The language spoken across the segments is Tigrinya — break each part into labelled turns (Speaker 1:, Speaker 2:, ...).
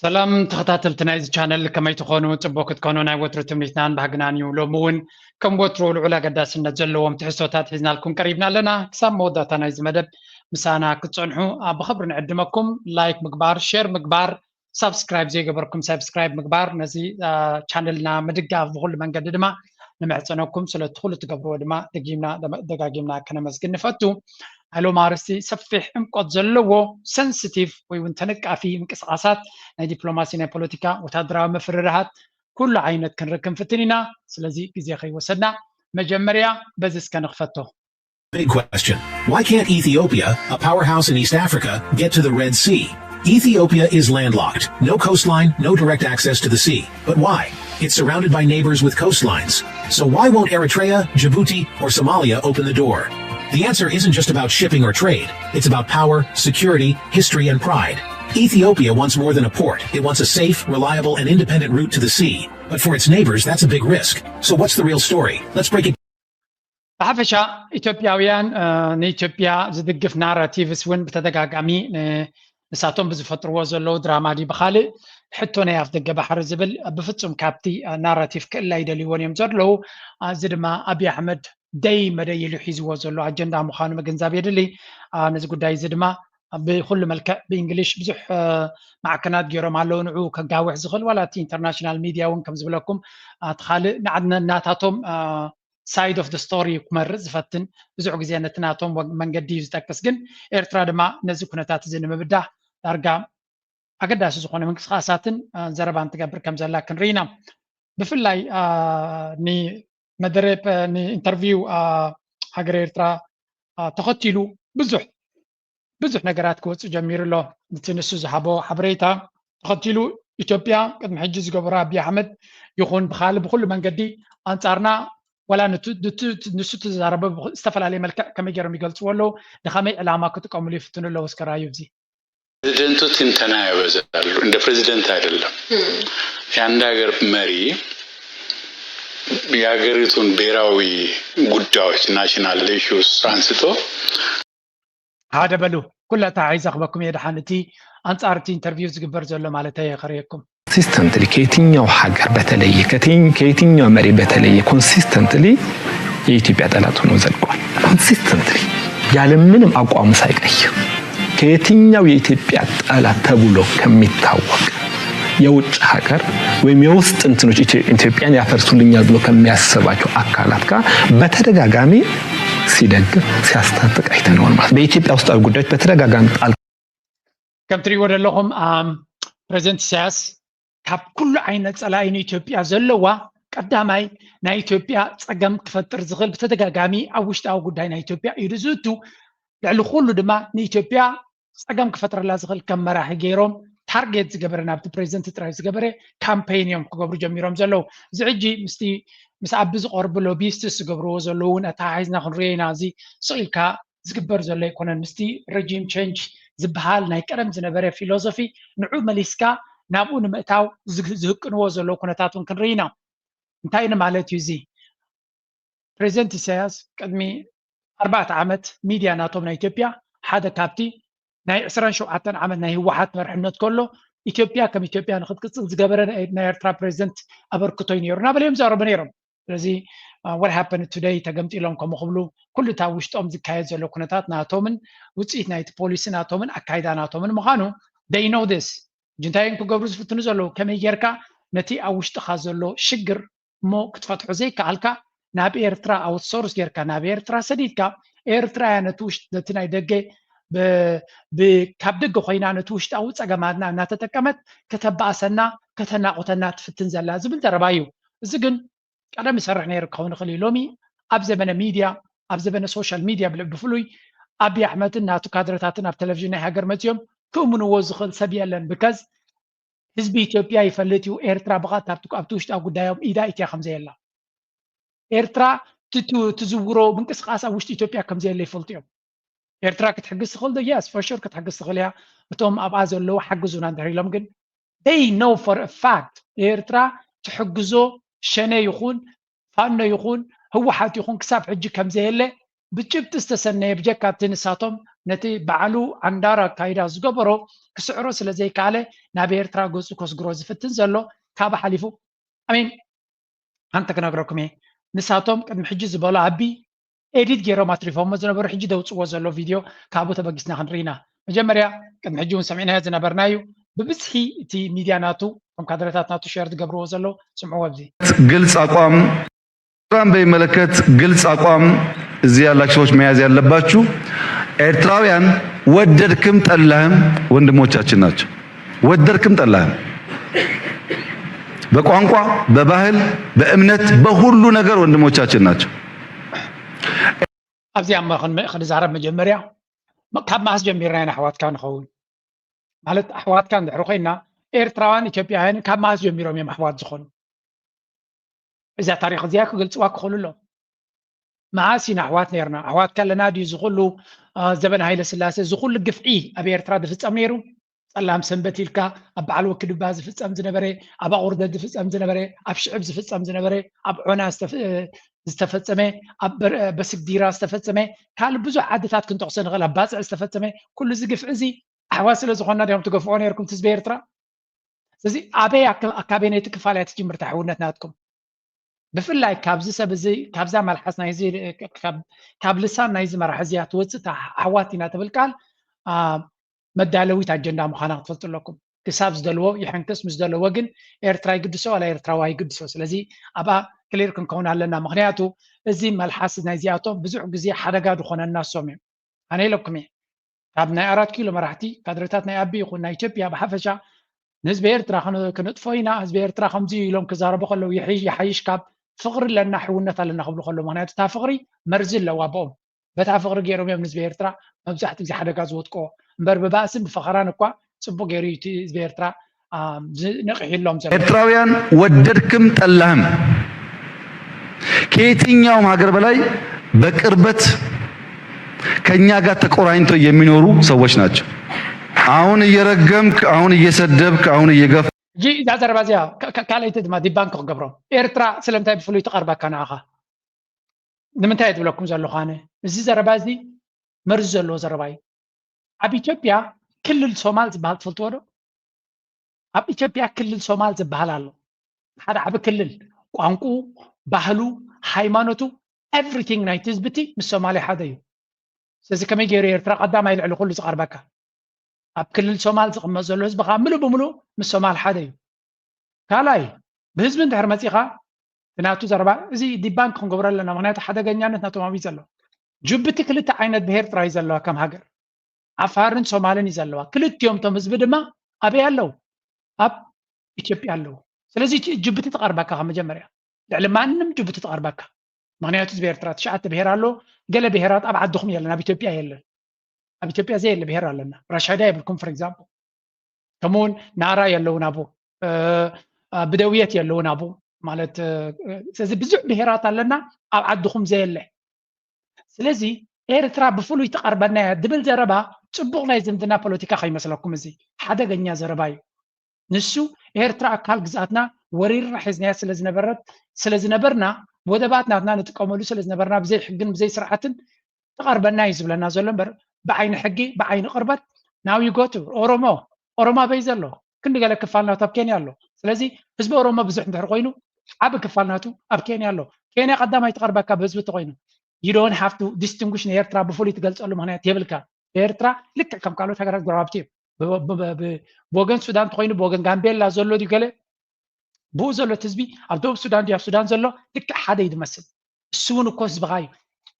Speaker 1: سلام تخطاتل تنايز channel كما يتخونوا تبوك تكونوا ناي وترو تمنيتنان بهجناني ولومون كم وترو العلا قداس النجلوهم تحسوتات حزنا لكم قريبنا لنا كسام مودا تنايز مدب مسانا كتصنحوا بخبر نقدمكم لايك مقبار شير مقبار سبسكرايب زي قبركم سبسكرايب مقبار نزي channelنا مدقا بغل من قددما نمعصناكم سلا تدخلوا تقبروا دما دقاقيمنا كنا مسجن نفتو هلو مارسي سفح امقود زلوو سنسيتيف ويون تنقافي انقساقات ናይ ዲፕሎማሲ ናይ ፖለቲካ ወታደራዊ መፍረርሃት ኩሉ ዓይነት ክንርክብ ፍትኒና ስለዚ ግዜ ከይወሰድና መጀመሪያ በዚ እስከ ንኽፈቶ
Speaker 2: Big question. Why can't Ethiopia, a powerhouse in East Africa, get to the Red Sea? Ethiopia is landlocked. No coastline, no direct access to the sea. But why? It's surrounded by neighbors with coastlines. So why won't Eritrea, Djibouti, or Somalia open the door? The answer isn't just about shipping or trade. It's about power, security, history, and pride. Ethiopia wants more than a port. It wants a safe, reliable, and independent route to the sea. But for its neighbors, that's a big risk. So what's the real story? Let's break it.
Speaker 1: ብሓፈሻ ኢትዮጵያውያን ንኢትዮጵያ ዝድግፍ ናራቲቭስ እውን ብተደጋጋሚ ንሳቶም ብዝፈጥርዎ ዘለዉ ድራማ ዲ ብካልእ ሕቶ ናይ ኣፍ ደገ ባሕሪ ዝብል ብፍፁም ካብቲ ናራቲቭ ክእላ ይደልይዎን እዮም ዘለዉ እዚ ድማ ኣብዪ ኣሕመድ ደይ መደይ ኢሉ ሒዝዎ ዘሎ ኣጀንዳ ምዃኑ ምግንዛብ የድሊ ነዚ ጉዳይ እዚ ድማ بكل ملكة بإنجليش بزح معكنات جيرو مالو نعو كجاوح زخل ولا تي international media وين كم زبلكم تخالي نعدنا ناتاتهم side of the story كمرز فتن بزح جزيانة ناتهم من قديش تكس جن إرتراد ما نزق نتات زين مبدأ أرجع أقدر أسوق أنا من قصاتن زربان تجبر كم زلا كن رينا بفلاي ني مدرب ني interview هاجر إرترا تخطيلو بزح ብዙሕ ነገራት ክወፅእ ጀሚሩ ኣሎ እቲ ንሱ ዝሃቦ ሓበሬታ ተኸቲሉ ኢትዮጵያ ቅድሚ ሕጂ ዝገበሮ ኣብዪ ኣሕመድ ይኹን ብካልእ ብኩሉ መንገዲ ኣንጻርና ወላ ንሱ ተዛረበ ዝተፈላለየ መልክዕ ከመይ ገይሮም ይገልፅዎ ኣለዉ ንኸመይ ዕላማ ክጥቀምሉ ይፍትኑ ኣለዉ እስከራዩ እዚ
Speaker 3: ፕሬዚደንቱ ትንተና ያበዛሉ እንደ ፕሬዚደንት አይደለም የአንድ ሀገር መሪ የሀገሪቱን ብሔራዊ ጉዳዮች ናሽናል ኢሹስ አንስቶ
Speaker 1: هذا بلو كلها عايز اخبركم يا دحانتي انصارتي انترفيو زغبر زلو مالتي يخريكم
Speaker 4: كونسيستنتلي كيتينيو حاجه بتلي كيتينيو مري بتلي كونسيستنتلي የኢትዮጵያ ጠላት ሆኖ ዘልቋል ኮንሲስተንትሊ ያለ ምንም አቋም ሳይቀይር ከየትኛው የኢትዮጵያ ጠላት ተብሎ ከሚታወቅ የውጭ ሀገር ወይም የውስጥ እንትኖች ኢትዮጵያን ያፈርሱልኛል ብሎ ከሚያስባቸው አካላት ጋር በተደጋጋሚ ሲደግፍ ሲያስታጥቅ አይተነዋል ማለት በኢትዮጵያ ውስጣዊ ጉዳዮች በተደጋጋሚ ጣል
Speaker 1: ከም ትሪዎ ዘለኹም ፕሬዚደንት ኢሳያስ ካብ ኩሉ ዓይነት ፀላኢ ኢትዮጵያ ዘለዋ ቀዳማይ ናይ ኢትዮጵያ ፀገም ክፈጥር ዝኽእል በተደጋጋሚ ኣብ ውሽጣዊ ጉዳይ ናይ ኢትዮጵያ ኢዱ ዝእቱ ልዕሊ ኩሉ ድማ ንኢትዮጵያ ፀገም ክፈጥረላ ዝኽእል ከም መራሒ ገይሮም ታርጌት ዝገበረ ናብቲ ፕሬዚደንት ጥራይ ዝገበረ ካምፔይን እዮም ክገብሩ ጀሚሮም ዘለዉ እዚ ሕጂ ምስቲ ምስ ኣብ ዝቐርቡ ሎቢስትስ ዝገብርዎ ዘለዉ እውን እታ ሓይዝና ክንሪኦ ኢና እዚ ስኢልካ ዝግበር ዘሎ ኣይኮነን ምስቲ ረጂም ቼንጅ ዝበሃል ናይ ቀደም ዝነበረ ፊሎሶፊ ንዑ መሊስካ ናብኡ ንምእታው ዝህቅንዎ ዘለዉ ኩነታት እውን ክንርኢ ኢና እንታይ ማለት እዩ እዚ ፕሬዚደንት ኢሳያስ ቅድሚ 4 ዓመት ሚድያ ናቶም ናይ ኢትዮጵያ ሓደ ካብቲ ናይ 27 ዓመት ናይ ህወሓት መርሕነት ከሎ ኢትዮጵያ ከም ኢትዮጵያ ንክትቅፅል ዝገበረ ናይ ኤርትራ ፕሬዚደንት ኣበርክቶ እዩ ነይሩ ናበለዮም ዘረቡ ነይሮም ስለዚ what happened today ተገምጢሎም ከምኡ ክብሉ ኩሉ እታ ውሽጦም ዝካየድ ዘሎ ኩነታት ናቶምን ውፅኢት ናይቲ ፖሊሲ ናቶምን ኣካይዳ ናቶምን ምዃኑ they know this ጅንታይን ክገብሩ ዝፍትኑ ዘለዉ ከመይ ጌርካ ነቲ ኣብ ውሽጥኻ ዘሎ ሽግር እሞ ክትፈትሖ ዘይከኣልካ ናብ ኤርትራ ኣውትሶርስ ጌርካ ናብ ኤርትራ ሰዲድካ ኤርትራያ ነቲ ናይ ደገ ካብ ደገ ኮይና ነቲ ውሽጣዊ ፀገማትና እናተጠቀመት ከተባእሰና ከተናቆተና ትፍትን ዘላ ዝብል ዘረባ እዩ እዚ ግን ቀደም ይሰርሕ ነይሩ ክኸውን ይኽእል እዩ ሎሚ ኣብ ዘመነ ሚድያ ኣብ ዘመነ ሶሻል ሚድያ ብፍሉይ ኣብዪ ኣሕመድን ናቱ ካድረታትን ኣብ ቴሌቭዥን ናይ ሃገር መፅኦም ክእምንዎ ዝኽእል ሰብ የለን ብከዝ ህዝቢ ኢትዮጵያ ይፈልጥ እዩ ኤርትራ ብቓት ኣብቲ ውሽጣዊ ጉዳዮም ኢዳ ኢትያ ከምዘየላ ኤርትራ ትዝውሮ ምንቅስቃስ ኣብ ውሽጢ ኢትዮጵያ ከምዘየለ ይፈልጡ እዮም ኤርትራ ክትሕግዝ ትኽእል ዶ yes for sure ክትሕግዝ ትኽእል እያ እቶም ኣብኣ ዘለዉ ሓግዙና እንድሕር ኢሎም ግን they know for a fact ኤርትራ ትሕግዞ ሸነ ይኹን ፋኖ ይኹን ህወሓት ይኹን ክሳብ ሕጂ ከምዘየለ ብጭብጢ ዝተሰነየ ብጀካ እቲ ንሳቶም نتي بعلو عندارا كايدا زقبرو كسعرو سلازي كالي نابي إرترا قوسو كوسقرو زفتن زلو كابا حليفو أمين أنت كنقرأكم إيه نساتهم قد محجز بولا عبي إديت جيرو ماتريفهم مزنا بروح حجي دوت وزلو فيديو كابو تبقسنا خنرينا مجمريا قد محجون سمعنا هذا نبرنايو ببسحي تي ميدياناتو كم كادراتات ناتو شيرت قبرو وزلو سمعوا وبزي
Speaker 5: قلت أقوام ኤርትራን በሚመለከት ግልጽ አቋም እዚህ ያላችሁ ሰዎች መያዝ ያለባችሁ ኤርትራውያን ወደድክም ጠላህም ወንድሞቻችን ናቸው። ወደድክም ጠላህም በቋንቋ፣ በባህል፣ በእምነት በሁሉ ነገር ወንድሞቻችን ናቸው።
Speaker 1: أبزي أما خد زعرب مجمريا كاب ماس جميرنا أحوات كان خون مالت أحوات كان دحرقينا إيرتراوان إثيوبيان كاب ماس جميرهم يم أحوات زخون إذا تاريخ زياك قلت واك خلوا له معاسينا أحوات نيرنا أحوات كان لنادي زغلو زبن هاي لسلاسة زغل القفعي أبي إيرترا دفت أميرو اللهم سنبتي لك أب على وكل باز في أم زنبري أب أورد في أم زنبري أب شعب في أم زنبري أب عنا استفدت سمي أب بس كديرة استفدت سمي كان بزو عادات كنت أحسن غلا باز استفدت سمي كل زقف عزي حواسل زغنا اليوم تقفون يركم تسبير ترى زي أبي أكابينيت كفالات تجي مرتاحونات ناتكم بفلاي كابز سبزي كابزا مال حسنا يزي كاب لسان نايزي مرحزيات وصت حواتنا تبلكال مدالويت أجندة مخانة تفضل لكم كسابز دلو يحنكس مش دلو وجن إيرترا يقدسوا ولا إيرتراوي يقدسوا سلزي أبا كليركم كون علنا مخنياتو الزي مال حاسس نايزياتو بزوع جزية حدا قادو خون الناس سومي أنا لكم كابنا 4 كيلو مرحتي كادرتاتنا أبي يقولنا إثيوبيا بحفشة نسبة إيرترا خنو كنت فوينا نسبة إيرترا 50 يوم كزارة بخلو يحيش كاب فقر لنا حونة لنا قبل خلو مخنياتو تافقري مرزل لو أبوم بتافقر جيروم يوم نسبة إيرترا مبزحت زي حدا قازوت كو مبر بباسم بفقران እኳ ጽቡቅ ገይሩ ኤርትራ ነቅሒሎም ዘለ
Speaker 5: ኤርትራውያን ወደድክም ጠላህም ከየትኛውም ሀገር በላይ በቅርበት ከኛ ጋር ተቆራኝተው የሚኖሩ ሰዎች ናቸው። አሁን እየረገምክ፣ አሁን እየሰደብክ፣ አሁን እየገፍ
Speaker 1: ጂ ዛዘርባዚያ ካለይት ድማ ዲባንክ ክገብሮ ኤርትራ ስለምታይ ብፍሉይ ተቀርባካ ናኻ ንምንታይ ትብለኩም ዘለኹ እዚ ዘረባዚ መርዝ ዘለዎ ዘረባይ أب إثيوبيا كل الصومال زبالت فلتورو أب إثيوبيا كل الصومال زبالالو هذا أب كل قانقو بحلو هايمانوتو everything نايتز بتي من الصومالي هذا يو سيزي كم يجري إيرترا قدام يلعلو كل صغار بكا أب كل الصومال زقم زلوز بقى ملو بملو من الصومال هذا يو كالاي بهزب انت هرمتيخا بناتو زربا زي دي بانك خنقبر لنا مغنيات حدا جنيانت ناتو ما بيزلو جبتي كل تعينت بهير ترايزلو كم هاجر عفارن سومالن يزلوا كلتيوم تم حزب دما ابي يالو اب ኢትዮጵያ ያለው ስለዚህ ጅቡቲ ተቀርባካ መጀመሪያ ለማንም ጅቡቲ ተቀርባካ ምክንያቱ በኤርትራ ተሻዓተ ብሄር አሎ ገለ ብሄራት ኣብ ዓድኹም የለና ኣብ ኢትዮጵያ የለን ኣብ ኢትዮጵያ ዘይ የለ ብሄር ኣለና ራሻዳ ይብልኩም ፎር ኤግዛምፕል ከመውን ናራ የለውን አቦ ብደውየት የለውን አቦ ማለት ስለዚህ ብዙ ብሄራት ኣለና ኣብ ዓድኹም ዘይ የለ ስለዚህ ኤርትራ ብፍሉይ ተቀርበና ድብል ዘረባ ጽቡቅ ናይ ዝምድና ፖለቲካ ከይመስለኩም እዚ ሓደገኛ ዘረባ እዩ ንሱ ኤርትራ አካል ግዛትና ወሪር ሒዝናያ ስለዝነበርና ወደባት ናትና ንጥቀመሉ ስለዝነበርና ብዘይ ሕግን ብዘይ ስርዓትን ተቀርበና ይዝብለና ዘሎ እምበር ብዓይኒ ሕጊ ብዓይኒ ቅርበት ናው ይጎቱ ኦሮሞ በይ ዘሎ ክንዲ ገለ ክፋልናቱ ኣብ ኬንያ ኣሎ ስለዚ ህዝቢ ኦሮሞ ብዙሕ እንድሕር ኮይኑ ዓብ ክፋልናቱ ኣብ ኬንያ ኣሎ ኬንያ ቀዳማይ ተቀርበካ ብህዝቢ ተኮይኑ you don't have to distinguish ኤርትራ ብፍሉይ ትገልጸሉ ምክንያት የብልካ ኤርትራ ልክ ከም ካልኦት ሃገራት ጎረባብቲ بوغن سودان تخوينو بوغن غامبيلا زولو دي غله بو زولو تزبي اب دوب سودان دي سودان زولو لك حدا يدمسل السون كوس بغاي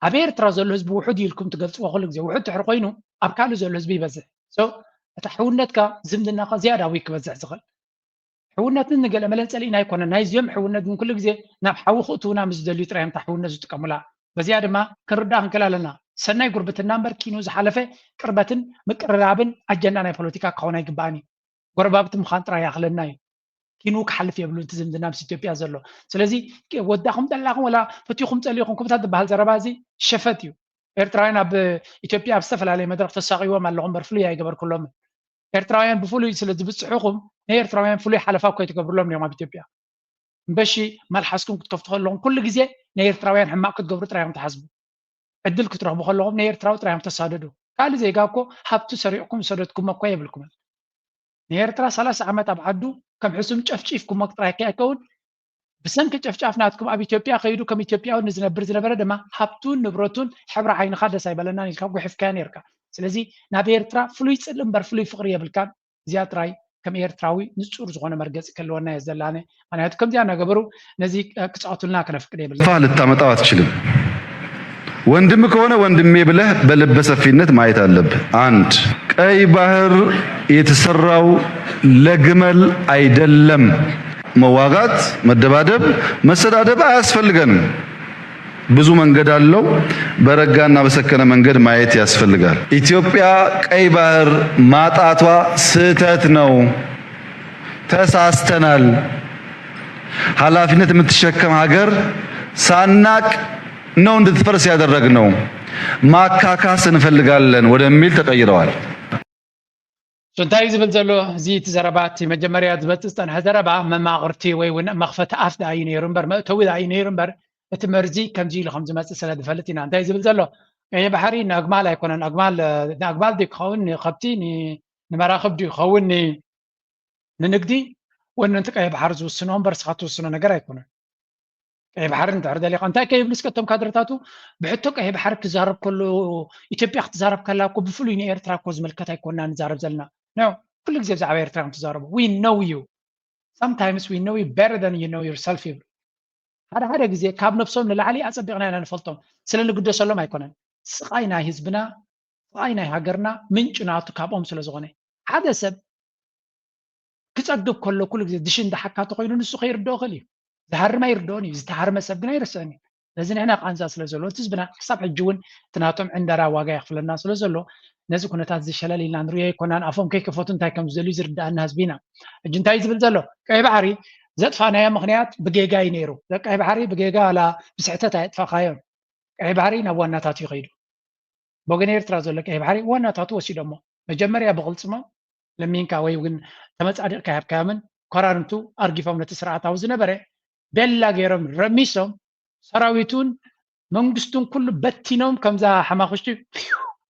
Speaker 1: ابير ترى زولو حزب وحد يلكم تغلصوا كل غزي وحد تحرقينو اب كالو زولو حزب يبزح سو تحونتك زمدنا زياده ويك بزح زغل حونت نقل ملن صلينا يكون نايز يوم حونت من كل غزي ناب حوختونا مزدلي تريم تحونت زتقملا بزياده ما كردا انكلالنا سناي غربتنا نمبر كينو زحلفه قربتن مقررابن اجنا ناي بوليتيكا كونه يغباني غربابت مخانطራ ያخلنا كينو كحلف يبلو تزمدنا مس ኢትዮጵያ ዘሎ ስለዚ ወዳኹም ጠላኹም ወላ ፈቲኹም ጸሊኹም ኩብታት በሃል ዘረባዚ ሸፈትዩ ኤርትራውያን ኣብ ኢትዮጵያ ኣብ ዝተፈላለዩ መድረክ ተሳቂዎም ኣለኹም በርፍሉ ያይገበርኩሎም ኤርትራውያን ብፍሉይ ስለዚ ብጽሑኹም ኤርትራውያን ፍሉይ ሓለፋ ኮይ ትገብርሎም እዮም ኣብ ኢትዮጵያ እምበሺ መልሓስኩም ክትከፍቱ ከለኹም ኩሉ ግዜ ኤርትራውያን ሕማቅ ክትገብሩ ጥራይም ተሓስቡ ዕድል ክትረኽቡ ከለኹም ኤርትራው ጥራይም ተሳደዱ قال زي قاكو هبتو سريعكم سردكم مكوية يبلكم نيرترا 30 عامات أبعدو كم حسم تشفشيفكم مقطع كيكون بسنك تشفشافناتكم أبي إثيوبيا خيدو كم إثيوبيا ونزنبر دما هبتون نبرتون حبر عين خادة سايبلنا نلقاو حفكان يركا سلازي نابي إيرترا فلوي تسلم فلوي فقرية بالكان زياد راي كم إيرتراوي نصور زغونا مرقز كلونا يزلاني أنا هتكم دي أنا قبرو نزي كتعطلنا كنا فكري بالله
Speaker 5: فعل التامطاو አትችልም ወንድም ከሆነ ወንድሜ ብለህ በልበ ሰፊነት ማየት አለብህ አንድ ቀይ ባህር የተሰራው ለግመል አይደለም መዋጋት መደባደብ መሰዳደብ አያስፈልገንም ብዙ መንገድ አለው በረጋና በሰከነ መንገድ ማየት ያስፈልጋል ኢትዮጵያ ቀይ ባህር ማጣቷ ስህተት ነው ተሳስተናል ኃላፊነት የምትሸከም ሀገር ሳናቅ ነው እንድትፈርስ ያደረግነው ማካካስ እንፈልጋለን ወደሚል ተቀይረዋል
Speaker 1: سنتاي زبل زلو زي تزربات مجمريا زبتستان هزربا مماغرتي وي مخفت اف داين يرمبر توي داين يرمبر اتمرزي كم جيل خمس مس سنه فلتينا انتاي زبل زلو اي بحري نغمال يكون نغمال دي خون خبتيني نمراخب دي خون ننقدي وان انت اي بحر زوسنون برسخاتو سنه نغير يكون اي بحر انت عرض لي قنتا كيف نسكتم كادرتاتو بحتو اي بحر كزارب كله ايثيوبيا تزارب كلاكو بفلوين ايرترا كوز ملكتا يكوننا نزارب زلنا No, كل جزء زعبير ايرترا تزاربو we know you sometimes we know you better than you know yourself هذا جزء كاب نفسهم للعلي اصدقنا انا نفلطهم سلن قدو سلام يكونن سقاينا حزبنا سقاينا هاجرنا منጭናቱ ካብኦም ስለ ዝኾነ ሓደ ሰብ ክጸግብ ከሎ ኩሉ ግዜ ድሽን ደሓካቱ ኮይኑ ንሱ ከይርዶ ኸሊ ዝሃርማ ይርዶን ዝተሃርመ ሰብ ግን አይረሰኒ ለዚ ንሕና ቃንዛ ስለ ዘሎ ትዝብና ክሳብ ሕጂ እውን ትናቶም ዕንደራ ዋጋ ይኽፍለና ስለ ዘሎ ነዚ ኩነታት ዝሸለልና ንሪኦ ይኮናን ኣፎም ከይከፈቱ እንታይ ከም ዝደልዩ ዝርዳእና ህዝቢና ሕጂ እንታይ ዝብል ዘሎ ቀይ ባሕሪ ዘጥፋናዮ ምክንያት ብጌጋይ ነይሩ ቀይ ባሕሪ ብጌጋ ዋላ ብስሕተት ኣይጥፋኻዮም ቀይ ባሕሪ ናብ ዋናታቱ ይኸይዱ በወገን ኤርትራ ዘሎ ቀይ ባሕሪ ዋናታቱ ወሲዶሞ መጀመርያ ብቕልፅሞ ለሚንካ ወይ ግን ተመፃዲቕካ ያብካዮምን ኮራርንቱ ኣርጊፎም ነቲ ስርዓታዊ ዝነበረ ቤላ ገይሮም ረሚሶም ሰራዊቱን መንግስቱን ኩሉ በቲኖም ከምዛ ሓማኽሽቲ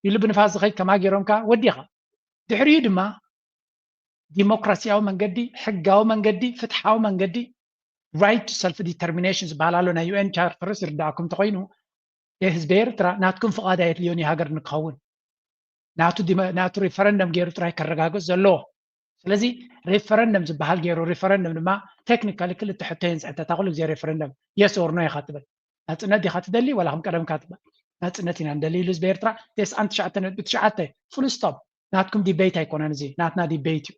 Speaker 1: ይልብ ንፋስ ዝኸይድ ከማ ገይሮምካ ወዲኻ ድሕሪኡ ድማ ዲሞክራሲያዊ መንገዲ ሕጋዊ መንገዲ ፍትሓዊ መንገዲ right to self determination ዝበሃላሎ ናይ UN ቻርተር ዝርዳእኩም ተኮይኑ የህዝቢ ኤርትራ ናትኩም ፍቓድ ኣየድልዮን ሃገር ንክኸውን ናቱ ሪፈረንደም ገይሩ ጥራይ ከረጋግፅ ዘለዎ ስለዚ ሪፈረንደም ዝበሃል ገይሩ ሪፈረንደም ድማ ቴክኒካሊ ክልተ ሕቶ የንፅሕተታ ኩሉ ግዜ ሪፈረንደም የስ ኦር ኖ ኢኻ ትብል ናፅነት ዲኻ ትደሊ ወላ ከም ቀደምካ ትብል ናፅነት ኢና ንደሊ ኢሉ ህዝቢ ኤርትራ 99 ፉል ስቶፕ ናትኩም ዲቤት ኣይኮነን እዚ ናትና ዲቤት እዩ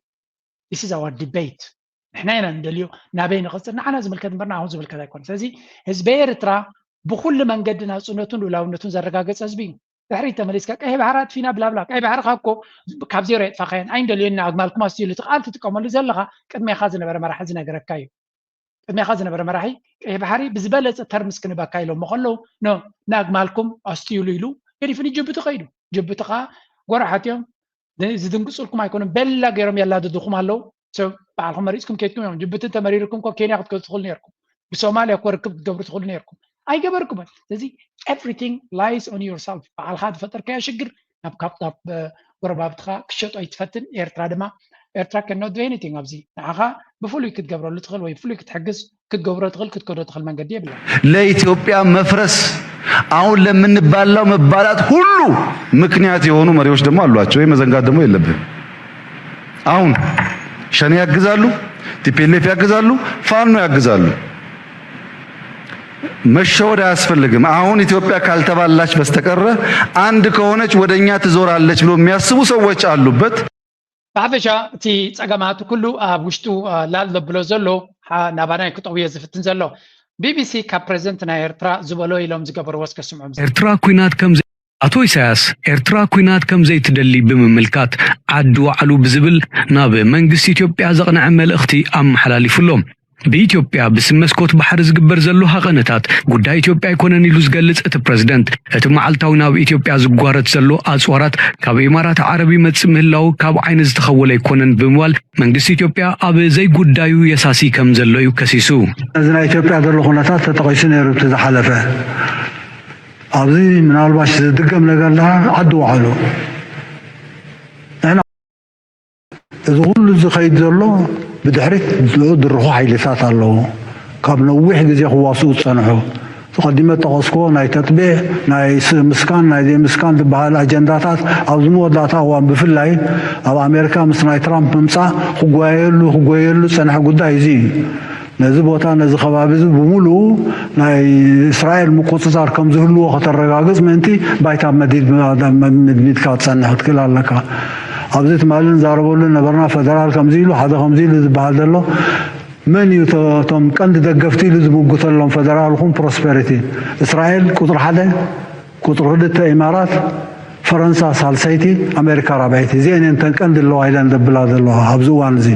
Speaker 1: this is our debate نحن هنا ندليو نابين نقصر نحن زملكت برنا هون زملكت يكون سلازي حزب ኤርትራ بكل መንገድ ናጽነቱን ሉላውነቱን ዘረጋገጸ ህዝቢ ድሕሪ ተመሊስካ ቀይ ባሕራት ፊና ብላብላ ቀይ ባሕር ካኮ ካብ ዜሮ የጥፋኸን አይን ደልየና ኣግማልኩም ኣስትዩ ልትቃል ትጥቀመሉ ዘለኻ ቅድሜኻ ዝነበረ መራሒ ዝነገረካ እዩ ቅድሜኻ ዝነበረ መራሒ ቀይ ባሕሪ ብዝበለፀ ተርምስ ክንባካ ኢሎም መኸለው ኖ ናግማልኩም ኣስትዩሉ ኢሉ ገዲፍን ጅቡቲ ኸይዱ ጅቡቲ ኸ ጎራሓትዮም ዝድንግፁልኩም ኣይኮኑም በላ ገይሮም ያላድድኹም ኣለው ባዕልኩም መሪፅኩም ከይድኩም እዮም ጅቡትን ተመሪርኩም ኮ ኬንያ ክትከዱ ትኽእሉ ነርኩም ብሶማልያ ኮ ርክብ ክትገብሩ ትኽእሉ ነርኩም ኣይገበርኩም ስለዚ everything lies on yourself ባዕልኻ ዝፈጠርካዮ ሽግር ናብ ካብታብ ጎረባብትኻ ክሸጦ ኣይትፈትን ኤርትራ ድማ ኤርትራ cannot do anything ኣብዚ ንዓኻ ብፍሉይ ክትገብረሉ ትኽእል ወይ ብፍሉይ ክትሕግዝ ክትገብሮ ትኽእል ክትከዶ ትኽእል መንገዲ የብላ
Speaker 5: ለኢትዮጵያ መፍረስ አሁን ለምንባላው መባላት ሁሉ ምክንያት የሆኑ መሪዎች ደግሞ አሏቸው መዘንጋት ደግሞ የለብንም አሁን ሸኔ ያግዛሉ ቲፒኤልኤፍ ያግዛሉ ፋኖ ያግዛሉ መሸወድ አያስፈልግም አሁን ኢትዮጵያ ካልተባላች በስተቀር አንድ ከሆነች ወደኛ ትዞራለች ብሎ የሚያስቡ ሰዎች አሉበት
Speaker 1: ባፈሻ እቲ ጸገማቱ ኩሉ ኣብ ውሽጡ ላሎ ብሎ ዘሎ ናባናይ ክጠውየ ዝፍትን ዘሎ ቢቢሲ ካብ ፕሬዝደንት ናይ ኤርትራ ዝበሎ ኢሎም ዝገበርዎ እስከስምዖም
Speaker 6: ኤርትራ ኩናት ከም አቶ ኢሳያስ ኤርትራ ኩናት ከም ዘይትደሊ ብምምልካት ዓዲ ዋዕሉ ብዝብል ናብ መንግስት ኢትዮጵያ ዘቕንዕ መልእኽቲ ኣመሓላሊፉሎም በኢትዮጵያ ብስም መስኮት ባሕር ዝግበር ዘሎ ሃቐነታት ጉዳይ ኢትዮጵያ ኣይኮነን ኢሉ ዝገልጽ እቲ ፕሬዝደንት እቲ መዓልታዊ ናብ ኢትዮጵያ ዝጓረት ዘሎ ኣጽዋራት ካብ ኢማራት ዓረቢ መጽእ ምህላው ካብ ዓይኒ ዝተኸወለ ኣይኮነን ብምባል መንግስት ኢትዮጵያ ኣብ ዘይጉዳዩ የሳሲ ከም ዘሎ እዩ ከሲሱ
Speaker 7: እዚ ናይ ኢትዮጵያ ዘሎ ኩነታት ተጠቂሱ ነይሩ ዝሓለፈ ኣብዚ ምናልባሽ ዝድገም ነገር ዓዲ ዋዕሉ እዚ ኩሉ ዝኸይድ ዘሎ ብድሕሪት ዝድርኹ ሓይልታት ኣለዎ ካብ ነዊሕ ግዜ ክዋስኡ ዝፀንሑ ተቀዲመ ተቐስኮ ናይ ተጥቢዕ ናይ ምስካን ናይ ዘይምስካን ዝበሃል ኣጀንዳታት ኣብዚ መወዳእታ እዋን ብፍላይ ኣብ ኣሜሪካ ምስ ናይ ትራምፕ ምምፃእ ክጎየሉ ዝፀንሐ ጉዳይ እዚ እዩ ነዚ ቦታ ነዚ ከባቢ እዚ ብምሉኡ ናይ እስራኤል ምቁፅፃር ከም ዝህልዎ ከተረጋግፅ ምእንቲ ባይታ መድሚድካ ትፀንሕ ክትክእል ኣለካ ኣብዚ ትማሊ ንዛረበሉ ነበርና ፌደራል ከምዚ ኢሉ ሓደ ከምዚ ኢሉ ዝበሃል ዘሎ መን እዩ እቶም ቀንዲ ደገፍቲ ኢሉ ዝምጉተሎም ፌደራል ይኹን ፕሮስፐሪቲ እስራኤል ቁጥሪ 1 ቁጥሪ 2 ኢማራት ፈረንሳ ሳልሰይቲ ኣሜሪካ ራብዒቲ እዚአን እንተን ቀንዲ ኣለዋ ኢለን ዘብላ ዘለዋ ኣብዚ እዋን እዚ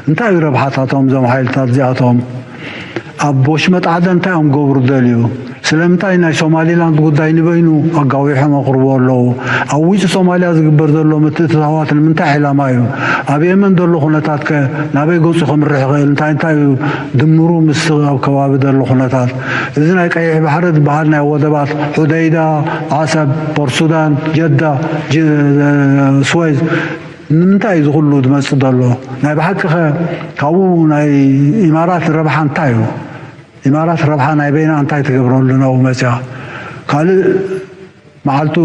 Speaker 7: እንታይ እዩ ረብሓታቶም እዞም ሓይልታት እዚኣቶም ኣብ ወሽመጥ ዓደ እንታይ እዮም ገብሩ ደልዩ ስለምንታይ ናይ ሶማሊላንድ ጉዳይ ንበይኑ ኣጋዊሖም ኣቕርቦ ኣለዉ ኣብ ውጭ ሶማልያ ዝግበር ዘሎ ምትእትታዋት ንምንታይ ዕላማ እዩ ኣብ የመን ዘሎ ኩነታት ከ ናበይ ገፁ ከምርሕ ይኽእል እንታይ እዩ ድምሩ ምስ ኣብ ከባቢ ዘሎ ኩነታት እዚ ናይ ቀይሕ ባሕሪ ዝበሃል ናይ ወደባት ሑደይዳ ዓሰብ ፖርት ሱዳን ጀዳ ስዌዝ ንምንታይ እዚ ኩሉ ዝመፅእ ዘሎ ናይ ብሓቂ ኸ ካብኡ ናይ ኢማራት ረብሓ እንታይ እዩ ኢማራት ረብሓ ናይ በይና እንታይ ትገብረሉ ናብኡ መፅያ ካልእ መዓልቱ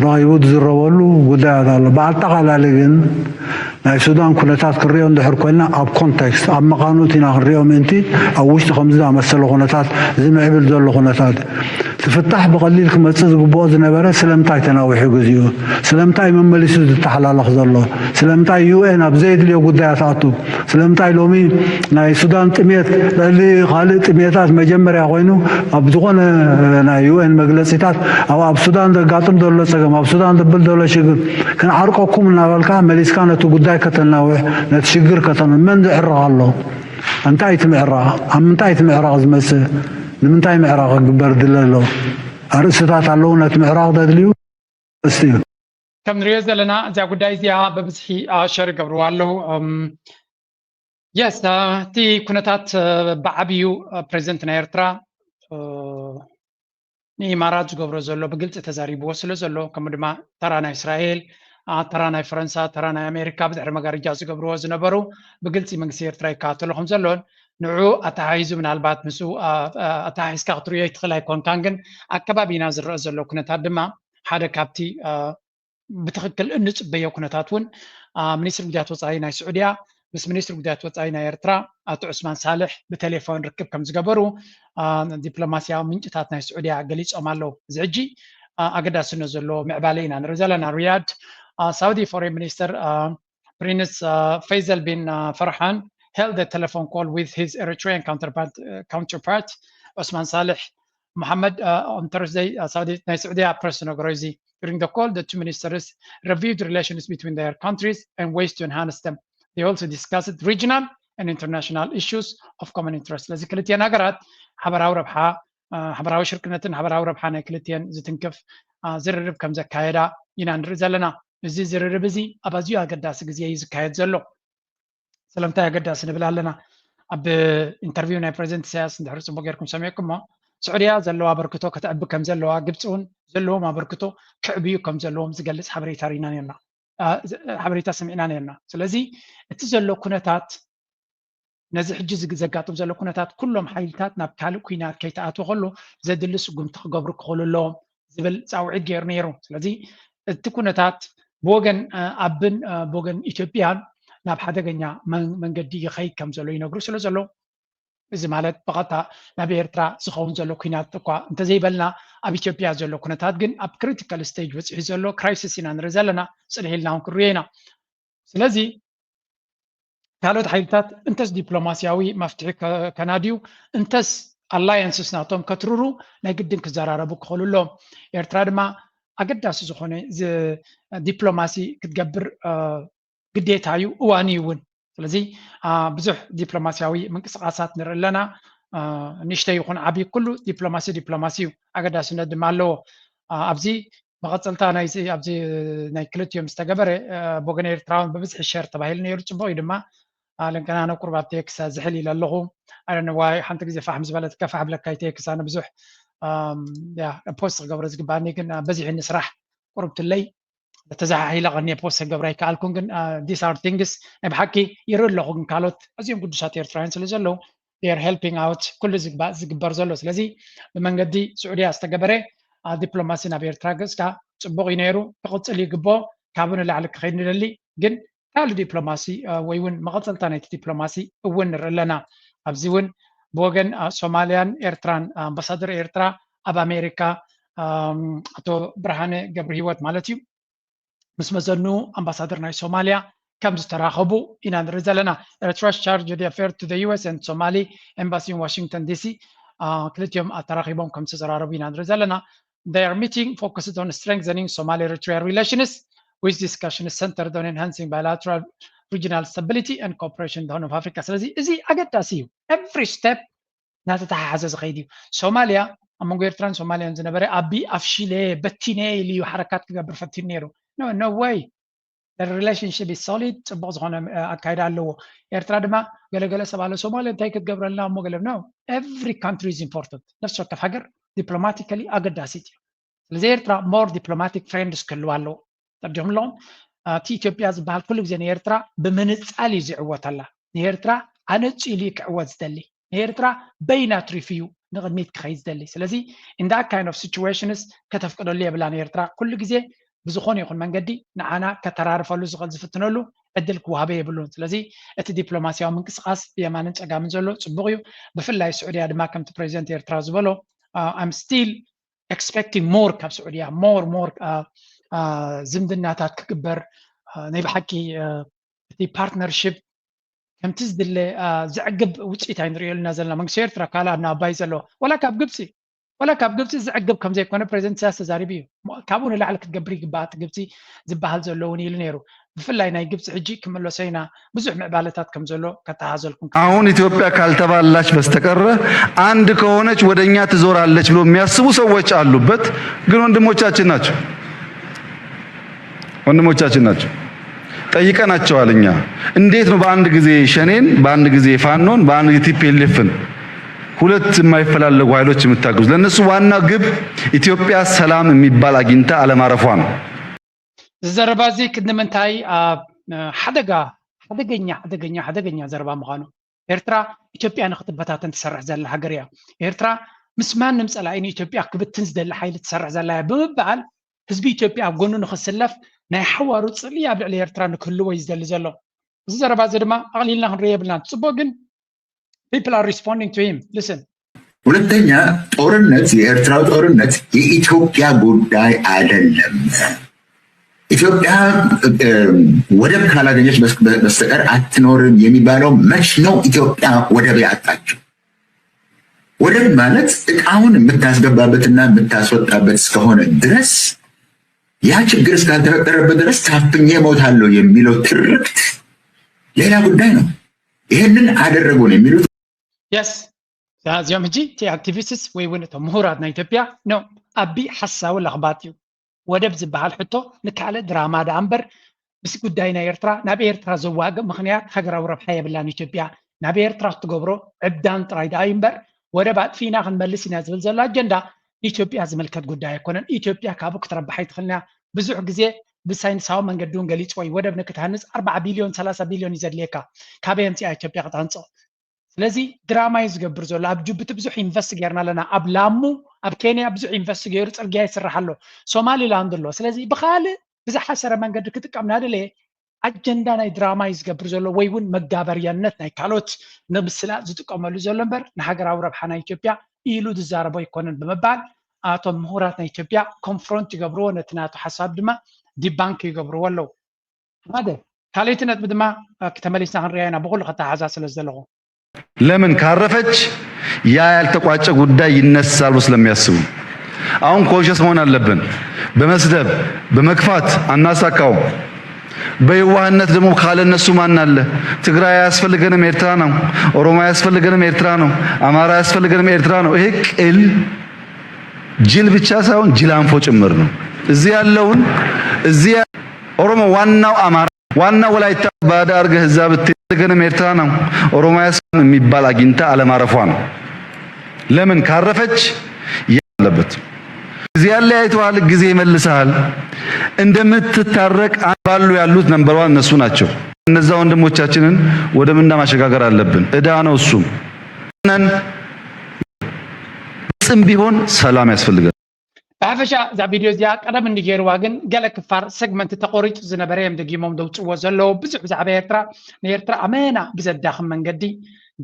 Speaker 7: ረኺቡ ዝዝረበሉ ጉዳያት ኣሎ ብኣጠቓላሊ ግን ናይ ሱዳን ኩነታት ክንሪኦ እንድሕር ኮይና ኣብ ኮንቴክስት ኣብ መኻኑት ኢና ክንሪኦ ምእንቲ ኣብ ውሽጢ ከምዚ ዝኣመሰለ ኩነታት ዝምዕብል ዘሎ ኩነታት ትፍታሕ ብቐሊል ክመፅእ ዝግብኦ ዝነበረ ስለምንታይ ተናዊሑ ግዜኡ ስለምንታይ መመሊሱ ዝተሓላለኽ ዘሎ ስለምንታይ ዩኤን ኣብ ዘየድልዮ ጉዳያት ኣቱ ስለምንታይ ሎሚ ናይ ሱዳን ጥሜት ልዕሊ ካልእ ጥሜታት መጀመርያ ኮይኑ ኣብ ዝኾነ ናይ ዩኤን መግለፂታት ኣብ ሱዳን ዘጋጥም ዘሎ ፀገም ኣብ ሱዳን ዘብል ዘሎ ሽግር ክንዓርቀኩም እናበልካ መሊስካ ነቲ ጉዳይ ከተናውሕ ነቲ ሽግር መን ዝዕረቕ ኣሎ እንታይ እቲ ምዕራቕ ኣብ ምንታይ እቲ ምዕራቕ ዝመፅእ ንምንታይ ምዕራቕ ክግበር ድለ ኣሎ ኣርእስታት ኣለዉ ነቲ ምዕራቕ ዘድልዩ እስቲ
Speaker 1: ከም ንሪኦ ዘለና እዚኣ ጉዳይ እዚኣ በብዝሒ ሸር ይገብርዋ ኣለዉ የስ እቲ ኩነታት ብዓብዩ ፕሬዚደንት ናይ ኤርትራ ንኢማራት ዝገብሮ ዘሎ ብግልፂ ተዛሪብዎ ስለ ዘሎ ከምኡ ድማ ተራ ናይ እስራኤል ተራ ናይ ፈረንሳ ተራ ናይ ኣሜሪካ ብድሕሪ መጋረጃ ዝገብርዎ ዝነበሩ ብግልፂ መንግስቲ ኤርትራ ይከታተሎ ከም ዘሎን ንዑ ኣተሓሒዙ ምናልባት ምስኡ ኣተሓሒዝካ ክትሪኦ ይትኽእል ኣይኮንካን ግን ኣከባቢና ዝረአ ዘሎ ኩነታት ድማ ሓደ ካብቲ ብትክክል እንፅበዮ ኩነታት እውን ሚኒስትሪ ጉዳያት ወፃኢ ናይ ስዑድያ ምስ ሚኒስትሪ ጉዳያት ወፃኢ ናይ ኤርትራ ኣቶ ዑስማን ሳልሕ ብቴሌፎን ርክብ ከም ዝገበሩ ዲፕሎማስያዊ ምንጭታት ናይ ስዑድያ ገሊፆም ኣለዉ እዚ ሕጂ ኣገዳስነት ዘለዎ ምዕባለ ኢና ንርኢ ዘለና ሪያድ Saudi Foreign Minister Prince Faisal bin Farhan held a telephone call with his Eritrean counterpart Osman Saleh Mohammed on Thursday. Saudi President Ogrozi. During the call, the two ministers reviewed relations between their countries and ways to enhance them. They also discussed regional and international issues of common interest. ለዚ ክልቲአን ሃገራት ሓበራዊ ሽርክነትን ሓበራዊ ረብሓ ናይ ክልቲአን ዝትንክፍ ዝርርብ ከም ዘካየዳ ኢና ንርኢ ዘለና እዚ ዝርርብ እዚ ኣብ ኣዝዩ ኣገዳሲ ግዜ እዩ ዝካየድ ዘሎ ስለምንታይ ኣገዳሲ ንብል ኣለና ኣብ ኢንተርቪው ናይ ፕሬዚደንት ኢሳያስ እንድሕር ፅቡቅ ጌርኩም ሰሚዕኩሞ ስዑድያ ዘለዋ ኣበርክቶ ከተዕቢ ከም ዘለዋ ግብፂ እውን ዘለዎም ኣበርክቶ ክዕብዩ ከም ዘለዎም ዝገልፅ ሓበሬታ ሰሚዕና ነርና ስለዚ እቲ ዘሎ ኩነታት ነዚ ሕጂ ዘጋጥም ዘሎ ኩነታት ኩሎም ሓይልታት ናብ ካልእ ኩናት ከይተኣትዉ ከሎ ዘድሊ ስጉምቲ ክገብሩ ክኽእሉ ኣለዎም ዝብል ፃውዒት ገይሩ ነይሩ ስለዚ እቲ ኩነታት ብወገን ኣብን ብወገን ኢትዮጵያን ናብ ሓደገኛ መንገዲ ይኸይድ ከም ዘሎ ይነግሩ ስለ ዘሎ እዚ ማለት ብቐጥታ ናብ ኤርትራ ዝኸውን ዘሎ ኩናት እኳ እንተዘይበልና ኣብ ኢትዮጵያ ዘሎ ኩነታት ግን ኣብ ክሪቲካል ስቴጅ በፂሑ ዘሎ ክራይሲስ ኢና ንርኢ ዘለና ፅንሒ ኢልና እውን ክንሪኦ ኢና ስለዚ ካልኦት ሓይልታት እንተስ ዲፕሎማስያዊ መፍትሒ ከናድዩ እንተስ ኣላያንስስ ናቶም ከትርሩ ናይ ግድን ክዘራረቡ ክኽእሉ ኣለዎም ኤርትራ ድማ ኣገዳሲ ዝኾነ ዲፕሎማሲ ክትገብር ግዴታ እዩ እዋን እዩ እውን ስለዚ ብዙሕ ዲፕሎማስያዊ ምንቅስቃሳት ንርኢ ኣለና ንእሽተይ ይኹን ዓብዪ ኩሉ ዲፕሎማሲ እዩ ኣገዳስነት ድማ ኣለዎ ኣብዚ መቐፀልታ ኣብዚ ናይ ክልቲኦም ዝተገበረ ብወገን ኤርትራውን ብብዝሒ ሸር ተባሂሉ ነይሩ ፅቡቅ እዩ ድማ ለንቀና ነቁርብ ኣብ ቴክስ ዝሕል ኢለ ኣለኹ ዋይ ሓንቲ ግዜ ፋሕም ዝበለት ከፋሕ ብለካ ቴክስ ኣነ ብዙሕ ፖስት ክገብሮ ዝግባእኒ ግን በዚሕ ንስራሕ ቁርብትለይ ተዛሂላ ቀን የፖስት ገብራይ ካልኩን ግን these are things በሐቂ ይረለኹን ካልኦት ኣዝዮም ቅዱሳት ኤርትራውያን ስለ ዘለው they are helping out ኩሉ ዝግበር ዘሎ ስለዚ ብመንገዲ ስዑድያ ዝተገበረ ዲፕሎማሲ ናብ ኤርትራ ገጽካ ጽቡቕ ነይሩ ክቕጽል ይግቦ ካብን ላዕሊ ክኸይድ ንደሊ ግን ካልእ ዲፕሎማሲ ወይ እውን መቐጸልታ ናይቲ ዲፕሎማሲ እውን ንርኢ ኣለና ኣብዚ እውን ብወገን ሶማልያን ኤርትራን ኣምባሳደር ኤርትራ ኣብ ኣሜሪካ ኣቶ ብርሃነ ገብረ ህይወት ማለት እዩ ምስ መዘኑ ኣምባሳደር ናይ ሶማልያ ከም ዝተራኸቡ ኢና ንርኢ ዘለና ኤርትራ's charge the affair to the US and Somali embassy in Washington DC ክልቲኦም ኣተራኺቦም ከም ዝተዘራረቡ ኢና ንርኢ ዘለና their meeting focused on strengthening Somali-Eritrea relations which discussion is centered on enhancing bilateral regional stability and cooperation in the Horn of Africa ስለዚ እዚ ኣገዳሲ እዩ every step ናተተሓሓዘ ዝኸይድ እዩ ሶማልያ ኣብ መንጎ ኤርትራን ሶማልያን ዝነበረ ኣቢ ኣፍሺለ በቲነ ኢልዩ ሓረካት ክገብር ፈቲኑ ነይሩ no way the relationship is solid ጽቡቕ ዝኾነ ኣካይዳ ኣለዎ ኤርትራ ድማ ገለገለ ሰባለ ሶማልያ እንታይ ክትገብረልና እሞ ገለ ነው every country is important ነፍሲ ወከፍ ሃገር ዲፕሎማቲካሊ ኣገዳሲት እዩ ስለዚ ኤርትራ more diplomatic friends ክህልዋ ኣለዎ ተርዲምሎም እቲ ኢትዮጵያ ዝበሃል ኩሉ ግዜ ንኤርትራ ብምንጻል እዩ ዝዕወተላ ንኤርትራ ኣነፂሉ ክዕወት ዝደሊ ንኤርትራ በይና ትሪፍዩ ንቕድሚት ክኸይድ ዝደሊ ስለዚ in that kind of situations ከተፍቅደሉ የብላ ንኤርትራ ኩሉ ግዜ ብዝኾነ ይኹን መንገዲ ንዓና ከተራርፈሉ ዝኽእል ዝፍትነሉ ዕድል ክወሃበ የብሉን ስለዚ እቲ ዲፕሎማስያዊ ምንቅስቓስ ብየማንን ፀጋምን ዘሎ ጽቡቕ እዩ ብፍላይ ስዑድያ ድማ ከምቲ ፕሬዚደንት ኤርትራ ዝበሎ I'm still expecting more ካብ ስዑድያ more ዝምድናታት ክግበር ናይ ብሓቂ እቲ ፓርትነርሽፕ ከምቲ ዝድለ ዝዕግብ ውፅኢት ኣይንሪኦልና ዘለና መንግስቲ ኤርትራ ካልእ እናባይ ዘሎ ወላ ካብ ግብፂ ዝዕግብ ከም ዘይኮነ ፕሬዚደንት ኢሳያስ ተዛሪቡ እዩ ካብኡ ንላዕሊ ክትገብር ይግባእ እቲ ግብፂ ዝበሃል ዘሎ እውን ኢሉ ነይሩ ብፍላይ ናይ ግብፂ ሕጂ ክምለሶ ኢና ብዙሕ ምዕባለታት ከም ዘሎ ከተሓዘልኩም
Speaker 5: አሁን ኢትዮጵያ ካልተባላች በስተቀረ አንድ ከሆነች ወደኛ ትዞራለች ብሎ የሚያስቡ ሰዎች አሉበት ግን ወንድሞቻችን ናቸው ጠይቀናቸዋል እኛ እንዴት ነው በአንድ ጊዜ ሸኔን በአንድ ጊዜ ፋኖን በአንድ ጊዜ ቲፒኤልኤፍን ሁለት የማይፈላለጉ ኃይሎች የምታገዙ ለነሱ ዋና ግብ ኢትዮጵያ ሰላም የሚባል አግኝታ አለማረፏ ነው
Speaker 1: ዘረባዚ ክንምንታይ ሓደገኛ ዘረባ ምዃኑ ኤርትራ ኢትዮጵያ ንኽትበታተን ትሰርሕ ዘላ ሃገር እያ ኤርትራ ምስ ማንም ፀላኢን ኢትዮጵያ ክብትን ዝደሊ ሓይሊ ትሰርሕ ዘላ እያ ብምበዓል ህዝቢ ኢትዮጵያ ኣብ ጎኑ ንኽስለፍ ናይ ሓዋሩ ጽልያ ኣብ ልዕሊ ኤርትራ ንክህልዎ እዩ ዝደሊ ዘሎ እዚ ዘረባ እዚ ድማ ኣቕሊልና ክንሪኦ የብልና ጽቡቕ ግን people are responding to him listen
Speaker 8: ሁለተኛ ጦርነት የኤርትራው ጦርነት የኢትዮጵያ ጉዳይ አይደለም ኢትዮጵያ ወደብ ካላገኘች በስተቀር አትኖርም የሚባለው መች ነው ኢትዮጵያ ወደብ ያጣችው ወደብ ማለት እቃውን የምታስገባበትና የምታስወጣበት እስከሆነ ድረስ ያ ችግር እስካልተፈጠረበት ድረስ ታፍኜ እሞታለሁ የሚለው ትርክት ሌላ ጉዳይ ነው ይሄንን አደረጉ ነው የሚሉት
Speaker 1: yes እዚኦም ሕጂ እቲ ኣክቲቪስትስ ወይ እውን እቶም ምሁራት ናይ ኢትዮጵያ ነው ኣቢ ሓሳቡ ለኽባት እዩ ወደብ ዝበሃል ሕቶ ንካልእ ድራማ ዳ እምበር ምስ ጉዳይ ናይ ኤርትራ ናብ ኤርትራ ዘዋግእ ምክንያት ሃገራዊ ረብሓ የብላን ኢትዮጵያ ናብ ኤርትራ ክትገብሮ ዕብዳን ጥራይ ዳ እምበር ወደብ ኣጥፊና ክንመልስ ኢና ዝብል ዘሎ ኣጀንዳ ኢትዮጵያ ዝምልከት ጉዳይ ኣይኮነን ኢትዮጵያ ካብኡ ክትረብሕ ኣይትኽእልና ብዙሕ ግዜ ብሳይንሳዊ መንገዲ እውን ገሊፅ ወይ ወደብ ንክትሃንፅ 4 ቢልዮን 30 ቢልዮን ይዘድልየካ ካበይ ኣምፂኣ ኢትዮጵያ ክትሃንፆ ስለዚ ድራማ እዩ ዝገብር ዘሎ ኣብ ጅቡቲ ብዙሕ ኢንቨስት ገይርና ኣለና ኣብ ላሙ ኣብ ኬንያ ብዙሕ ኢንቨስት ገይሩ ፅርግያ ይስራሕ ኣሎ ሶማሊላንድ ኣሎ ስለዚ ብካልእ ብዝሓሰረ መንገዲ ክጥቀምና ደለየ ኣጀንዳ ናይ ድራማ እዩ ዝገብር ዘሎ ወይ እውን መጋበርያነት ናይ ካልኦት ንምስላጥ ዝጥቀመሉ ዘሎ እምበር ንሃገራዊ ረብሓ ናይ ኢትዮጵያ ኢሉ ዝዛረቦ ኣይኮነን ብምባል ኣቶም ምሁራት ናይ ኢትዮጵያ ኮንፍሮንት ይገብርዎ ነቲ ናቱ ሓሳብ ድማ ዲባንክ ይገብርዎ ኣለዉ ሓደ ካልእቲ ነጥቢ ድማ ክተመሊስና ክንሪኣ ኢና ብኩሉ ከተሓዛ ስለ ዘለኹ
Speaker 5: ለምን ካረፈች ያ ያልተቋጨ ጉዳይ ይነሳል ስለሚያስቡ አሁን ኮንሽስ መሆን አለብን በመስደብ በመክፋት አናሳካው በየዋህነት ደግሞ ካለነሱ ማን አለ ትግራይ ያስፈልገንም ኤርትራ ነው ኦሮሞ ያስፈልገንም ኤርትራ ነው አማራ ያስፈልገንም ኤርትራ ነው ይሄ ቅል ጅል ብቻ ሳይሆን ጅላንፎ ጭምር ነው እዚህ ያለውን እዚህ ኦሮሞ ዋናው አማራ ዋናው ወላይታ ባዳ አርገህ እዛ ብትገንም ኤርትራ ነው ኦሮሞ የሚባል አግኝታ አለማረፏ ነው ለምን ካረፈች ያለበት ጊዜ ያለያይተዋል፣ ጊዜ ይመልሳል። እንደምትታረቅ ባሉ ያሉት ነምበር 1 እነሱ ናቸው። እነዛ ወንድሞቻችንን ወደ ምንዳ ማሸጋገር አለብን። እዳ ነው እሱም። ጽም ቢሆን ሰላም ያስፈልጋል።
Speaker 1: ባፈሻ ዛ ቪዲዮ እዚኣ ቀደም እንዲገይርዋ ግን ገለ ክፋር ሰግመንት ተቆሪጡ ዝነበረ እዮም ደጊሞም ደውፅዎ ዘለዎ ብዙሕ ብዛዕባ ኤርትራ ንኤርትራ ኣመና ብዘዳኽም መንገዲ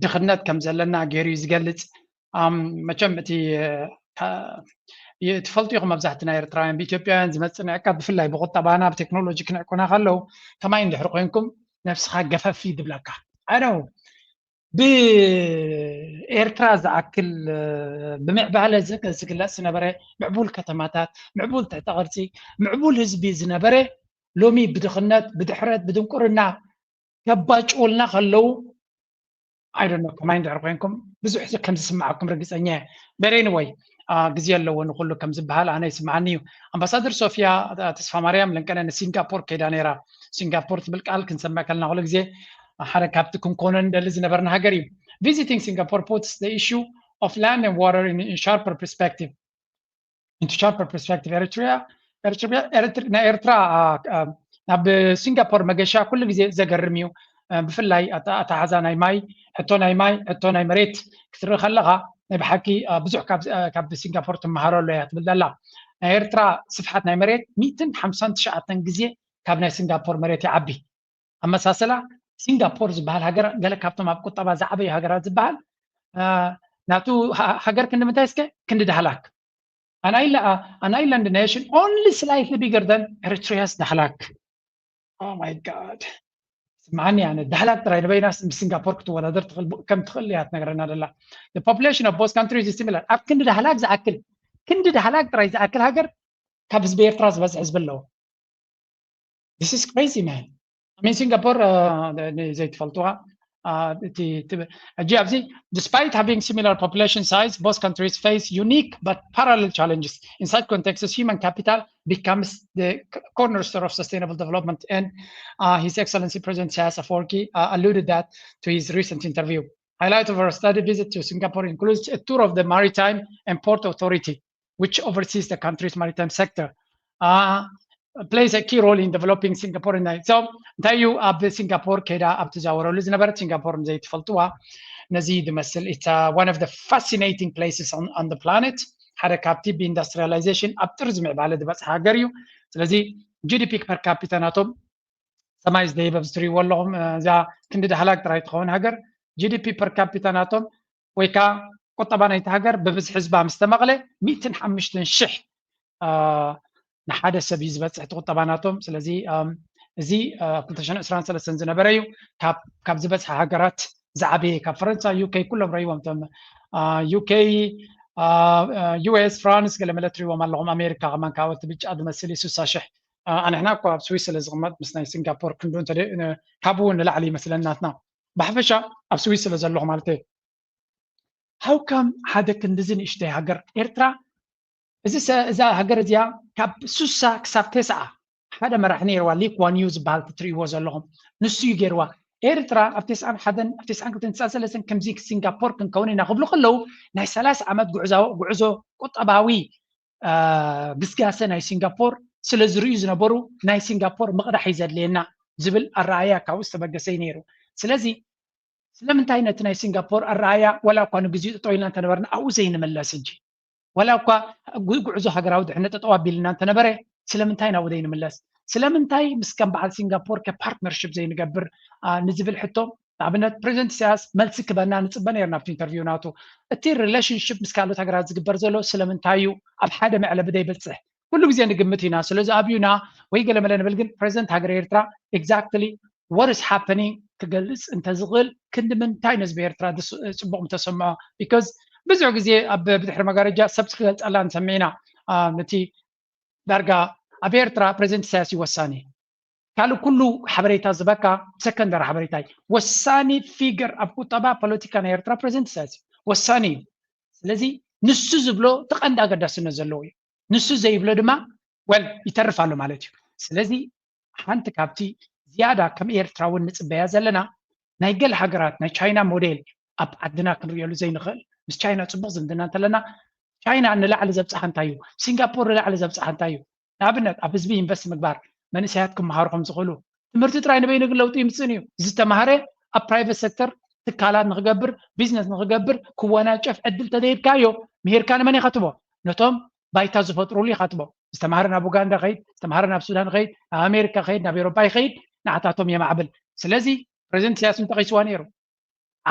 Speaker 1: ድኽነት ከም ዘለና ገይሩ ዝገልጽ መቸም እቲ ትፈልጡ ኢኹም መብዛሕትና ኤርትራውያን ብኢትዮጵያውያን ዝመፅእ ንዕቃብ ብፍላይ ብቁጠባና ብቴክኖሎጂ ክንዕቁና ከለዉ ከማይ እንድሕር ኮይንኩም ነፍስኻ ገፈፊ ዝብለካ ኣነው ብኤርትራ ዝኣክል ብምዕባለ ዝግለጽ ዝነበረ ምዕቡል ከተማታት ምዕቡል ትሕተ ቅርፂ ምዕቡል ህዝቢ ዝነበረ ሎሚ ብድኽነት ብድሕረት ብድንቁርና ከባጭውልና ከለዉ ኣይዶኖ ከማይ እንድሕር ኮይንኩም ብዙሕ ከም ዝስማዓኩም ርግፀኛ እየ በሬን ወይ ግዜ ኣለዎ ንኩሉ ከም ዝበሃል ኣነ ይስምዓኒ እዩ ኣምባሳደር ሶፊያ ተስፋ ማርያም ለንቀነ ንሲንጋፖር ከይዳ ነይራ ሲንጋፖር ትብል ቃል ክንሰምዕ ከለና ኩሉ ግዜ ሓደ ካብቲ ክንኮኖን እንደሊ ዝነበርና ሃገር እዩ visiting Singapore puts the issue of land and water in sharper perspective ኤርትራ ናብ ሲንጋፖር መገሻ ኩሉ ግዜ ዘገርም እዩ ብፍላይ ኣታሓዛ ናይ ማይ ሕቶ ናይ ማይ ሕቶ ናይ መሬት ክትርኢ ከለኻ ናይ ብሓቂ ብዙሕ ካብ ሲንጋፖር ትመሃረሉ እያ ትብል ዘላ ናይ ኤርትራ ስፍሓት ናይ መሬት 159 ግዜ ካብ ናይ ሲንጋፖር መሬት ይዓቢ ኣመሳሰላ ሲንጋፖር ዝበሃል ሃገር ገለ ካብቶም ኣብ ቁጠባ ዝዓበዩ ሃገራት ዝበሃል ናቱ ሃገር ክንዲ ምንታይ እስከ ክንዲ ዳህላክ an island nation only slightly bigger than Eritrea's dahlak. Oh my God. سمعني يعني الدحلاك ترى بين ناس بسنغافور كتوالدر كم تخليات نقرنا لله. The population of both countries is similar. كند دحلاك زعكل كند دحلاك ترى زعكل هاجر كابز بيرتراس بس حزب الله. This is crazy man. I mean Singapore زي تفلتوها despite having similar population size, both countries face unique but parallel challenges. In such contexts, human capital becomes the cornerstone of sustainable development. And His Excellency President Isaias Afwerki alluded that to his recent interview. Highlight of our study visit to Singapore includes a tour of the Maritime and Port Authority, which oversees the country's maritime sector. Plays a key role in developing Singapore. So, tayu ab Singapore keda ab tazawaro liznabar Singapore زي تفلتوها نزيد مثل it's one of the fascinating places on the planet. حركة industrialization ab ترزم بعلد بس هاجريو. ስለዚህ GDP per capita ناتهم سماي زي ببستري والله ذا كندي هلاك ترايت خون هاجر GDP per capita ناتهم ويكا قطبنا يتهاجر ببز حزبها مستمغلة 250 شح نحد سب يزبط قطباناتهم سلازي زي كنتشان إسرائيل سلسلة زنبريو كاب زبط هاجرات زعبي كاب فرنسا UK كلهم رأيهم تم UK US فرانس قال ملتري وما لهم أمريكا كمان كاوت بيج أدم السلي سوساشح أنا هناك كاب سويسرا زغمت مثلا سنغافورة كندون تري كابون لا علي مثلا ناتنا بحفشة أب سويسرا زلهم مالتي how come هذا كندزين إشتى هاجر إيرترا إذا هاجر زيا كاب سوسا كسب 9 هذا مرحني روا ليك ونيوز بالتري وزلهم نسي جروا إيرترا أفتسعن حدا أفتسعن كنت نسأل كم زيك سنغافور كن كوني نقبل خلو ناي 3 عامات قعزو قطباوي بسكاسة ناي سنغافور سلازريز نبرو ناي سنغافور مقرح يزاد لنا زبل الرعاية كاوست بقسي نيرو سلازي سلام انتهينا ناي سنغافور الرعاية ولا كانوا جزء طويل تنبرنا أو زين من لا سنجي ولا قعزو حقراود احنا تطوابي لنا تنبره سلام انتهينا ودين من لاس سلام انتهي بس كان بعد سنغافور كبارتنرشيب زي نقبر نزبل حتو طبعا بريزنت سياس ملسك بنا نصبنا يرنا في انترفيو ناتو التير ريليشن شيب مسكالو تاغرات زقبر زلو سلام انتهيو اب حدا ما على بدا يبصح كل زي نقمتينا سلازي ابيونا ويقل ملنا بلقن بريزنت هاغر ايرترا exactly what is happening كجلس انت زغل كند من تاينز بيرترا صبغ متسمع because بزعو زي اب بدحر مغارجا سبسكريبت الله نسمينا نتي درجة أبيرترا بريزنت سياسي وساني قالوا كله حبريتا زبكة سكندر حبريتاي وساني فيجر أبو طبع بوليتيكا نيرترا بريزنت سياسي وساني الذي نسو زبلو تقند أقدر سنزلوي نسو زي بلو دما يترف عنه مالتي الذي حانت كابتي زيادة كم إيرترا ونسبيا زلنا نايقل حقرات ناي تشاينا موديل أب عدنا كنريالو زي نخل بس تشاينا تبغز عندنا تلنا ቻይና ንላዕሊ ዘብፅሓ እንታይ እዩ ሲንጋፖር ንላዕሊ ዘብፅሓ እንታይ እዩ ንኣብነት ኣብ ህዝቢ ኢንቨስት ምግባር መንእሰያት ክመሃሩ ከም ዝኽእሉ ትምህርቲ ጥራይ ንበይኑ ግን ለውጢ ይምፅን እዩ ዝተማሃረ ኣብ ፕራይቬት ሴክተር ትካላት ንክገብር ቢዝነስ ንክገብር ክወናጨፍ ዕድል ተደይድካዮ ምሄርካ ንመን ይኸትቦ ነቶም ባይታ ዝፈጥሩሉ ይኸትቦ ዝተማሃረ ናብ ኡጋንዳ ኸይድ ዝተማሃረ ናብ ሱዳን ኸይድ ናብ ኣሜሪካ ኸይድ ናብ ኤውሮፓ ይኸይድ ንዓታቶም የማዕብል ስለዚ ፕሬዚደንት ኢሳያስ እንተቂስዋ ነይሩ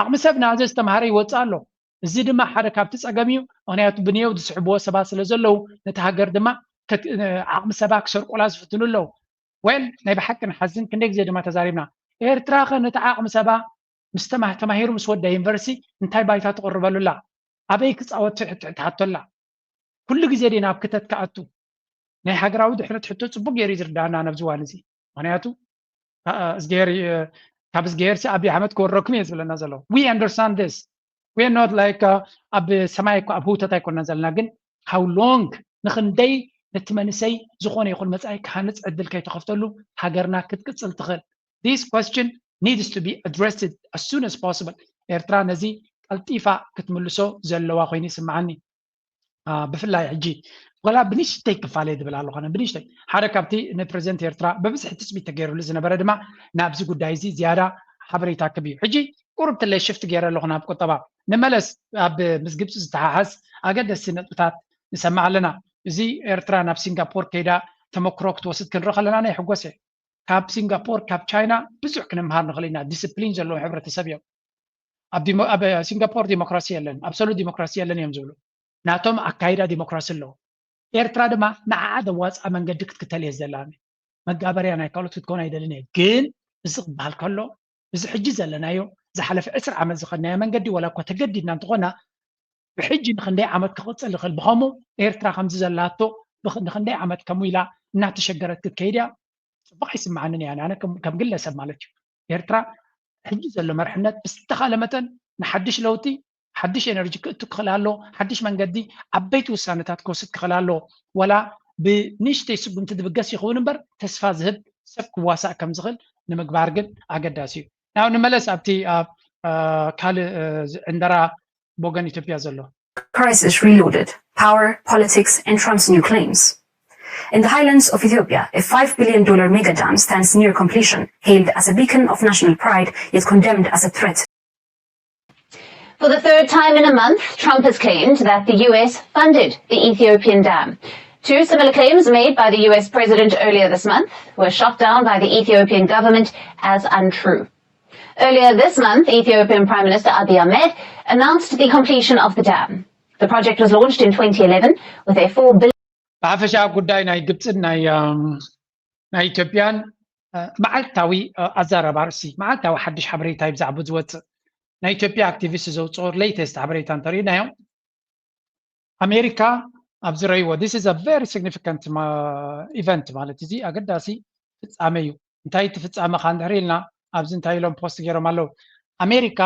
Speaker 1: ዓቕሚ ሰብ ናዘ ዝተማሃረ ይወፅእ ኣሎ እዚ ድማ ሓደ ካብቲ ፀገም እዩ ምክንያቱ ብንየው ዝስሕብዎ ሰባት ስለ ዘለው ነቲ ሃገር ድማ ዓቕሚ ሰባ ክሰርቁላ ዝፍትኑ ኣለው ወል ናይ ብሓቂ ንሓዝን ክንደይ ግዜ ድማ ተዛሪብና ኤርትራ ኸ ነቲ ዓቕሚ ሰባ ምስ ተማሂሩ ምስ ወዳ ዩኒቨርሲቲ እንታይ ባይታ ትቕርበሉላ ኣበይ ክፃወት ትሕቶላ ኩሉ ግዜ ዲ ናብ ክተት ከኣቱ ናይ ሃገራዊ ድሕነት ሕቶ ፅቡቅ ገይሩ ዝርዳእና ነብዚ እዋን እዚ ምክንያቱ ካብ ዝገየርሲ ኣብይ ኣሕመድ ክወረኩም እየ ዝብለና ዘሎ ዊ አንደርስታንድ ዲስ ዊ አር ኖት ላይክ ኣብ ሰማይ ኣብ ህውተት ኣይኮንና ዘለና ግን ሃው ሎንግ ንክንደይ ነቲ መንእሰይ ዝኾነ ይኹን መፃኢ ክሃንፅ ዕድል ከይተኸፍተሉ ሃገርና ክትቅፅል ትኽእል this question needs to be addressed as soon as possible ኤርትራ ነዚ ቀልጢፋ ክትምልሶ ዘለዋ ኮይኑ ይስምዓኒ ብፍላይ ሕጂ ወላ ብንሽተይ ክፋለ ይድብል ኣለኹ ብንሽተይ ሓደ ካብቲ ንፕሬዚደንት ኤርትራ በብዝሒ ትፅቢት ተገይሩሉ ዝነበረ ድማ ናብዚ ጉዳይ እዚ ዝያዳ ሓበሬታ ክብ እዩ ሕጂ ቁርብ ትለይ ሽፍቲ ገይረ ኣለኹ ናብ ቁጠባ ንመለስ ኣብ ምስ ግብፂ ዝተሓሓዝ ኣገደስቲ ነጥብታት ንሰማዕ ኣለና እዚ ኤርትራ ናብ ሲንጋፖር ከይዳ ተመክሮ ክትወስድ ክንርኢ ከለና ናይ ሕጎስ እየ ካብ ሲንጋፖር ካብ ቻይና ብዙሕ ክንምሃር ንኽእል ኢና ዲስፕሊን ዘለዎ ሕብረተሰብ እዮም ኣብ ሲንጋፖር ዲሞክራሲ የለን ኣብሶሉት ዲሞክራሲ የለን እዮም ዝብሉ ናቶም ኣካይዳ ዲሞክራሲ ኣለዎ ኤርትራ ድማ ንዓዓ ደዋፃ መንገዲ ክትክተል እየ ዘላኒ መጋበርያ ናይ ካልኦት ክትኮን ኣይደልን እየ ግን እዚ ክበሃል ከሎ እዚ ሕጂ ዘለናዮ ዝሓለፈ 10 ዓመት ዝኸድናዮ መንገዲ ወላ እኳ ተገዲድና እንትኾና ብሕጂ ንክንደይ ዓመት ክቕፅል ይኽእል ብኸምኡ ኤርትራ ከምዚ ዘላቶ ንክንደይ ዓመት ከምኡ ኢላ እናተሸገረት ክትከይድ እያ ፅቡቅ ይስምዓንን እያ ኣነ ከም ግለሰብ ማለት እዩ ኤርትራ ሕጂ ዘሎ መርሕነት ብዝተኻለ መጠን ንሓድሽ ለውጢ ሓድሽ ኤነርጂ ክእቱ ክኽእል ኣሎ ሓድሽ መንገዲ ዓበይቲ ውሳነታት ክወስድ ክኽእል ኣሎ ወላ ብንእሽተይ ስጉምቲ ድብገስ ይኸውን እምበር ተስፋ ዝህብ ሰብ ክዋሳእ ከም ዝኽእል ንምግባር ግን ኣገዳሲ እዩ ናው ንመለስ ኣብቲ ካልእ ዕንደራ ቦገን ኢትዮጵያ ዘሎ
Speaker 9: Crisis reloaded, power, politics, and Trump's new claims. In the highlands of Ethiopia, a $5 billion mega dam stands near completion, hailed as a beacon of national pride, yet condemned as a threat.
Speaker 10: For the third time in a month, Trump has claimed that the US funded the Ethiopian dam. Two similar claims made by the US president earlier this month were shot down by the Ethiopian government as untrue. Earlier this month, Ethiopian Prime Minister Abiy Ahmed announced the completion of the dam. The project was launched in 2011 with a $4 billion
Speaker 1: ብሓፈሻ ጉዳይ ናይ ግብፅን ናይ ኢትዮጵያን መዓልታዊ ኣዛረባ ርእሲ መዓልታዊ ሓድሽ ሓበሬታ ብዛዕባ ዝወፅእ ናይ ኢትዮጵያ ኣክቲቪስት ዘውፅኦ ሌተስት ሓበሬታ እንተሪእናዮ ኣሜሪካ ኣብ ዝረእይዎ this is a very significant event ማለት እዚ ኣገዳሲ ፍፃመ እዩ እንታይ እቲ ፍፃመ ካ እንድሕር ኢልና ኣብዚ እንታይ ኢሎም ፖስት ገይሮም ኣለው ኣሜሪካ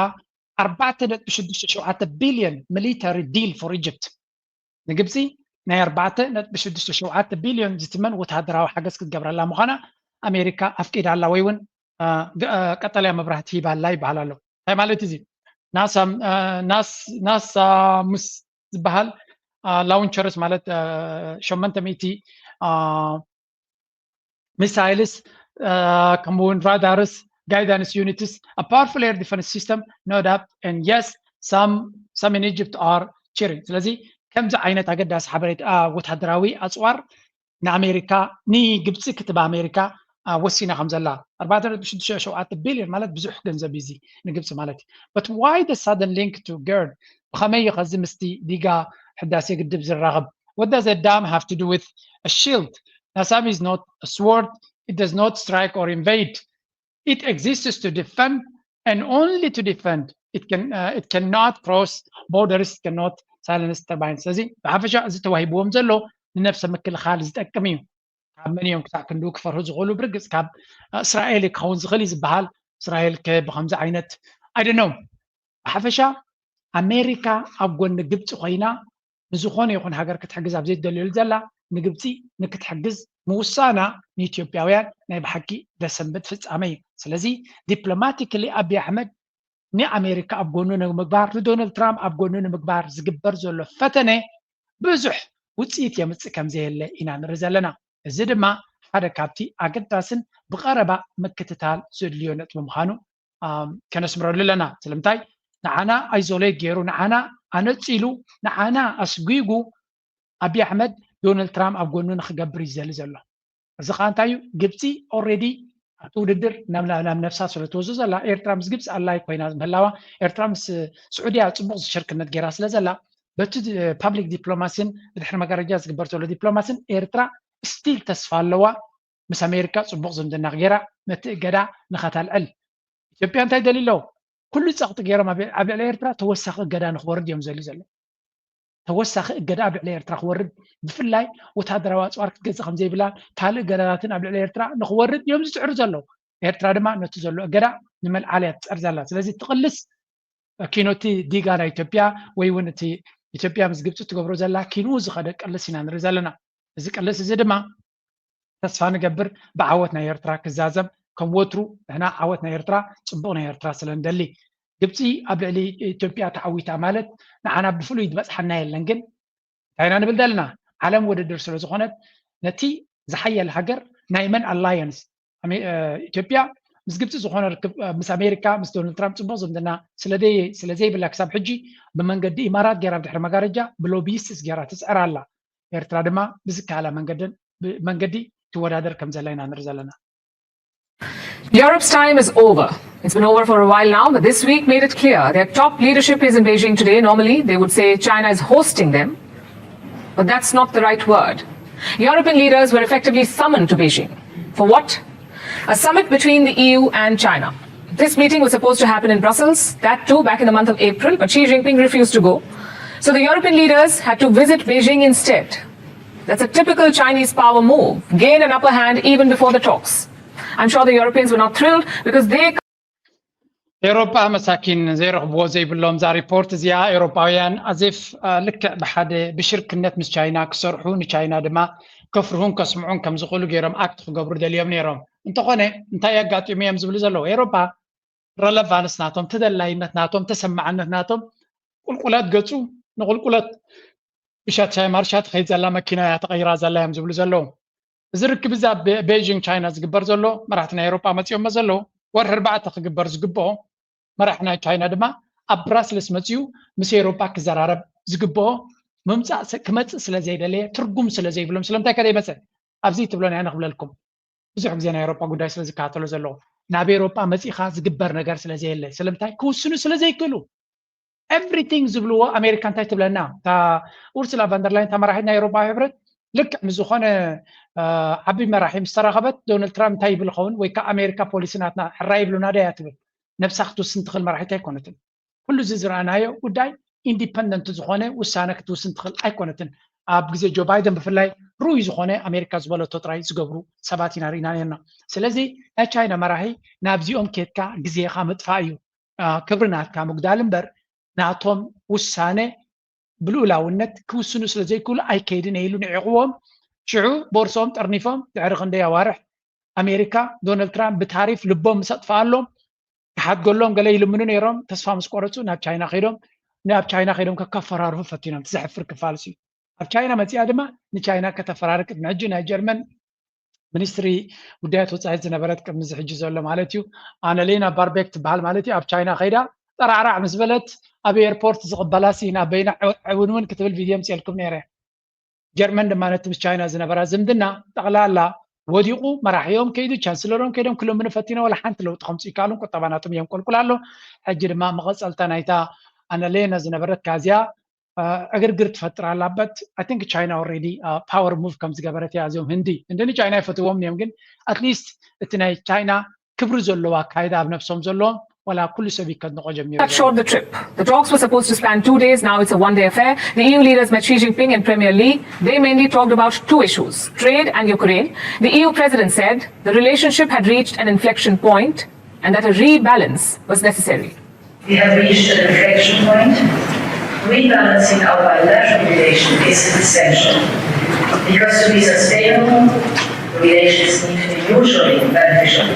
Speaker 1: 4.67 ቢልዮን ሚሊታሪ ዲል ፎር ኢጅፕት ንግብፂ ናይ 4.67 ቢልዮን ዝትመን ወታደራዊ ሓገዝ ክትገብረላ ምዃና ኣሜሪካ ኣፍቂዳላ ወይ እውን ቀጠልያ መብራህቲ ሂባላ ይበሃል ኣሎ እንታይ ማለት እዚ ናሳ ምስ ዝበሃል ላውንቸርስ ማለት 800 ሚሳይልስ ከምኡውን ራዳርስ guidance units, a powerful air defense system, no doubt, and yes, some in Egypt are cheering. ስለዚ ከምዚ ዓይነት ኣገዳሲ ሓበሬታ ወታደራዊ ኣፅዋር ንኣሜሪካ ንግብፂ ክትባ ኣሜሪካ ወሲና ከም ዘላ 4.67 ቢልዮን ማለት ብዙሕ ገንዘብ እዚ ንግብፂ ማለት እዩ but why the sudden link to GERD ብኸመይ ኸዚ ምስቲ ዲጋ ሕዳሴ ግድብ ዝራኸብ what does a dam have to do with a shield Nassab is not a sword it does not strike or invade it exists to defend and only to defend it cannot cross borders cannot silence turbines ስለዚ ብሓፈሻ እዚ ተዋሂብዎም ዘሎ ንነፍሲ ምክልኻል ዝጠቅም እዩ ካብ መን እዮም ክሳዕ ክንዱ ክፈርሁ ዝኽእሉ ብርግፅ ካብ እስራኤል ክኸውን ዝኽእል ዝበሃል እስራኤል ብከምዚ ዓይነት I don't know ብሓፈሻ ኣሜሪካ ኣብ ጎኒ ግብፂ ኮይና ንዝኾነ ይኹን ሃገር ክትሕግዝ ኣብ ዘይትደልየሉ ዘላ ንግብፂ ንክትሕግዝ ምውሳና ንኢትዮጵያውያን ናይ ብሓቂ ደሰንበት ፍፃመ እዩ ስለዚ ዲፕሎማቲክሊ ኣብይ ኣሕመድ ንኣሜሪካ ኣብ ጎኑ ንምግባር ንዶናልድ ትራምፕ ኣብ ጎኑ ንምግባር ዝግበር ዘሎ ፈተነ ብዙሕ ውፅኢት የምፅእ ከም ዘየለ ኢና ንርኢ ዘለና እዚ ድማ ሓደ ካብቲ ኣገዳስን ብቐረባ ምክትታል ዘድልዮ ነጥቢ ምዃኑ ከነስምረሉ ኣለና ስለምንታይ ንዓና ኣይዞሌት ገይሩ ንዓና ኣነፂሉ ንዓና ኣስጉጉ ኣብይ ኣሕመድ ዶናልድ ትራምፕ ኣብ ጎኑ ንክገብር ይዘሊ ዘሎ እዚ ከዓ እንታይ እዩ ግብፂ ኦልሬዲ ኣብቲ ውድድር ናብ ነፍሳ ስለትወስዶ ዘላ ኤርትራ ምስ ግብፂ ኣላይ ኮይና ምህላዋ ኤርትራ ምስ ስዑድያ ፅቡቅ ሽርክነት ገይራ ስለ ዘላ በቲ ፓብሊክ ዲፕሎማሲን ብድሕሪ መጋረጃ ዝግበር ዘሎ ዲፕሎማሲን ኤርትራ ስቲል ተስፋ ኣለዋ ምስ ኣሜሪካ ፅቡቅ ዝምድና ገይራ ነቲ እገዳ ንኸተልዕል ኢትዮጵያ እንታይ ደሊሎ ኩሉ ፀቕጢ ገይሮም ኣብ ልዕሊ ኤርትራ ተወሳኺ እገዳ ንክወርድ እዮም ዘልዩ ዘሎ ተወሳኺ እገዳ ኣብ ልዕሊ ኤርትራ ክወርድ ብፍላይ ወታደራዊ ኣፅዋር ክትገዝእ ከም ዘይብላ ካልእ እገዳታትን ኣብ ልዕሊ ኤርትራ ንክወርድ እዮም ዝፅዕሩ ዘለዉ ኤርትራ ድማ ነቲ ዘሎ እገዳ ንመልዓልያ ትፅዕር ዘላ ስለዚ ትቕልስ ኪኖቲ ዲጋ ናይ ኢትዮጵያ ወይ እውን እቲ ኢትዮጵያ ምስ ግብፂ ትገብሮ ዘላ ኪንኡ ዝኸደ ቅልስ ኢና ንርኢ ዘለና እዚ ቅልስ እዚ ድማ ተስፋ ንገብር ብዓወት ናይ ኤርትራ ክዛዘም ከም ወትሩ ንሕና ዓወት ናይ ኤርትራ ፅቡቅ ናይ ኤርትራ ስለንደሊ ግብፂ ኣብ ልዕሊ ኢትዮጵያ ተዓዊታ ማለት ንዓና ብፍሉይ ዝበፅሓና የለን ግን እንታይና ንብል ዘለና ዓለም ውድድር ስለ ዝኾነት ነቲ ዝሓየል ሃገር ናይ መን ኣላየንስ ኢትዮጵያ ምስ ግብፂ ዝኾነ ርክብ ምስ ኣሜሪካ ምስ ዶናልድ ትራምፕ ፅቡቅ ዝምድና ስለዘይብላ ክሳብ ሕጂ ብመንገዲ ኢማራት ገይራ ብድሕሪ መጋረጃ ብሎቢስትስ ገይራ ትፅዕር ኣላ ኤርትራ ድማ ብዝከኣላ መንገዲ ትወዳደር ከም ዘላ ኢና ንርኢ ዘለና
Speaker 11: Europe's time is over. It's been over for a while now, but this week made it clear their top leadership is in Beijing today. Normally, they would say China is hosting them, but that's not the right word. European leaders were effectively summoned to Beijing. For what? A summit between the EU and China. This meeting was supposed to happen in Brussels, that too back in the month of April, but Xi Jinping refused to go. So the European leaders had to visit Beijing instead. That's a typical Chinese power move, gain an upper hand even before the talks. I'm sure the Europeans were not thrilled because they
Speaker 1: ኤሮፓ መሳኪን ዘይረኽብዎ ዘይብሎም ዛ ሪፖርት እዚኣ ኤሮፓውያን ኣዜፍ ልክዕ ብሓደ ብሽርክነት ምስ ቻይና ክሰርሑ ንቻይና ድማ ከፍርሁን ከስምዑን ከም ዝኽእሉ ገይሮም ኣክት ክገብሩ ደልዮም ነይሮም እንተኾነ እንታይ ኣጋጢሙ እዮም ዝብሉ ዘለዉ ኤሮፓ ረለቫንስ ናቶም ተደላይነት ናቶም ተሰማዕነት ናቶም ቁልቁለት ገፁ ንቁልቁለት ብሻት ማርሻት ከይድ ዘላ መኪና እያ ተቐይራ ዘላ እዮም ዝብሉ ዘለዉ እዚ ርክብ እዛ ቤጂንግ ቻይና ዝግበር ዘሎ መራሕቲ ናይ ኤሮፓ መፂኦም ዘለዉ ወርሒ 4 ክግበር ዝግብኦ መራሒ ናይ ቻይና ድማ ኣብ ብራስልስ መፂኡ ምስ ኤሮፓ ክዘራረብ ዝግብኦ ምምፃእ ክመፅእ ስለዘይደለየ ትርጉም ስለዘይብሎም ስለምንታይ ከደይመፅእ ኣብዚ ትብሎና ኢና ንኽብለልኩም ብዙሕ ግዜ ናይ ኤሮፓ ጉዳይ ስለዝከታተሎ ዘለዉ ናብ ኤሮፓ መፂኻ ዝግበር ነገር ስለዘየለ ስለምንታይ ክውስኑ ስለዘይክእሉ ኤቭሪቲንግ ዝብልዎ ኣሜሪካ እንታይ ትብለና እታ ኡርሱላ ቫንደርላይን እታ መራሒት ናይ ኤሮፓ ሕብረት ልክዕ ንዝኾነ ዓብይ መራሒ ምስ ተራኸበት ዶናልድ ትራምፕ እንታይ ይብል ኸውን ወይ ከዓ ኣሜሪካ ፖሊሲናትና ሕራ ይብሉና ዳ እያ ትብል ነብሳ ክትውስን ትኽእል መራሒት ኣይኮነትን ኩሉ እዚ ዝረኣናዮ ጉዳይ ኢንዲፐንደንት ዝኾነ ውሳነ ክትውስን ትኽእል ኣይኮነትን ኣብ ግዜ ጆ ባይደን ብፍላይ ሩይ ዝኾነ ኣሜሪካ ዝበለቶ ጥራይ ዝገብሩ ሰባት ኢና ርኢና ነርና ስለዚ ናይ ቻይና መራሒ ናብዚኦም ኬትካ ግዜኻ ምጥፋእ እዩ ክብሪ ናትካ ምግዳል እምበር ናቶም ውሳነ ብልኡላውነት ክውስኑ ስለዘይክእሉ ኣይከይድን ኢሉ ንዕቕቦም ሽዑ ቦርሶም ጠርኒፎም ድሕሪ ክንደይ ኣዋርሕ ኣሜሪካ ዶናልድ ትራምፕ ብታሪፍ ልቦም ምሰጥፋኣሎም ክሓድገሎም ገለ ይልምኑ ነይሮም ተስፋ ምስ ቆረፁ ናብ ቻይና ከይዶም ከከፈራርፉ ፈቲኖም ትዘሕፍር ክፋልስ እዩ ኣብ ቻይና መፂኣ ድማ ንቻይና ከተፈራርቅት ንሕጂ ናይ ጀርመን ሚኒስትሪ ጉዳያት ወፃኢ ዝነበረት ቅድሚ ዝሕጂ ዘሎ ማለት እዩ ኣነሌና ባርቤክ ትበሃል ማለት እዩ ኣብ ቻይና ከይዳ ጠራዕራዕ ምስ በለት ኣብ ኤርፖርት ዝቕበላሲ ናብ በይና እውን ክትብል ቪድዮ ምፅልኩም ነይረ ጀርመን ድማ ነቲ ምስ ቻይና ዝነበራ ዝምድና ጠቕላላ ወዲቑ መራሒዮም ከይዱ ቻንስለሮም ከይዶም ኩሎም ምንፈቲኖ ወላ ሓንቲ ለውጢ ከምፂ ይከኣሉን ቁጠባናቶም እዮም ቆልቁል ኣሎ ሕጂ ድማ መቐፀልታ ናይታ ኣነሌና ዝነበረት ካዝያ እግርግር ትፈጥር ኣላ በት ኣይ ቲንክ ቻይና ኦልሬዲ ፓወር ሙቭ ከም ዝገበረት እያ እዚኦም ህንዲ ቻይና ይፈትዎም እዮም ግን ኣትሊስት እቲ ናይ ቻይና ክብሪ ዘለዎ ኣካይዳ ኣብ ነፍሶም ዘለዎም
Speaker 11: Cut short the trip. The talks were supposed to span 2 days. Now it's a one-day affair. The EU leaders met Xi Jinping and Premier Li. They mainly talked about 2 issues, trade and Ukraine. The EU president said the relationship had reached an inflection point and that a rebalance was necessary.
Speaker 12: We have reached an inflection point. Rebalancing our bilateral relation is essential because to be sustainable, relations need to be mutually beneficial.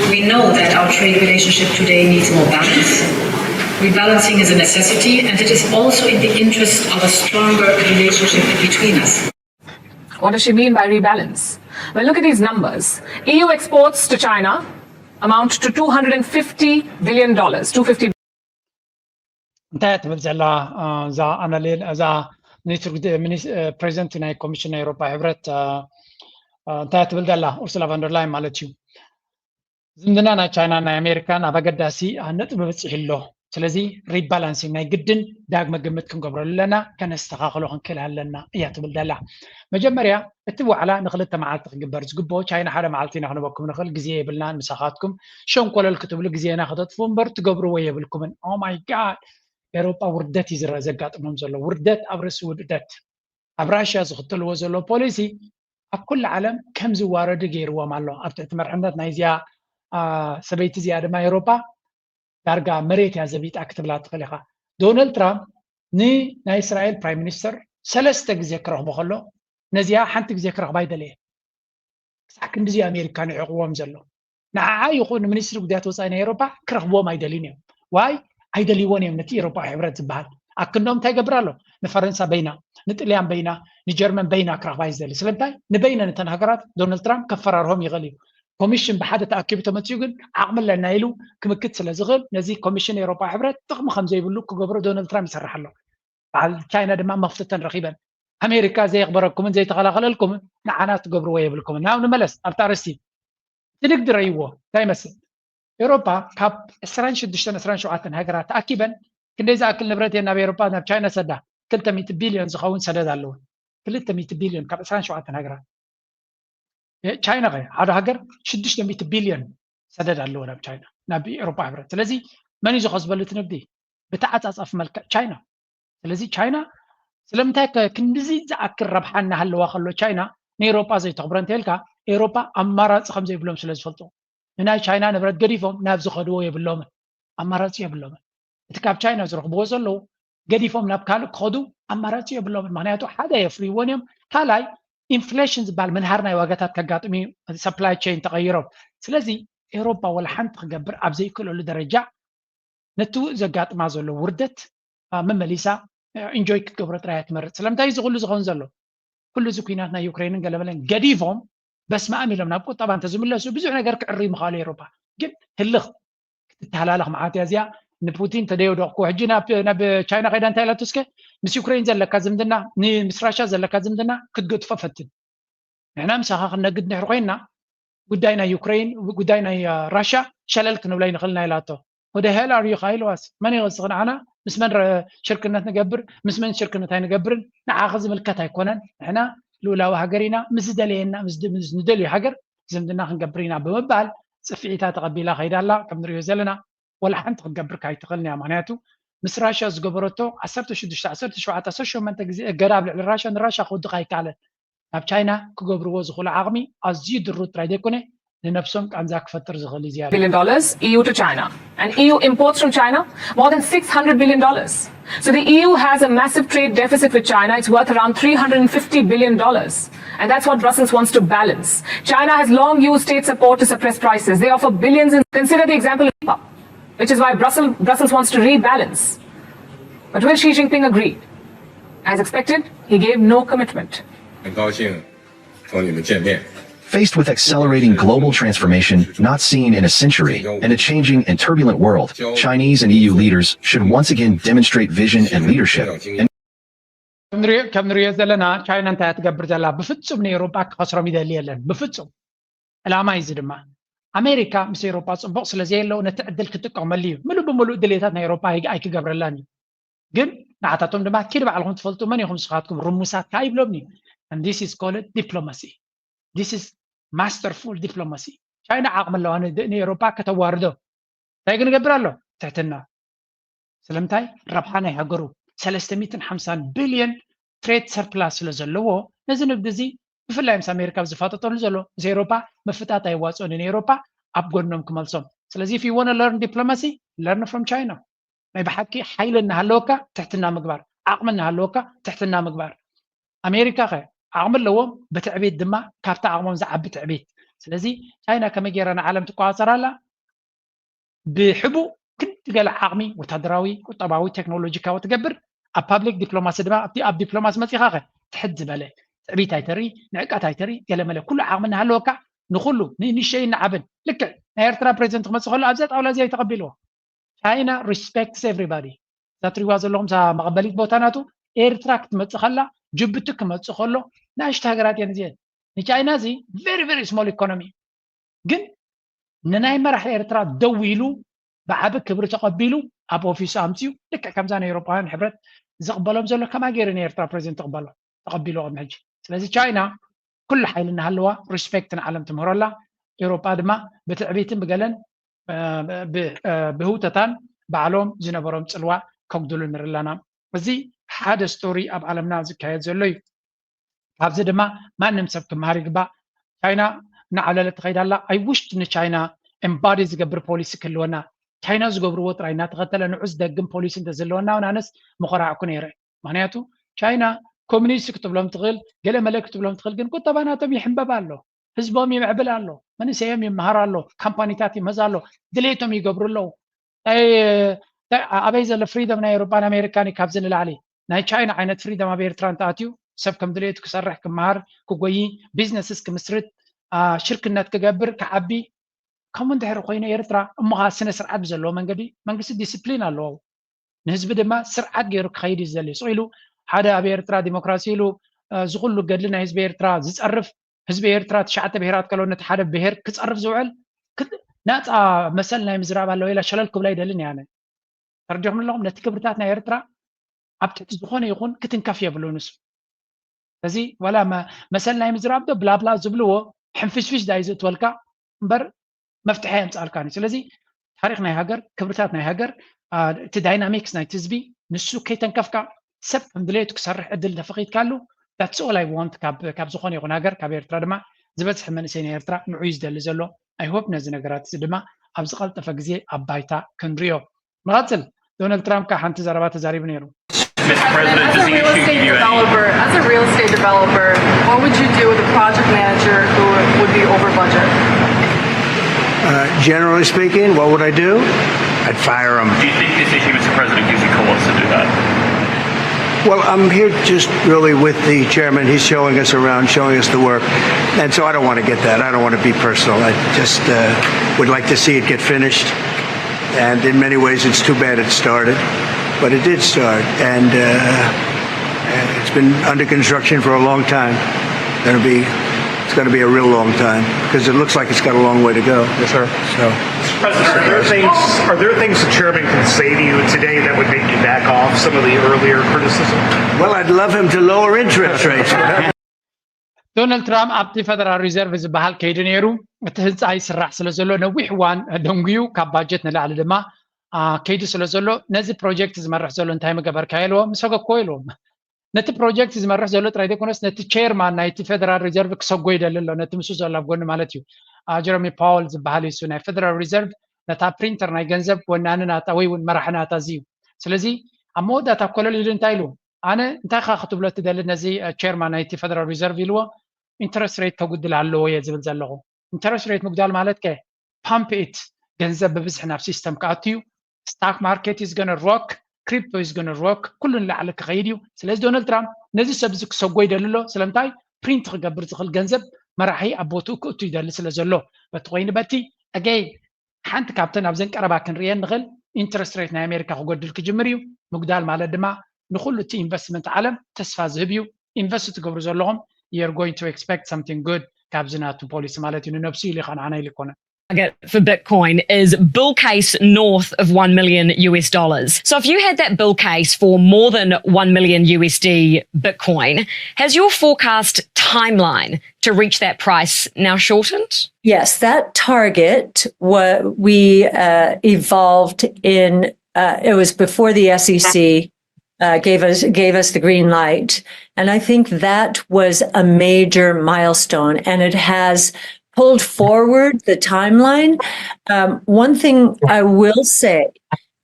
Speaker 13: We know that our trade relationship today needs more balance.
Speaker 12: Rebalancing is a necessity, and it is also in the interest of a stronger relationship between us.
Speaker 11: What does she mean by rebalance? Well, look at these numbers. EU exports to China amount to $250 billion. 250
Speaker 1: انتهت بالزلا ذا أناليل ذا بريزنت ناي كوميشن أوروبا عبرت انتهت بالزلا أرسلا فاندر لاين مالتيو زمدنا نا تشاينا نا أمريكا نا بقداسي نت ببصح له سلازي ريبالانسينغ ناي جدن داغ مجمد كنقبر لنا كان استخاخلو هنكلها لنا إيات بالدلا مجمريا اتبوا على نخلت معالت قبر زقبو تشاينا حدا معالتين احنا بكم نخل جزيه بلنا مساخاتكم شون كل الكتب لك جزينا خدت فنبر تقبروا ويا بالكم او ماي جاد أوروبا وردت يزرع زقات أمام زلوا وردت أبرس وردت أبراشيا زختلوا وزلوا بوليسي أكل عالم كم زوار دقير ومالله أبتعت مرحمدات نايزيا سبيت زيادة ما أوروبا درجة مريت يا زبيت أكتب لا تخليها دونالد ترامب نا إسرائيل برايم مينستر سلسة ذكره بخلو نزيا حنتك ذكره بايدليه ساكن بزي أمريكان عقوام زلوا نعاي يقول منستر بدأت وصاين أوروبا كرهبوا ما يدلينهم واي አይደሊዎን የምነት ኤሮፓ ህብረት ዝበሃል አክንዶም እንታይ ገብራሎ ንፈረንሳ በይና ንጥልያን በይና ንጀርመን በይና ክራባይ ዘለ ስለምታይ ንበይነ ነተን ሃገራት ዶናልድ ትራምፕ ከፈራርሆም ይኽእል እዩ ኮሚሽን ብሓደ ተኣኪቡ ተመፅኡ ግን ዓቕሚ ኣለና ኢሉ ክምክት ስለ ዝኽእል ነዚ ኮሚሽን ኤሮፓ ህብረት ጥቕሚ ከም ዘይብሉ ክገብሮ ዶናልድ ትራምፕ ይሰርሕ ኣሎ በዓል ቻይና ድማ መፍትተን ረኺበን ኣሜሪካ ዘይቕበረኩምን ዘይተኸላኸለልኩምን ንዓና ትገብርዎ የብልኩምን ናብ ንመለስ ኣብታ ኣርስቲ ትንግዲ ረይዎ እንታይ ይመስል ኤሮፓ ካብ 26-27 ሃገራት ተኣኪበን ክንደይ ዝኣክል ንብረት ናብ ኤሮፓ ናብ ቻይና ሰዳ 200 ቢልዮን ዝኸውን ሰደድ ኣለዎ 200 ቢልዮን ካብ 27 ሃገራት ቻይና ሓደ ሃገር 600 ቢልዮን ሰደድ ኣለዎ ናብ ቻይና ናብ ኤሮፓ ህብረት ስለዚ መን እዩ ዝኸስበሉ እቲ ንግዲ ብተዓፃፃፍ መልክዕ ቻይና ስለዚ ቻይና ስለምንታይ ክንድዚ ዝኣክል ረብሓ እናሃለዋ ከሎ ቻይና ንኤሮፓ ዘይተኽብረ እንተይልካ ኤሮፓ ኣማራፂ ከም ዘይብሎም ስለ ዝፈልጡ ንናይ ቻይና ንብረት ገዲፎም ናብ ዝኸድዎ የብሎምን ኣማራፂ የብሎምን እቲ ካብ ቻይና ዝረኽብዎ ዘለዉ ገዲፎም ናብ ካልእ ክኸዱ ኣማራፂ የብሎምን ምክንያቱ ሓደ የፍርይዎን እዮም ካልኣይ ኢንፍሌሽን ዝበሃል ምንሃር ናይ ዋጋታት ከጋጥሚ ሰፕላይ ቼን ተቐይሮም ስለዚ ኤሮፓ ወላ ሓንቲ ክገብር ኣብ ዘይክእለሉ ደረጃ ነቲ ዘጋጥማ ዘሎ ውርደት መመሊሳ ኢንጆይ ክትገብሮ ጥራያ ትመርፅ ስለምንታይ እዚ ኩሉ ዝኸውን ዘሎ ኩሉ እዚ ኩናት ናይ ዩክሬንን ገለበለን ገዲፎም بس ما أميلهم نابقو طبعا تزملسوا بزح نجار كعري مخالي أوروبا جد هلخ تتهلالخ مع تيازيا نبوتين تديو دوقو حجينا نب تشاينا غيدان تايلا تسكي مس يوكرين زل كازم دنا ني مس راشا زل كازم دنا كتقد ففتن احنا مساخ نقد نحرقينا قداينا يوكرين وقداينا راشا شللك نبلاين خلنا يلاتو وده هل ار يو خايلواس ماني غصغن عنا مس من شركنا نقبر مس من شركنا تاي نقبرن نعاخذ ملكتها يكونن احنا لولا وهاجرينا مزدلينا مزدلي هاجر زمدنا خنقبرينا بمبال صفيتها تقبيلا خير الله كم نريو زلنا ولا حنت خنقبر كاي تقلني معناته مسراشا زقبرته 16 شو من تجزي قراب للراشا الراشا خد دقاي كعلت اب تشاينا كغبرو زخول عقمي ازيد الروت رايدكونه لنفسهم كان ذاك فتر زغلي زياده
Speaker 11: $1 billion EU to China and EU imports from China more than $600 billion. So the EU has a massive trade deficit with China. It's worth around $350 billion. And that's what Brussels wants to balance. China has long used state support to suppress prices. They offer billions in... Consider the example of Nepal, which is why Brussels wants to rebalance. But will Xi Jinping agree? As expected, he gave no commitment.
Speaker 13: Faced with accelerating global transformation not seen in a century and a changing and turbulent world, Chinese and EU leaders should once again demonstrate vision and leadership.
Speaker 1: كم نريد لنا China انتهت تقبر زلا بفتسم نيروبا خسروا ميدالية لنا بفتسم العما يزيد ما أمريكا مس أوروبا صنبوق سلزين لو نتعدل كتقع مليو ملو بملو دليتات نيروبا هيك أي كقبر لاني جن نعتاتهم دما كير بعلهم تفلتوا من يخم سخاتكم رموسات كايب لبني and this is called diplomacy this is masterful diplomacy China عقم لو أنا نيروبا كتواردو تايقن قبر له تحتنا سلمتاي ربحانة هجرو 350 بليون تريد سيربلاس لزلوه نزل بدزي بفلا يمس أمريكا بزفاتة لزلو زي أوروبا مفتات أيواسون إن أوروبا أبغونهم كمالسوم سلزي if you want to learn diplomacy learn from China ما يبحكي حيل النهالوكا تحتنا مقبار عقم النهالوكا تحتنا مقبار أمريكا غير عقم لهم بتعبيد دماء كافتا عقمهم زعب بتعبيد سلزي China كما جيرانا عالم تقاصر لا بحبو كنت تقال عقمي وتدراوي وطباوي تكنولوجيكا وتقبر ابابليك دبلوماسي دما اب دبلوماسي متيخه تحد زباله تعبيت هايتري نعقات هايتري قال مله كل عقمنا هلوكا نخلو نشي نعبن لك ايرترا بريزنت خمس خلو ابزات او لازم يتقبلوه China respects everybody تاتريواز لهم سا مقبليت بوتاناتو ايرترا كتمصخلا جبتك كمصخلو ناشت هاغرات ينزيد ني زي very very small economy ግን نناي مرح ايرترا دويلو بعب كبر تقبلو اب اوفيس امتيو لك كمزان اوروبيان حبرت زقبلهم زلو كما غيرن ايرترا بريزنت تقبلو محج ስለዚህ ቻይና كل حيلنا هلوا ريسبكت عالم تمهرلا اوروبا دما بتعبيتن بقلن بهوتتان بعلوم زنبرم صلوا كوغدلو نرلانا بزي حاده ستوري اب عالمنا زكايد زلوي ابز دما ما نمسب كمهاري غبا ቻይና نعللت خيدالا اي وشت ان ቻይና امبادي زغبر بوليس كلونا ቻይና زغبرو وطراينا تقتل نعز دغم بوليس انت زلونا ونانس مخراعكو نيره معناتو ቻይና كومونيست كتبلهم تغل قال ملك كتبلهم تغل كن كتباناتهم يحنببالو حزبهم يمعبلالو من سيم يمهرالو كامبانيتات يمزالو دليتهم يقبرلو اي ابي زل فريدم نا اوروبان امريكاني كابزن العلي ناي ቻይና عينت فريدم ابي تران تاتيو سب كم دليت كسرح كمهر كوغوي بيزنسس كمسرت شركنات كغبر كعبي كمن دحر خوينا ايرترا امها سنه سرعت بزلو منغس ديسيبلين الو نحزب دما سرعت غير كخيد يزلي صيلو حدا ابي ايرترا ديمقراسي له زغلو قدلنا حزب ايرترا زصرف حزب ايرترا تشعت بهيرات كلونت حدا بهير كتصرف زوعل ناصا مثلنا مزراب الله الى شللكم لا يدلن يعني ترجمنا لهم نتكبرتاتنا ايرترا ابتت زخونه يكون كتنكف يبلونس فزي ولا ما مثلنا مزراب ده بلا بلا زبلو حنفشفش دايز تولكا بر مفتاحين صالكاني ስለዚህ ታሪክና ይሃገር ክብርታትና ይሃገር ዳይናሚክስ ናይ ትዝቢ ንሱ ከይተንከፍካ ሰብ ከምድሌቱ ክሰርሕ ዕድል ተፈቂድ ካሉ that's all I want ካብ ዝኾነ ይኹን ሃገር ካብ ኤርትራ ድማ ዝበፅሕ መንእሰይ ናይ ኤርትራ ንዑይ ዝደሊ ዘሎ I hope ነዚ ነገራት ድማ ኣብ ዝቐልጠፈ ግዜ ኣብ ባይታ ክንሪኦ ንቐፅል ዶናልድ ትራምፕ ካብ ሓንቲ ዘረባ ተዛሪቡ ነይሩ
Speaker 14: As a real estate developer, what would you do with a project manager who would be over budget?
Speaker 15: Generally speaking, what would I do? I'd fire him.
Speaker 16: Do you think this issue, Mr. President, gives you cause to do that?
Speaker 15: Well, I'm here just really with the chairman. He's showing us around, showing us the work. And so I don't want to get that. I don't want to be personal. I just would like to see it get finished. And in many ways, it's too bad it started. But it did start. And it's been under construction for a long time. It's going to be a real long time because it looks like it's got a long way to go.
Speaker 16: Yes, sir.
Speaker 15: So,
Speaker 16: President, are there things the chairman can say to you today that would make you back off some of the earlier criticism?
Speaker 15: Well, I'd love him to lower interest rates.
Speaker 1: ዶናልድ ትራምፕ ኣብቲ ፌደራል ሪዘርቭ ዝበሃል ከይዲ ነይሩ እቲ ህንፃ ይስራሕ ስለ ዘሎ ነዊሕ እዋን ደንጉዩ ካብ ባጀት ንላዕሊ ድማ ከይዲ ስለ ዘሎ ነዚ ፕሮጀክት ዝመርሕ ዘሎ እንታይ መገበርካ ኢልዎ ምሰገኮ ኢልዎም ነቲ ፕሮጀክት ዝመርሕ ዘሎ ጥራይ ዘይኮነስ ነቲ ቼርማን ናይቲ ፌደራል ሪዘርቭ ክሰጎ ይደሊ ኣሎ ነቲ ምስ ዘሎ ኣብ ጎኒ ማለት እዩ ጀረሚ ፓወል ዝበሃል እሱ ናይ ፌደራል ሪዘርቭ ነታ ፕሪንተር ናይ ገንዘብ ወናኒ ናታ ወይ እውን መራሒ ናታ እዚ እዩ ስለዚ ኣብ መወዳእታ ኮለል ኢሉ እንታይ ኢሉ ኣነ እንታይ ካ ክትብሎ ትደሊ ነዚ ቼርማን ናይቲ ፌደራል ሪዘርቭ ኢልዎ ኢንተረስት ሬት ተጉድል ኣለዎ እየ ዝብል ዘለኹ ኢንተረስት ሬት ምጉዳል ማለት ከ ፓምፕ ኢት ገንዘብ ብብዝሒ ናብ ሲስተም ክኣትዩ ስታክ ማርኬት is going to rock crypto is going to rock ኩሉ ንላዕሊ ክኸይድ እዩ ስለዚ ዶናልድ ትራምፕ ነዚ ሰብ እዚ ክሰጎ ይደሊ ኣሎ ስለምንታይ ፕሪንት ክገብር ዝኽእል ገንዘብ መራሒ ኣብ ቦትኡ ክእቱ ይደሊ ስለ ዘሎ በቲ ኮይኑ በቲ ኣገይ ሓንቲ ካብተን ኣብዘን ቀረባ ክንሪአን ንኽእል ኢንተረስት ሬት ናይ ኣሜሪካ ክጎድል ክጅምር እዩ ምጉዳል ማለት ድማ ንኩሉ እቲ ኢንቨስትመንት ዓለም ተስፋ ዝህብ እዩ ኢንቨስት ትገብሩ ዘለኹም you're going to expect something good kabzinatu policy ማለት እዩ ነብሱ ኢሊ ኸንዓና ኢልኮነ
Speaker 17: for Bitcoin is bull case north of $1 million. So if you had that bull case for more than 1 million USD Bitcoin, has your forecast timeline to reach that price now shortened?
Speaker 18: Yes, that target we evolved in, it was before the SEC gave us the green light. And I think that was a major milestone, and it has pulled forward the timeline. One thing I will say,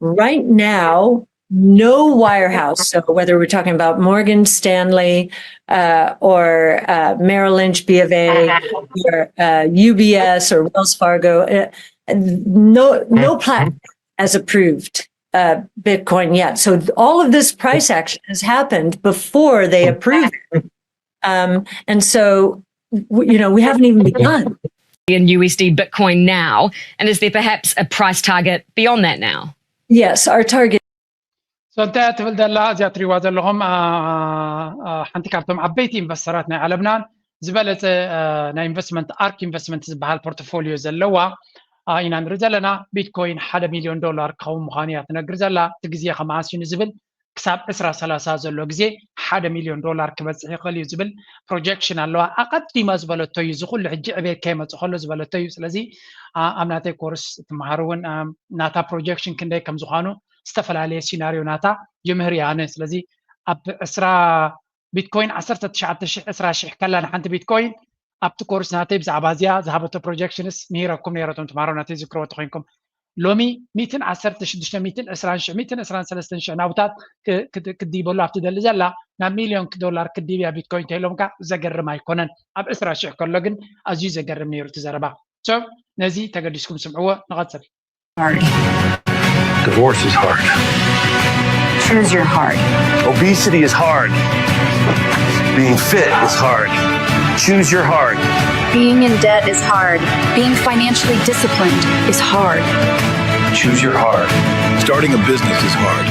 Speaker 18: right now, no wirehouse, so whether we're talking about Morgan Stanley or Merrill Lynch, B of A, or UBS or Wells Fargo, no platform as approved Bitcoin yet. So all of this price action has happened before they approved it. And so, we haven't even begun.
Speaker 17: In USD Bitcoin now, and is there perhaps a price target beyond that now?
Speaker 18: Yes, our target.
Speaker 1: So انت تبل دلا زي تريوا زلهم حنتي كابتم عبيتي انفسترات ناي علبنان زبلت ناي انفستمنت ارك انفستمنت زبال بورتفوليو زلوا ኢና ንርኢ ዘለና ቢትኮይን $1 ሚሊዮን ክኸውን ምዃኑ እያ ትነግር ዘላ እቲ ግዜ ከመዓስ እዩ ዝብል ክሳብ 2030 ዘሎ ግዜ $1 ሚሊዮን ክበፅሕ ይኽእል እዩ ዝብል ፕሮጀክሽን ኣለዋ ኣቐዲማ ዝበለቶ እዩ ዝኩሉ ሕጂ ዕቤት ከይመፅእ ከሎ ዝበለቶ እዩ ስለዚ ኣብ ናተይ ኮርስ ትመሃሩ እውን ናታ ፕሮጀክሽን ክንደይ ከም ዝኾኑ ዝተፈላለየ ሲናሪዮ ናታ ይምህር እያ ኣነ ስለዚ ኣብ 20 ቢትኮይን 19,000 ከላ ንሓንቲ ቢትኮይን ኣብቲ ኮርስ ናተይ ብዛዕባ እዚኣ ዝሃበቶ ፕሮጀክሽንስ ምሂረኩም ነይረቶም ትምሃሮ ናተይ ዝክርዎ ኮይንኩም ሎሚ 116,123,000 ናውታት ክዲበሉ ኣብቲ ደሊ ዘላ ናብ $1 ሚሊዮን ክዲብ እያ ቢትኮይን ተኢሎምካ ዘገርም ኣይኮነን ኣብ 20,000 ከሎ ግን ኣዝዩ ዘገርም ነይሩ እቲ ዘረባ ነዚ ተገዲስኩም ስምዕዎ ንቐፅል
Speaker 19: Divorce is hard.
Speaker 20: Choose your heart.
Speaker 19: Obesity is hard. Being fit is hard. Choose your heart.
Speaker 20: Being in debt is hard. Being financially disciplined is hard.
Speaker 19: Choose your heart.
Speaker 21: Starting a business is hard.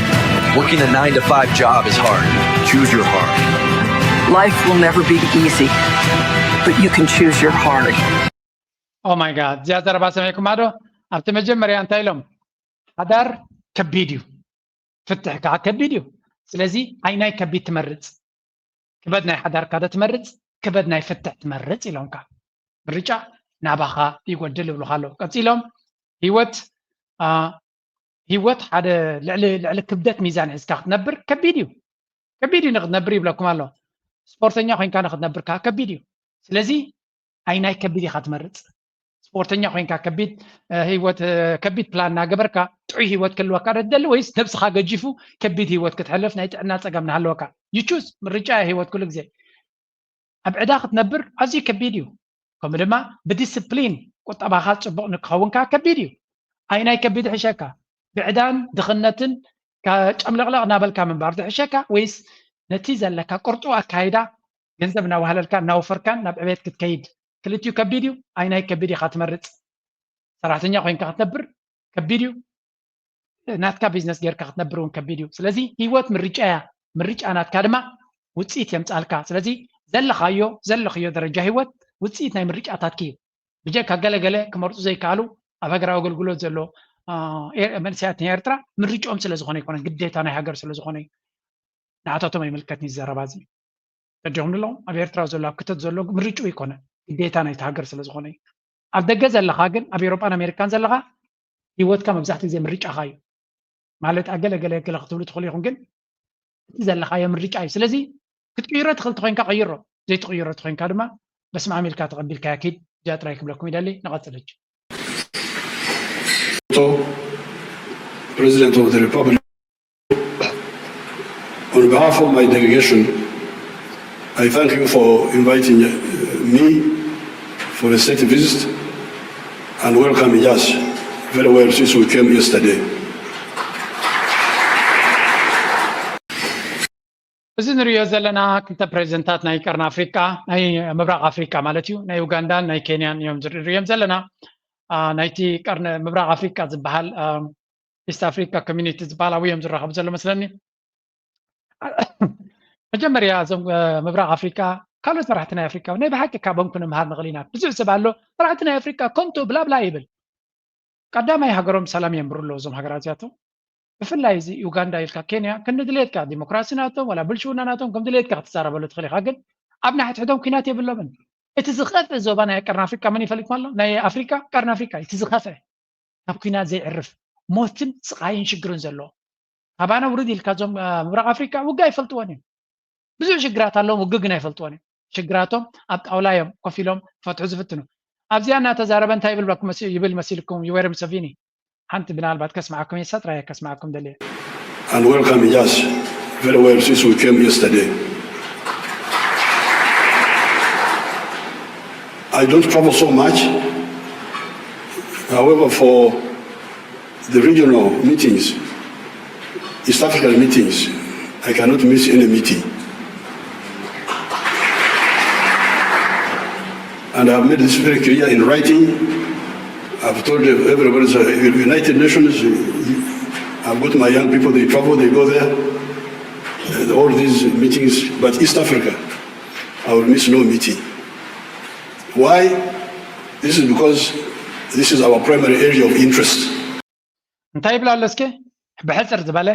Speaker 19: Working a 9-to-5 job is hard.
Speaker 21: Choose your heart.
Speaker 20: Life will never be easy, but you can choose your heart.
Speaker 1: Oh my God. زيادة ربع سمعكم هذا؟ أبتم الجمرة أنت لهم. حدار كبيديو. فتح كبيديو. سلزي عيناي كبيد تمرد. كبدنا حدار كذا تمرد. كبدنا يفتح تمرد إلهم كا. برجع نباخا يقول دلوا له خلوا. كتيلهم هيوت هذا لعل كبدت ميزان حسكاخ نبر كبيديو. كبيديو نقد نبري بلاكم الله. سبورتنيا خوين كان نقد نبر كبيديو. سلزي عيناي كبيدي خاتمرد. سبورتنيا خوين كبيد هيوت كبيد بلان ناجبركا تعي هيوت كل وكارة دل ويس نفس خاجة جيفو كبيد هيوت كتحلف نايت الناس أجمع هالوكا يجوز من رجع هيوت كل زي أبعدها نبر أزي كبيديو كم لما بديسبلين كنت أبغى صبغ نقاون كبيديو عيناي كبيد حشاكا بعدان دخلنتن كأملغلغ نابل كامن بارد حشاكا ويس نتيجة لك قرطوا أكايدا جنزبنا وهالكان نوفر كان نبعد كتكيد كلتيو كبيديو عيناي كبيدي خاتمرد صراحة خوين كاتنبر كبيديو ناتكا بيزنس غير كاتنبرون كبيديو سلازي هيوت من رجع ناتكا دما وتصيت يمصالكا سلازي زلخيو درجة هيوت وتصيت ناي من رجع تاتكيو بجاك غلغله كمرطو زي كالو افغراو غلغلو زلو من ساعات ኤርትራ من رجعهم ስለዝኾነ ይኮነ ግዴታ ናይ ሃገር ስለዝኾነ ንዓታቶም ይምልከትኒ ዘረባዚ ተጀምኑ ለው ኣብ ኤርትራ ዘሎ ኣብ ክተት ዘሎ ምርጩ ይኮነ ግዴታ ናይ ሃገር ስለዝኾነ ኣብ ደገ ዘለኻ ግን ኣብ ኤውሮፓን ኣሜሪካን ዘለኻ ህይወትካ መብዛሕትኡ ግዜ ምርጫኻ እዩ ማለት ኣገለገለ ክትብሉ ትኽእሉ ኢኹም ግን እቲ ዘለኻዮ ምርጫ እዩ ስለዚ ክትቅይሮ ትኽእል ትኾይንካ ቀይሮ ዘይትቕይሮ ትኾይንካ ድማ በስመ ኣሜሪካ ተቐቢልካ ያኪድ እዚኣ ጥራይ ክብለኩም ይደሊ ንቐፅል ሕጂ
Speaker 22: President of the Republic, on behalf of my delegation, I thank you for inviting me for a state visit and welcoming us very well since we came yesterday.
Speaker 1: እዚ ንሪኦ ዘለና ክልተ ፕሬዚደንታት ናይ ቀርኒ ኣፍሪካ ናይ ምብራቕ ኣፍሪካ ማለት እዩ ናይ ኡጋንዳን ናይ ኬንያን እዮም ንሪኦም ዘለና ናይቲ ቀርኒ ምብራቕ ኣፍሪካ ዝበሃል ኢስት ኣፍሪካ ኮሚኒቲ ዝበሃል ኣብኡ እዮም ዝራኸቡ ዘሎ መስለኒ መጀመርያ እዞም ምብራቕ ኣፍሪካ ካልኦት መራሕቲ ናይ ኣፍሪካ ናይ ብሓቂ ካብኦም ክንምሃር ንኽእል ኢና ብዙሕ ሰብ ኣሎ መራሕቲ ናይ ኣፍሪካ ኮንቶ ብላብላ ይብል ቀዳማይ ሃገሮም ሰላም የንብሩ ኣለዉ እዞም ሃገራት እዚኣቶም ብፍላይ እዚ ዩጋንዳ ኢልካ ኬንያ ክንድልየትካ ዲሞክራሲ ናቶም ወላ ብልሽውና ናቶም ከም ድልየትካ ክትዛረበሉ ትኽእል ኢኻ ግን ኣብ ናሕትሕቶም ኩናት የብሎምን እቲ ዝኸፍአ ዞባ ናይ ቀርኒ ኣፍሪካ መን ይፈልጥኩም ኣሎ ናይ ኣፍሪካ ቀርኒ ኣፍሪካ እቲ ዝኸፍአ ካብ ኩናት ዘይዕርፍ ሞትን ስቃይን ሽግርን ዘለዎ ኣባና ውርድ ኢልካ እዞም ምብራቕ ኣፍሪካ ውጋ ኣይፈልጥዎን እዮም ብዙሕ ሽግራት ኣለዎም ውግ ግን ኣይፈልጥዎን እዮም ሽግራቶም ኣብ ጣውላ እዮም ኮፍ ኢሎም ፈትሑ ዝፍትኑ ኣብዚኣ እናተዛረበ እንታይ ይብል መሲልኩም ዩዌሪ ሙሰቪኒ ሓንቲ ብናልባት ከስማዓኩም እየ ሰጥራየ ከስማዓኩም ደልየ
Speaker 22: and welcoming us very well since we came yesterday. I don't travel so much. However, for the regional meetings, East African meetings, I cannot miss any meeting. And I've made this very clear in writing. I've told everybody, United Nations, I've got my young people, they travel, they go there, all these meetings, but East Africa, I will miss no meeting. Why? This is because this is our primary area of interest.
Speaker 1: እንታይ ብላ ኣለስከ ብሕፅር ዝበለ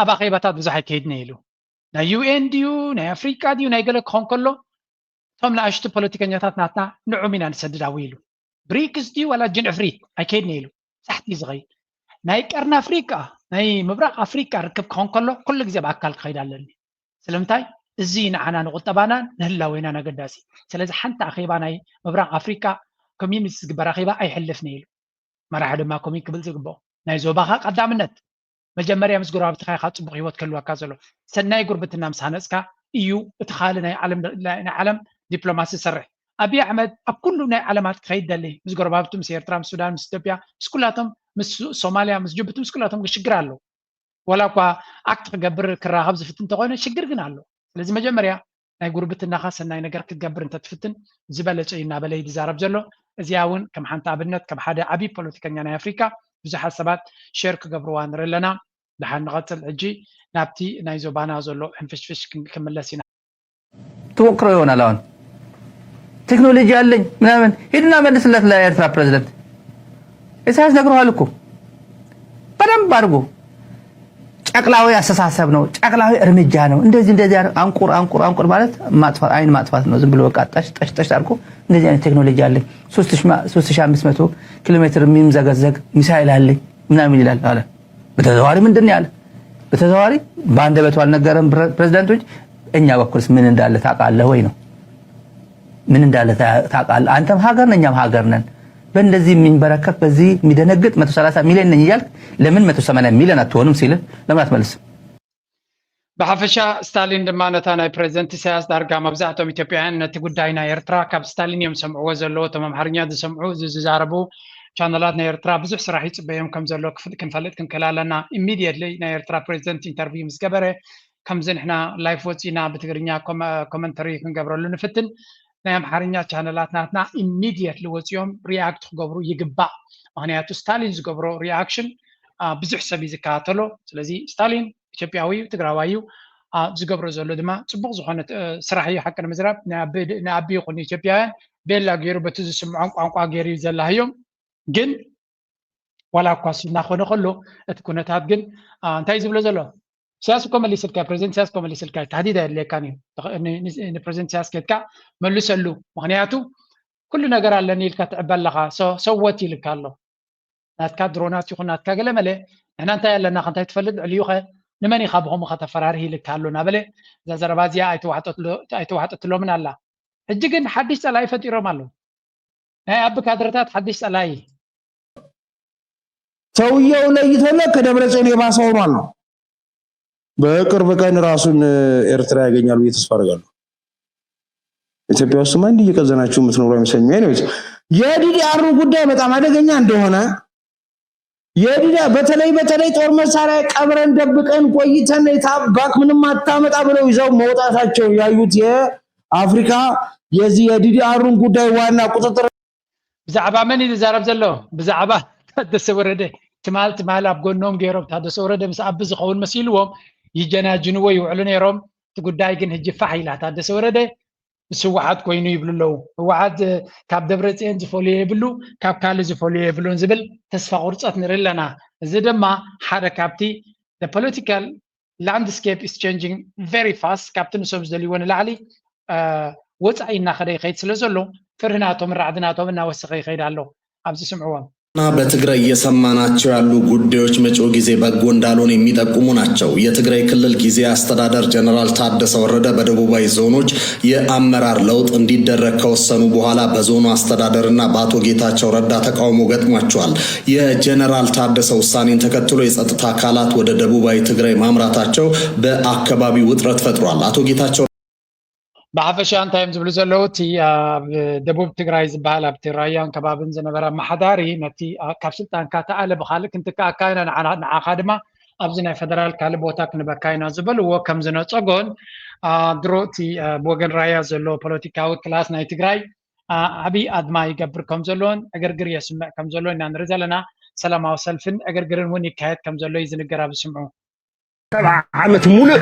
Speaker 1: ኣብ ኣኼባታት ብዙሕ ኣይከይድና ኢሉ ናይ ዩኤን ድዩ ናይ ኣፍሪቃ ድዩ ናይ ገለ ክኾን ከሎ እቶም ንኣሽቱ ፖለቲከኛታት ናትና ንዑም ኢና ንሰድዳዊ ኢሉ ብሪክስ ድዩ ዋላ ጅን ዕፍሪት ኣይከይድና ኢሉ ሳሕቲ ዝኸይድ ናይ ቀርኒ ኣፍሪቃ ናይ ምብራቕ ኣፍሪቃ ርክብ ክኾን ከሎ ኩሉ ግዜ ብኣካል ክኸይድ ኣለኒ ስለምንታይ እዚ ንዓና ንቁጠባናን ንህላወናን ኣገዳሲ ስለዚ ሓንቲ ኣኼባ ናይ ምብራቕ ኣፍሪቃ ኮሚዩኒቲ ዝግበር ኣኼባ ኣይሕልፍኒ ኢሉ መራሒ ድማ ኮሚን ክብል ዝግብኦ ናይ ዞባኻ ቀዳምነት መጀመርያ ምስ ጎረባብትኻ ኢኻ ፅቡቕ ሂወት ከልወካ ዘሎ ሰናይ ጉርብትና ምስ ሃነፅካ እዩ እቲ ካልእ ናይ ዓለም ዲፕሎማሲ ዝሰርሕ ኣብይ ኣሕመድ ኣብ ኩሉ ናይ ዓለማት ክኸይድ ደሊ ምስ ጎረባብቱ ምስ ኤርትራ ምስ ሱዳን ምስ ኢትዮጵያ ምስ ኩላቶም ምስ ሶማልያ ምስ ጅቡቲ ምስ ኩላቶም ሽግር ኣሎ ወላ እኳ ኣክት ክገብር ክራኸብ ዝፍትን እንተኾነ ሽግር ግን ኣሎ ስለዚ መጀመርያ ናይ ጉርብትናኻ ሰናይ ነገር ክትገብር እንተትፍትን ዝበለጨ እዩ እናበለ ይዛረብ ዘሎ እዚኣ እውን ከም ሓንቲ ኣብነት ከም ሓደ ዓብይ ፖለቲከኛ ናይ ኣፍሪካ ብዙሓት ሰባት ሼር ክገብርዋ ንርኢ ኣለና ድሓን ንቐፅል ሕጂ ናብቲ ናይ ዞባና ዘሎ ሕንፍሽፍሽ ክምለስ ኢና
Speaker 2: ትሞክሮ ይሆናል አሁን ቴክኖሎጂ አለኝ ምናምን ሂድና መልስለት ለኤርትራ ፕሬዝዳንት ኢሳያስ ነግረዋል እኮ በደንብ አድርጎ ጨቅላዊ አስተሳሰብ ነው ጨቅላዊ እርምጃ ነው እንደዚህ አንቁር ማለት ማጥፋት አይን ማጥፋት ነው ዝም ብሎ በቃ ጠሽ አድርጎ እንደዚህ አይነት ቴክኖሎጂ አለኝ 3500 ኪሎ ሜትር የሚምዘገዘግ ሚሳኤል አለኝ ምናምን ይላል አለ በተዘዋዋሪ ምንድን ያለ በተዘዋዋሪ በአንደበቱ አልነገረም ፕሬዝዳንቶች እኛ በኩልስ ምን እንዳለ ታውቃለህ ወይ ነው ምን እንዳለ ታውቃለህ አንተም ሀገር ነኛም ሀገር ነን በእንደዚህ የሚንበረከክ በዚህ የሚደነግጥ 130 ሚሊዮን ነኝ ይያልክ ለምን 180 ሚሊዮን አትሆንም ሲል ለምን አትመልስም
Speaker 1: ብሓፈሻ ስታሊን ድማ ነታ ናይ ፕሬዚደንት ኢሳያስ ዳርጋ መብዛሕትኦም ኢትዮጵያውያን ነቲ ጉዳይ ናይ ኤርትራ ካብ ስታሊን እዮም ሰምዕዎ ዘለዎ እቶም ኣምሓርኛ ዝሰምዑ ዝዛረቡ ቻነላት ናይ ኤርትራ ብዙሕ ስራሕ ይፅበዮም ከም ዘሎ ክንፈልጥ ክንክእል ኣለና ኢሚድየትሊ ናይ ኤርትራ ፕሬዚደንት ኢንተርቪው ምስ ገበረ ከምዚ ንሕና ላይፍ ወፂና ብትግርኛ ኮመንተሪ ክንገብረሉ ንፍትን ናይ ኣምሓርኛ ቻነላት ናትና ኢሚድየትሊ ወፂኦም ሪኣክት ክገብሩ ይግባእ ምክንያቱ ስታሊን ዝገብሮ ሪኣክሽን ብዙሕ ሰብ እዩ ዝከታተሎ ስለዚ ስታሊን ኢትዮጵያዊ ትግራዋይ ዝገብሮ ዘሎ ድማ ፅቡቅ ዝኾነ ስራሕ እዩ ሓቂ ንምዝራብ ንኣቢ ይኹን ኢትዮጵያውያን ቤላ ገይሩ በቲ ዝስምዖም ቋንቋ ገይሩ ዘላህዮም ግን ዋላ እኳ እናኾነ ከሎ እቲ ኩነታት ግን እንታይ ዝብሎ ዘሎ سياسة كم اللي سلكها بريزنت سياسة كم اللي سلكها تهديد اللي كان بريزنت سياسة كذا ملوس له مغنياته كل نجار على نيل كتعبال لها سوتي لك الله ناتكا درونات يخون ناتكا قال ملي هنا أنت يلا ناخذ تفلد عليوها نماني خابهم خاطر فراره لك الله نابله إذا زربازيا أي توحد تلو من الله الجيجن حدش على فتي رمالو هاي أبك هدرتات حدش على
Speaker 3: سويه ولا يتهلا كده برسالي ما صورنا በቅርብ ቀን ራሱን ኤርትራ ያገኛሉ ተስፋ አደርጋለሁ ኢትዮጵያ ውስጥ ማን እየቀዘናችሁ የምትኖሩ አይመስለኝም ኤኒዌይስ የዲዲአር ጉዳይ በጣም አደገኛ እንደሆነ የዲዲአር በተለይ ጦር መሳሪያ ቀብረን ደብቀን ቆይተን የታባክ ምንም አታመጣ ብለው ይዘው መውጣታቸው ያዩት የአፍሪካ የዚህ የዲዲአርን ጉዳይ ዋና ቁጥጥር
Speaker 1: ብዛዕባ መን ይዛረብ ዘሎ ብዛዕባ ታደሰ ወረደ ትማል ኣብ ጎኖም ገይሮም ታደሰ ወረደ ምስ ኣብ ዝኸውን መሲልዎም ይጀናጅንዎ ይውዕሉ ነይሮም እቲ ጉዳይ ግን ሕጂ ፋሕ ኢላ ታደሰ ወረደ ስዋዓት ኮይኑ ይብሉለው ህወሓት ካብ ደብረፅዮን ዝፈልዮ ይብሉ ካብ ካልእ ዝፈልዮ ይብሉን ዝብል ተስፋ ቁርፀት ንርኢ ኣለና እዚ ድማ ሓደ ካብቲ the political landscape is changing very fast ካብቲ ንሶም ዝደልይዎ ንላዕሊ ወፃኢ እናኸደ ይኸይድ ስለ ዘሎ ፍርህናቶም ራዕድናቶም እናወሰኸ ይኸይድ ኣሎ ኣብዚ ስምዕዎም
Speaker 23: እና በትግራይ እየሰማናቸው ያሉ ጉዳዮች መጪው ጊዜ በጎ እንዳልሆነ የሚጠቁሙ ናቸው። የትግራይ ክልል ጊዜ አስተዳደር ጀነራል ታደሰ ወረደ በደቡባዊ ዞኖች የአመራር ለውጥ እንዲደረግ ከወሰኑ በኋላ በዞኑ አስተዳደርና በአቶ ጌታቸው ረዳ ተቃውሞ ገጥሟቸዋል። የጀነራል ታደሰ ውሳኔን ተከትሎ የጸጥታ አካላት ወደ ደቡባዊ ትግራይ ማምራታቸው በአካባቢው ውጥረት ፈጥሯል። አቶ ጌታቸው
Speaker 1: بعفش أنت يمزبل زلوتي دبوب تجراي زبالة بترايان كبابن زنبرة محداري نتي كابسلتان كاتألب خالك أنت كاينا عن خادمة أبزنا فدرال كالبوتاك نبكاينا زبل وكم زنا تقول دروتي بوغن رايا زلو بوليتيكاوي كلاس ناي تجراي أبي أدماي قبر كم زلون أجرجر يسمع كم زلون نرزلنا سلام أو سلفن أجرجر وني كهات كم زلو يزن جراب سمعوا
Speaker 4: تبع عمت مولع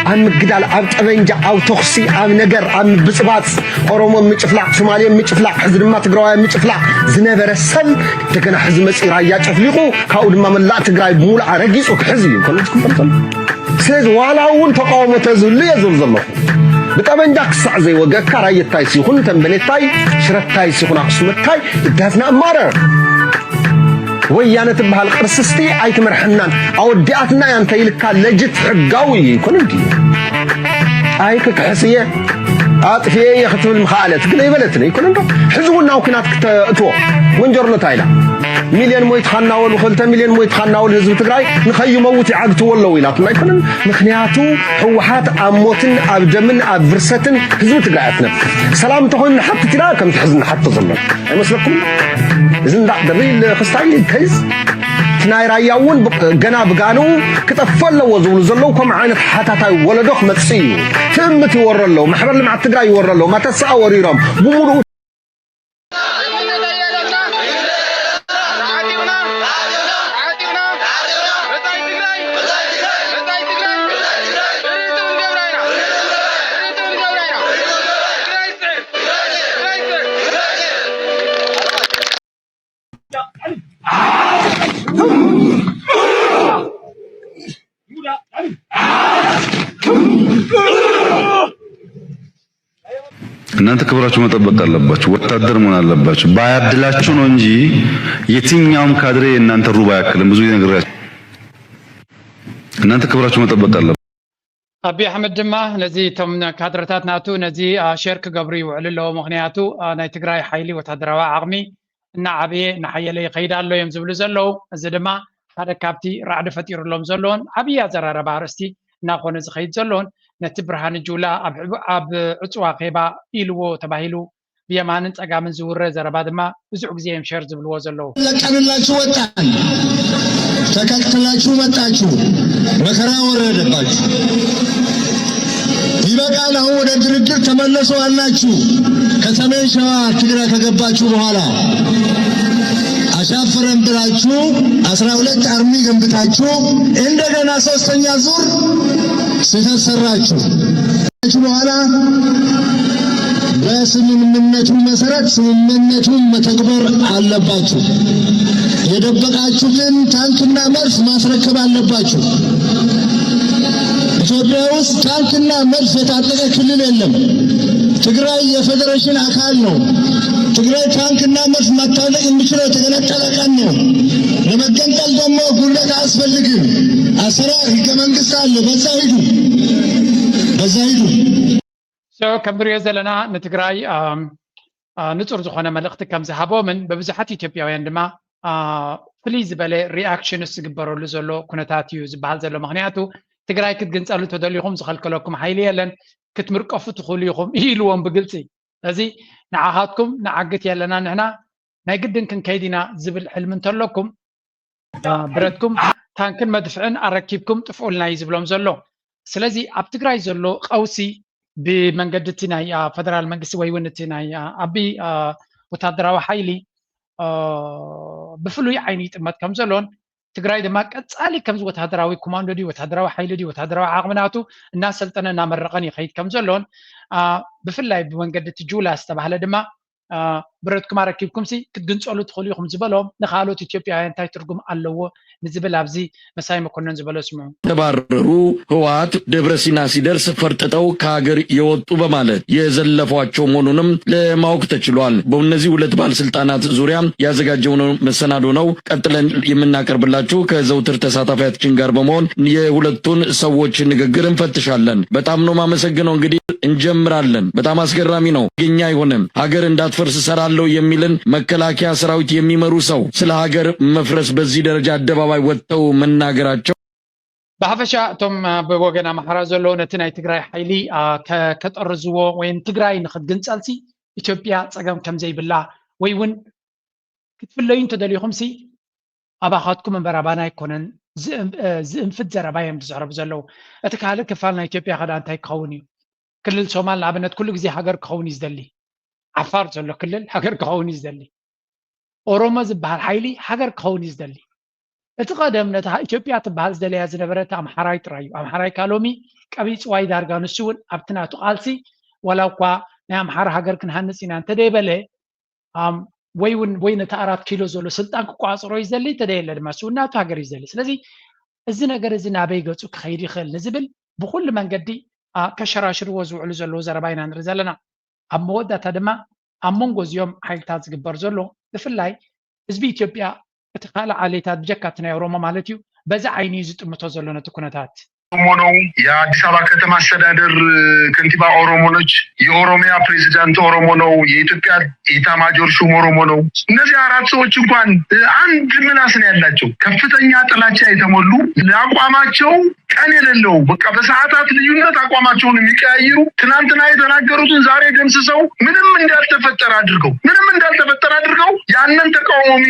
Speaker 4: عم قدال عم طبنجا او تخسي عم نجر عم بصبات اورومو ميطفلا سومالي ميطفلا حزب ما تግራይ ميطفلا زنبر سل تكنا حزب مصير رايا ጨፍሊቁ ካው ድማ መላእ ትግራይ ሙሉ አረጊጹ ክሕዝብ ኮንትኩም ፈርተል ስለዚ ዋላውን ተቃውሞ ተዝሉ የዘል ዘሎ በጠመንጃ ክሳዕ ዘይወገካ ራየታይ ሲኹን ተንበለታይ ሽረታይ ሲኹን አክሱምታይ ይዳፍና ማረ ወያነ ትበሃል ቅርስስቲ አይትመርሕናን አውዲአትና ያንተ ይልካ ለጅት ሕጋዊ ይኩንዲ አይክ ክሕስየ አጥፊየ የኽትብል መኻለት ግን ይበለትነ ይኩንዶ ሕዝቡናው ክናት ክተእቶ ወንጀርሎ ታይላ ሚሊዮን ሞይት ኻናወሉ 2 ሚሊዮን ሞይት ኻናወሉ ህዝብ ትግራይ ንኸይመውት ይዓግቱ ወለው ኢላትና ይኩን ምክንያቱ ህወሓት አሞትን አብደምን አብርሰትን ህዝብ ትግራይ አትነፍ ሰላም ተኾን حتى ትራ ከም ትሕዝን حتى ዘሎ አይመስለኩም ዝንዳ ደሪል ክስታይ ከይዝ ናይ ራያውን ገና ብጋኑ ክጠፈለው ዝብሉ ዘለው ከም ዓይነት ሓታታይ ወለዶ ክመጽዩ ትምት ይወረለው ማሕበር ልምዓት ትግራይ ይወረለው ማተሰአ ወሪሮም ብሙሉ
Speaker 5: እናንተ ክብራችሁ መጠበቅ አለባችሁ ወታደር መሆን አለባችሁ ባያድላችሁ ነው እንጂ የትኛውም ካድሬ እናንተ ሩባ ያክልም ብዙ ይነግራችሁ እናንተ ክብራችሁ መጠበቅ አለባችሁ
Speaker 1: አቢ አህመድ ድማ ነዚ ቶም ካድረታት ናቱ ነዚ ሸርክ ገብሩ ይውዕልሎ ምክንያቱ ናይ ትግራይ ሓይሊ ወታደራዊ ዓቕሚ እና ዓብየ ንሓየለ ይኸይድ ኣሎ እዮም ዝብሉ ዘለው እዚ ድማ ሓደ ካብቲ ራዕዲ ፈጢሩሎም ዘለውን ዓብይ ኣዘራረባ ኣርእስቲ እናኾነ ዝኸይድ ዘለውን ነቲ ብርሃን ጁላ ኣብ ዕፅዋ ኼባ ኢልዎ ተባሂሉ ብየማንን ፀጋምን ዝውረ ዘረባ ድማ ብዙሕ ግዜ እዮም ሸር ዝብልዎ ዘለው
Speaker 6: ለቀንላችሁ ወጣን ተከልክላችሁ መጣችሁ መከራ ወረደባችሁ ይበቃል አሁን ወደ ድርድር ተመለሱ አላችሁ ከሰሜን ሸዋ ትግራይ ከገባችሁ በኋላ አሻፈረን ብላችሁ 12 አርሚ ገንብታችሁ እንደገና ሶስተኛ ዙር ስተሰራችሁ በኋላ በስምምነቱ መሰረት ስምምነቱን መተግበር አለባችሁ የደበቃችሁትን ታንክና መድፍ ማስረከብ አለባችሁ ኢትዮጵያ ውስጥ ታንክና መድፍ የታጠቀ ክልል የለም ትግራይ የፌደሬሽን አካል ነው ትግራይ ታንክና መድፍ ማታጠቅ የሚችለው የተገነጠለ ቀን ነው ለመገንጠል ደግሞ ጉልበት አያስፈልግም አሰራር ህገ መንግስት አለ በዛ ሂዱ
Speaker 1: ከምሪዮ ዘለና ንትግራይ ንጹር ዝኾነ መልእኽቲ ከም ዝሃቦምን በብዙሓት ኢትዮጵያውያን ድማ ፍልይ ዝበለ ሪኣክሽንስ ዝግበረሉ ዘሎ ኩነታት እዩ ዝበሃል ዘሎ ምክንያቱ ትግራይ ክትግንፀሉ ተደሊኹም ዝኸልከለኩም ሓይሊ የለን ክትምርቀፉ ትኽእሉ ኢኹም ኢልዎም ብግልፂ እዚ ንዓኻትኩም ንዓግት የለና ንሕና ናይ ግድን ክንከይድ ኢና ዝብል ሕልሚ እንተለኩም ብረትኩም ታንክን መድፍዕን ኣረኪብኩም ጥፍኡልና እዩ ዝብሎም ዘሎ ስለዚ ኣብ ትግራይ ዘሎ ቀውሲ ብመንገዲ እቲ ናይ ፌደራል መንግስቲ ወይ እውን እቲ ናይ ዓቢ ወታደራዊ ሓይሊ ብፍሉይ ዓይኒ ይጥመት ከም ዘሎን ትግራይ ድማ ቀጻሊ ከምዚ ወታደራዊ ኮማንዶ ዲ ወታደራዊ ሓይሊ ዲ ወታደራዊ ዓቕምናቱ እናሰልጠነ እናመረቐን ይኸይድ ከም ዘሎን ብፍላይ ብመንገዲ እቲ ጁላ ዝተባህለ ድማ ብረትኩም ኣረኪብኩም ሲ ክትግንፀሉ ትኽእሉ ኢኹም ዝበሎም ንኻልኦት ኢትዮጵያውያን እንታይ ትርጉም ኣለዎ ንዝብል ኣብዚ መሳይ መኮነን ዝበሎ ስምዑ
Speaker 7: ተባረሩ ህወሓት ደብረ ሲና ሲደርስ ፈርጥጠው ከሀገር የወጡ በማለት የዘለፏቸው መሆኑንም ለማወቅ ተችሏል። በእነዚህ ሁለት ባለስልጣናት ዙሪያ ያዘጋጀው መሰናዶ ነው ቀጥለን የምናቀርብላችሁ ከዘውትር ተሳታፊያችን ጋር በመሆን የሁለቱን ሰዎች ንግግር እንፈትሻለን። በጣም ነው ማመሰግነው። እንግዲህ እንጀምራለን። በጣም አስገራሚ ነው። ገኛ አይሆንም ሀገር እንዳትፈርስ ሰራለው የሚልን መከላከያ ሰራዊት የሚመሩ ሰው ስለ ሀገር መፍረስ በዚህ ደረጃ አደባባይ ወጥተው መናገራቸው
Speaker 1: ብሓፈሻ እቶም ብወገን ኣምሓራ ዘሎ ነቲ ናይ ትግራይ ሓይሊ ከጠርዝዎ ወይም ትግራይ ንክትግንፀልሲ ኢትዮጵያ ፀገም ከም ዘይብላ ወይ እውን ክትፍለዩ እንተደሊኹም ሲ ኣባኻትኩም እምበር ኣባና ኣይኮነን ዝእንፍት ዘረባ እዮም ዝዕረቡ ዘለው እቲ ካልእ ክፋል ናይ ኢትዮጵያ ኸዳ እንታይ ክኸውን እዩ ክልል ሶማል ንኣብነት ኩሉ ግዜ ሃገር ክኸውን እዩ ዝደሊ ዓፋር ዘሎ ክልል ሃገር ክኸውን እዩ ዝደሊ ኦሮሞ ዝበሃል ሓይሊ ሃገር ክኸውን እዩ ዝደሊ እቲ ቀደም ነታ ኢትዮጵያ ትበሃል ዝደለያ ዝነበረት ኣምሓራይ ጥራይ እዩ ኣምሓራይ ካሎሚ ቀቢፅዋይ ዳርጋ ንሱ እውን ኣብቲ ናቱ ቃልሲ ወላ እኳ ናይ ኣምሓራ ሃገር ክንሃንፅ ኢና እንተደይበለ ወይ ነቲ 4 ኪሎ ዘሎ ስልጣን ክቋፅሮ እዩ ዝደሊ ተደየለ ድማ እሱ ናቱ ሃገር እዩ ዝደሊ ስለዚ እዚ ነገር እዚ ናበይ ገፁ ክኸይድ ይኽእል ንዝብል ብኩሉ መንገዲ ከሸራሽርዎ ዝውዕሉ ዘለዉ ዘረባ ኢና ንርኢ ዘለና ኣብ መወዳእታ ድማ ኣብ መንጎ እዚኦም ሓይልታት ዝግበር ዘሎ ብፍላይ ህዝቢ ኢትዮጵያ እቲ ካልእ ዓሌታት ብጀካቲ ናይ ኦሮሞ ማለት እዩ በዛ ዓይኒ እዩ ዝጥምቶ ዘሎ ነቲ ኩነታት
Speaker 8: ኦሮሞ ነው። የአዲስ አበባ ከተማ አስተዳደር ከንቲባ ኦሮሞ ነች። የኦሮሚያ ፕሬዚዳንት ኦሮሞ ነው። የኢትዮጵያ ኢታማጆር ሹም ኦሮሞ ነው። እነዚህ 4 ሰዎች እንኳን አንድ ምላስ ነው ያላቸው። ከፍተኛ ጥላቻ የተሞሉ ለአቋማቸው ቀን የሌለው በቃ በሰዓታት ልዩነት አቋማቸውን የሚቀያይሩ ትናንትና የተናገሩትን ዛሬ ደምስሰው ምንም እንዳልተፈጠረ አድርገው ያንን ተቃውሞ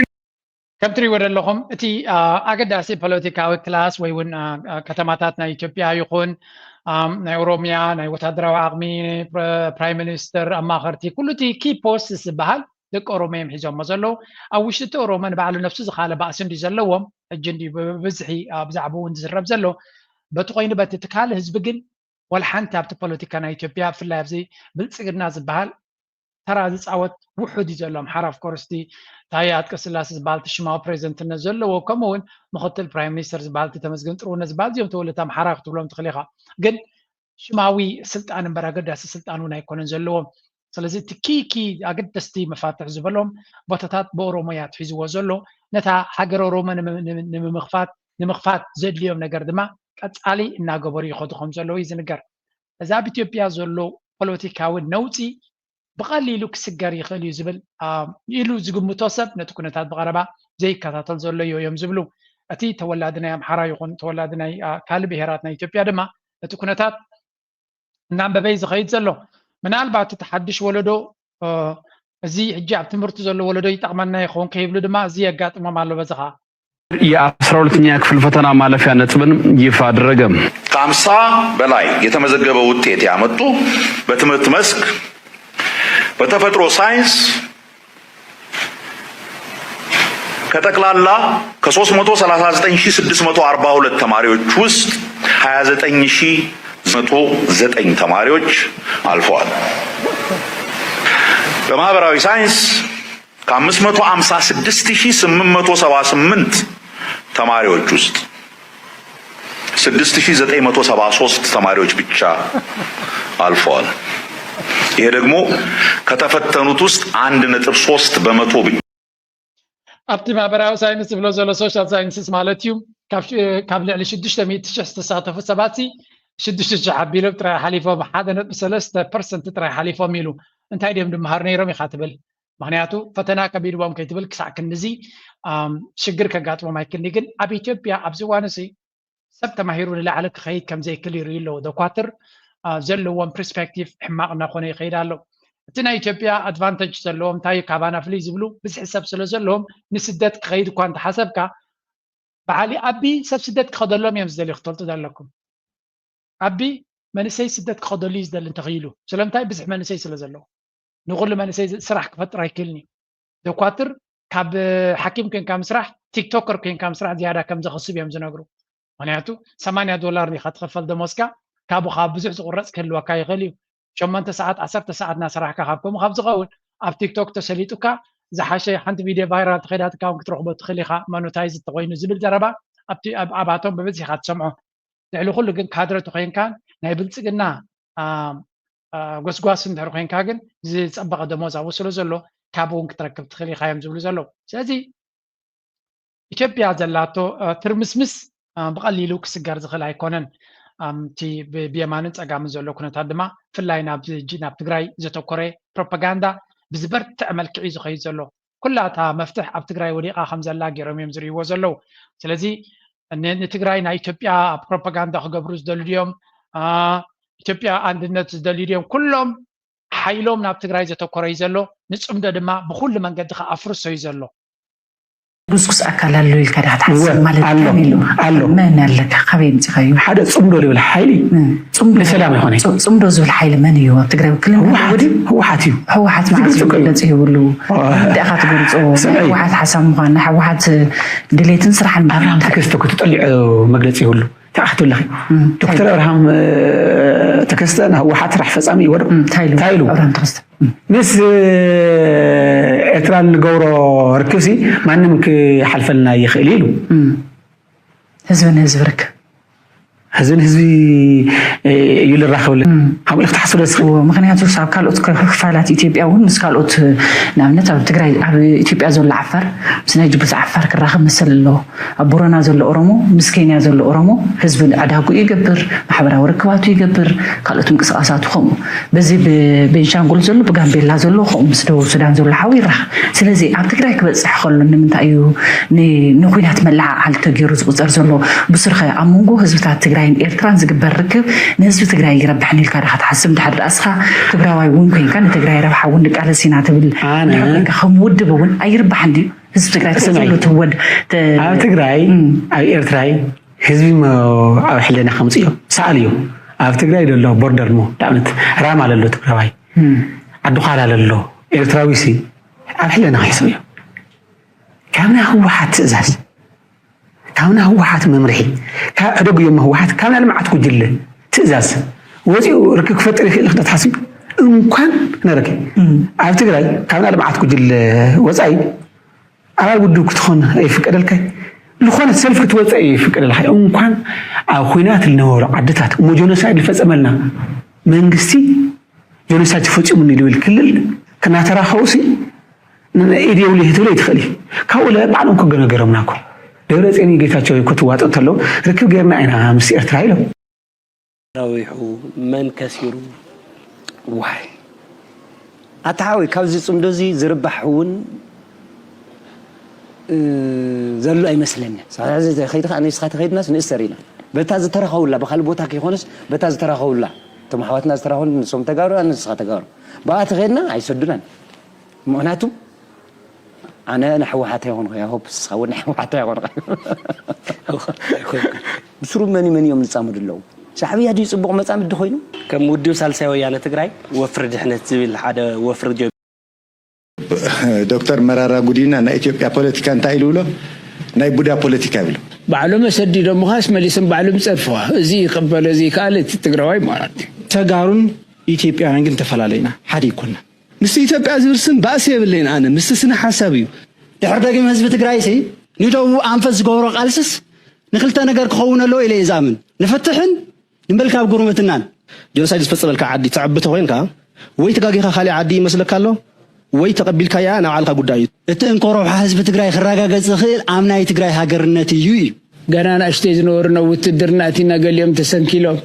Speaker 1: ከም ትሪእዎ ዘለኹም እቲ ኣገዳሲ ፖለቲካዊ ክላስ ወይ እውን ከተማታት ናይ ኢትዮጵያ ይኹን ናይ ኦሮሚያ ናይ ወታደራዊ ዓቕሚ ፕራይም ሚኒስተር ኣማኸርቲ ኩሉ እቲ ኪ ፖስት ዝበሃል ደቂ ኦሮሞ እዮም ሒዞሞ ዘለዉ ኣብ ውሽጢ እቲ ኦሮሞ ንባዕሉ ነፍሱ ዝኻለ ባእሲ እንዲ ዘለዎም ሕጂ እንዲ ብብዝሒ ብዛዕባ እውን ዝስረብ ዘሎ በቲ ኮይኑ በቲ እቲ ካልእ ህዝቢ ግን ወላ ሓንቲ ኣብቲ ፖለቲካ ናይ ኢትዮጵያ ብፍላይ ኣብዚ ብልፅግና ዝበሃል ተራ ዝፃወት ውሑድ እዩ ዘሎ ኣምሓራ ኣፍኮርስቲ ታየ ኣጥቀስላሴ ዝበሃል ሽማዊ ፕሬዚደንትነት ዘለዎ ከምኡውን ምክትል ፕራይም ሚኒስተር ዝበሃል ተመስገን ጥሩነህ ዝበሃል እዚኦም ተወለቲ ኣምሓራ ክትብሎም ትኽእል ኢኻ ግን ሽማዊ ስልጣን እምበር ኣገዳሲ ስልጣን እውን ኣይኮነን ዘለዎም ስለዚ እቲ ኪ ኣገደስቲ መፋትሕ ዝበሎም ቦታታት በኦሮሞ እያ ትሒዝዎ ዘሎ ነታ ሃገር ኦሮሞ ንምኽፋት ዘድልዮም ነገር ድማ ቀፃሊ እናገበሩ ይኸዱ ከም ዘለዉ እዩ ዝንገር እዛ ኣብ ኢትዮጵያ ዘሎ ፖለቲካዊ ነውፂ ብቐሊሉ ክስገር ይኽእል እዩ ዝብል ኢሉ ዝግምቶ ሰብ ነቲ ኩነታት ብቐረባ ዘይከታተል ዘሎ እዮም ዝብሉ እቲ ተወላዲ ናይ ኣምሓራ ይኹን ተወላዲ ናይ ካልእ ብሄራት ናይ ኢትዮጵያ ድማ ነቲ ኩነታት እናንበበይ ዝኸይድ ዘሎ ምናልባት እቲ ሓድሽ ወለዶ እዚ ሕጂ ኣብ ትምህርቲ ዘሎ ወለዶ ይጠቕመና ይኸውን ከይብሉ ድማ እዚ የጋጥሞም ኣሎ በዚ ከዓ
Speaker 5: የ12ኛ ክፍል ፈተና ማለፊያ ነጥብን ይፋ አደረገ።
Speaker 9: ከ50 በላይ የተመዘገበ ውጤት ያመጡ በትምህርት መስክ በተፈጥሮ ሳይንስ ከጠቅላላ ከ339642 ተማሪዎች ውስጥ 29109 ተማሪዎች አልፈዋል። በማህበራዊ ሳይንስ ከ556878 ተማሪዎች ውስጥ 6973 ተማሪዎች ብቻ አልፈዋል። ይሄ ደግሞ ከተፈተኑት ውስጥ 1.3 በመቶ ብቻ
Speaker 1: ኣብቲ ማህበራዊ ሳይንስ ዝብሎ ዘሎ ሶሻል ሳይንስስ ማለት እዩ ካብ ልዕሊ 600,000 ዝተሳተፉ ሰባት 6,000 ሓቢሎም ጥራይ ሓሊፎም 1.3% ጥራይ ሓሊፎም ኢሉ እንታይ ድዮም ድመሃር ነይሮም ኢኻ ትብል ምክንያቱ ፈተና ከቢድዎም ከይትብል ክሳዕ ክንዚ ሽግር ከጋጥሞም ኣይክልኒ ግን ኣብ ኢትዮጵያ ኣብዚ እዋን እዚ ሰብ ተማሂሩ ንላዕሊ ክኸይድ ከም ዘይክእል ይርዩ ኣለዉ ደኳትር ዘለዎም ፐርስፔክቲቭ ሕማቕ እናኾነ ይኸይድ ኣሎ እቲ ናይ ኢትዮጵያ ኣድቫንቴጅ ዘለዎም እንታይ ካባና ፍልይ ዝብሉ ብዙሕ ሰብ ስለ ዘለዎም ንስደት ክኸይድ እኳ እንተሓሰብካ በዓሊ ኣቢ ሰብ ስደት ክኸደሎም እዮም ዝደልዩ ክትፈልጡ ዘለኩም ኣቢ መንእሰይ ስደት ክኸደሉ እዩ ዝደሊ እንተኽኢሉ ስለምንታይ ብዙሕ መንእሰይ ስለ ዘለዎ ንኩሉ መንእሰይ ስራሕ ክፈጥር ኣይክእልን እዩ ደኳትር ካብ ሓኪም ኮንካ ምስራሕ ቲክቶከር ኮንካ ምስራሕ ዝያዳ ከም ዘኽስብ እዮም ዝነግሩ ምክንያቱ $80 ኒኻ ትኸፈል ደሞዝካ ካብኡ ካብ ብዙሕ ዝቁረፅ ክህልወካ ይኽእል እዩ 8 ሰዓት 10 ሰዓት እናሰራሕካ ካብ ከምኡ ካብ ዝኸውን ኣብ ቲክቶክ ተሰሊጡካ ዝሓሸ ሓንቲ ቪድዮ ቫይራል ተኸይዳትካ እውን ክትረኽቦ ትኽእል ኢኻ ሞኖታይዝ እንተኮይኑ ዝብል ዘረባ ኣብኣቶም ብብዝሒ ኢኻ ትሰምዖ ልዕሊ ኩሉ ግን ካድረ ተኮይንካ ናይ ብልፅግና ጎስጓስ እንድሕር ኮንካ ግን ዝፀበቐ ደሞዝ ኣብኡ ስለ ዘሎ ካብኡ እውን ክትረክብ ትኽእል ኢኻ እዮም ዝብሉ ዘለዉ ስለዚ ኢትዮጵያ ዘላቶ ትርምስምስ ብቐሊሉ ክስገር ዝኽእል ኣይኮነን እቲ ብየማንን ፀጋምን ዘሎ ኩነታት ድማ ፍላይ ናብ ትግራይ ዘተኮረ ፕሮፓጋንዳ ብዝበርትዕ መልክዕ እዩ ዝኸይድ ዘሎ ኩላታ መፍትሕ ኣብ ትግራይ ወዲቓ ከም ዘላ ገይሮም እዮም ዝርእይዎ ዘለዉ ስለዚ ንትግራይ ናይ ኢትዮጵያ ፕሮፓጋንዳ ክገብሩ ዝደልዩ ድዮም ኢትዮጵያ አንድነት ዝደልዩ ድዮም ኩሎም ሓይሎም ናብ ትግራይ ዘተኮረ እዩ ዘሎ ንፅምዶ ድማ ብኩሉ መንገዲ ከኣፍርሶ እዩ ዘሎ
Speaker 10: ጉስቁስ አካል አለው ኢልካ ዳ ትሓስብ ማለት
Speaker 2: አሎ
Speaker 10: መን ኣለካ ከበይ ምፅኻዩ
Speaker 2: ሓደ ፅምዶ ዝብል ሓይሊ
Speaker 10: ፅምዶ
Speaker 2: ሰላም ይኾነ
Speaker 10: ፅምዶ ዝብል ሓይሊ መን እዩ ኣብ ትግራይ ውክልና ወዲ
Speaker 2: ህወሓት እዩ
Speaker 10: ህወሓት ማለት ገለጽ ይብሉ ደኻ ትገልጾ ህወሓት ሓሳብ ምዃን ህወሓት ድሌትን ስራሕን
Speaker 2: አብርሃም ተከስተ ክትጠልዕ መግለጽ ይብሉ ተኣኽቱልኺ ዶክተር አብርሃም ተከስተ ህወሓት ስራሕ ፈጻሚ ይወር ታይሉ
Speaker 10: አብርሃም ተከስተ
Speaker 2: ምስ ኤርትራን ንገብሮ ርክብሲ ማንም ክሓልፈልና ይኽእል ኢሉ
Speaker 10: ህዝብን ህዝብ ርክብ
Speaker 2: ህዝብን ህዝቢ እዩ ዝራኸበሉ ከምኡ ኢልካ ትሓስብ ደስ
Speaker 10: ምክንያቱ ሳብ ካልኦት ክፋላት ኢትዮጵያ እውን ምስ ካልኦት ንኣብነት ኣብ ትግራይ ኣብ ኢትዮጵያ ዘሎ ዓፋር ምስ ናይ ጅቡቲ ዓፋር ክራኸብ መሰል ኣሎ ኣብ ቦረና ዘሎ ኦሮሞ ምስ ኬንያ ዘሎ ኦሮሞ ህዝቢ ዕዳጉ ይገብር ማሕበራዊ ርክባቱ ይገብር ካልኦት ምንቅስቃሳቱ ከምኡ በዚ ብቤንሻንጉል ዘሎ ብጋምቤላ ዘሎ ከምኡ ምስ ደቡብ ሱዳን ዘሎ ሓዊ ይራኸብ ስለዚ ኣብ ትግራይ ክበፅሕ ከሎ ንምንታይ እዩ ንኩናት መላዓዓል ተገይሩ ዝቁፀር ዘሎ ብስርኸ ኣብ መንጎ ህዝብታት ትግራይ ኤርትራን ዝግበር ርክብ ንህዝቢ ትግራይ ይረብሕ ንልካ ዳ ክትሓስብ ድሓር ዳስኻ ትግራዋይ እውን ኮይንካ ንትግራይ ረብሓ እውን ንቃለስ ኢና ትብል ኮይንካ ከም ውድብ እውን ኣይርባሕን ድዩ ህዝቢ ትግራይ ተሰሉ ትወድ
Speaker 2: ኣብ ትግራይ ኣብ ኤርትራይ ህዝቢ ኣብ ሕለና ከምፅ እዮም ሰኣል እዮም ኣብ ትግራይ ዘሎ ቦርደር ሞ ዳእምነት ራማ ዘሎ ትግራዋይ ዓዱኻላ ዘሎ ኤርትራዊ ሲ ኣብ ሕለና ክሕሰብ እዮም ካብና ህወሓት ትእዛዝ ካብና ህወሓት መምርሒ ካብ ዕደጉዮም ህወሓት ካብና ልምዓት ጉጅለ ትእዛዝ ወፂኡ ርክብ ክፈጥር ይኽእል ክደ ትሓስብ እንኳን ነረክብ ኣብ ትግራይ ካብና ልምዓት ጉጅለ ወፃኢ ኣባል ውድብ ክትኾን ኣይፍቀደልካይ ዝኾነ ሰልፍ ክትወፅእ ይፍቀደልካ እንኳን ኣብ ኩናት ዝነበሩ ዓድታት እሞ ጆኖሳይድ ዝፈፀመልና መንግስቲ ጆኖሳይድ ተፈፂሙኒ ዝብል ክልል ከናተራኸቡሲ ኢድ የብሉ ትብል ይትኽእል እዩ ካብኡ ባዕሎም ክገነገሮምና እኮ ደብረፅዮን ጌታቸው ክትዋጥእ እንተሎ ርክብ ጌርና ኢና ምስ ኤርትራ ኢሎም
Speaker 11: ራዊሑ መን ከሲሩ ዋይ ኣታሓዊ ካብዚ ፅምዶ እዚ ዝርባሕ እውን ዘሎ ኣይመስለኒ ሳዚ ከይድካ ንስኻ ተኸይድናስ ንእሰር ኢና በታ ዝተረኸቡላ ብካልእ ቦታ ከይኾነስ በታ ዝተረኸቡላ እቶም ኣሕዋትና ዝተረኸቡን ንሶም ተጋሩ ንስኻ ተጋሩ ብኣ ተኸይድና ኣይሰዱናን ምክንያቱ أنا نحوحات يا غنغ يا هوب سخون نحوحات يا غنغ بسرو مني يوم نتسامد اللو شعبي هادي يصبغ متسامد دخوينو
Speaker 12: كم وديو سالساي ويانا تግራይ وفر دحنت زبل حدا وفر جو
Speaker 24: دكتور مرارا غودينا نا ኢትዮጵያ ፖለቲካ እንታይ ኢሉሎ ናይ ቡዳ ፖለቲካ ይብሉ
Speaker 25: ባዕሎም ሰዲዶም ኻስ መሊስም ባዕሎም ጸድፈዋ እዚ ይቀበል እዚ ካልት ትግራዋይ ማለት
Speaker 26: ተጋሩን ኢትዮጵያውያን ግን ተፈላለይና ሓደ ይኮና ምስ ኢትዮጵያ ዝብርስም ባእሲ የብለይን ኣነ ምስ ስነ ሓሳብ እዩ
Speaker 27: ድሕር ደጊም ህዝቢ ትግራይ ሲ ንደቡ ኣንፈስ ዝገብሮ ቃልስስ ንክልተ ነገር ክኸውን ኣለዎ ኢለ ይዛምን ንፍትሕን ንመልካብ ጉርምትናን ጆኖሳይድ ዝፈፀመልካ ዓዲ ተዓብተ ኮይንካ ወይ ተጋጊኻ ካሊእ ዓዲ ይመስለካ ኣሎ ወይ ተቀቢልካያ ናብ ዓልካ ጉዳይ እዩ እቲ እንኮሮብሓ ህዝቢ ትግራይ ክረጋገፅ ዝኽእል ኣብ ናይ ትግራይ ሃገርነት እዩ እዩ
Speaker 25: ገና ንእሽተይ ዝነበሩ ውትድርና እቲና ገሊኦም ተሰንኪሎም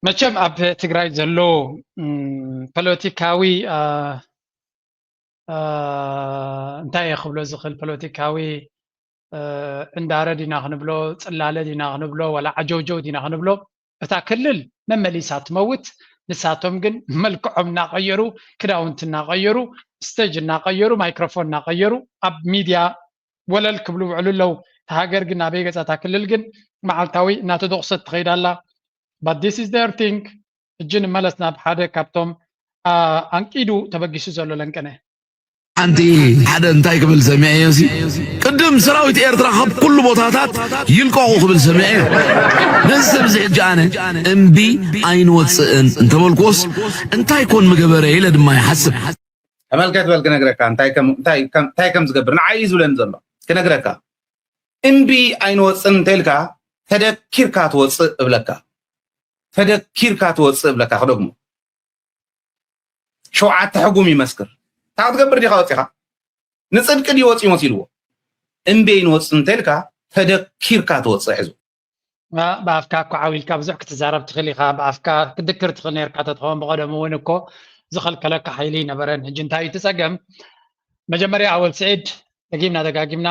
Speaker 1: መቸም ኣብ ትግራይ ዘሎ ፖለቲካዊ እንታይ ይኽብሎ ዝኽእል ፖለቲካዊ እንዳረ ዲና ክንብሎ ጽላለ ዲና ክንብሎ ወላ ዓጀውጀው ዲና ክንብሎ እታ ክልል መመሊሳ ትመውት ንሳቶም ግን መልክዖም እናቀየሩ ክዳውንቲ እናቀየሩ ስቴጅ እናቀየሩ ማይክሮፎን እናቀየሩ ኣብ ሚድያ ወለል ክብሉ ውዕሉ ለው ሃገር ግን ኣበይ ገጻታ ክልል ግን መዓልታዊ እናተደቕሰት ትኸይዳላ but this is their thing እጅን መለስና ብሓደ ካብቶም አንቂዱ ተበጊሱ ዘሎ ለንቀነ
Speaker 28: አንተ ሓደ እንታይ ክብል ሰሚዐ እዚ ቅድም ሰራዊት ኤርትራ ካብ ኩሉ ቦታታት ይልቀቑ ክብል ሰሚዐ ነሰብ ዝሕጂ ኣነ እምቢ ኣይንወፅእን እንተበልኮስ እንታይ ኮን ምግበረ ኢለ ድማ ይሓስብ
Speaker 2: ተመልከት በል ክነግረካ እንታይ ከም ዝገብር ንዓይ ዝብለን ዘሎ ክነግረካ እምቢ ኣይንወፅእን እንተልካ ተደኪርካ ትወፅእ እብለካ ተደኪርካ ትወፅእ እብለካ ክደግሞ ሸውዓተ ሕጉም ይመስክር ታው ትገብር ዲኻ ወፂኻ ንጽድቅ ዲ ወፂ መሲልዎ እምቢ ኣይንወፅእ እንተልካ ተደኪርካ ትወፅእ ሒዙ
Speaker 1: በኣፍካ እኮ ዓዊልካ ብዙሕ ክትዛረብ ትኽእል ኢኻ በኣፍካ ክድክር ትኽእል ነርካ ተትኸውን ብቐደም እውን እኮ ዝኸልከለካ ሓይሊ ነበረን ሕጂ እንታይ እዩ ትጸገም መጀመርያ ኣወል ስዒድ ደጊምና ደጋጊምና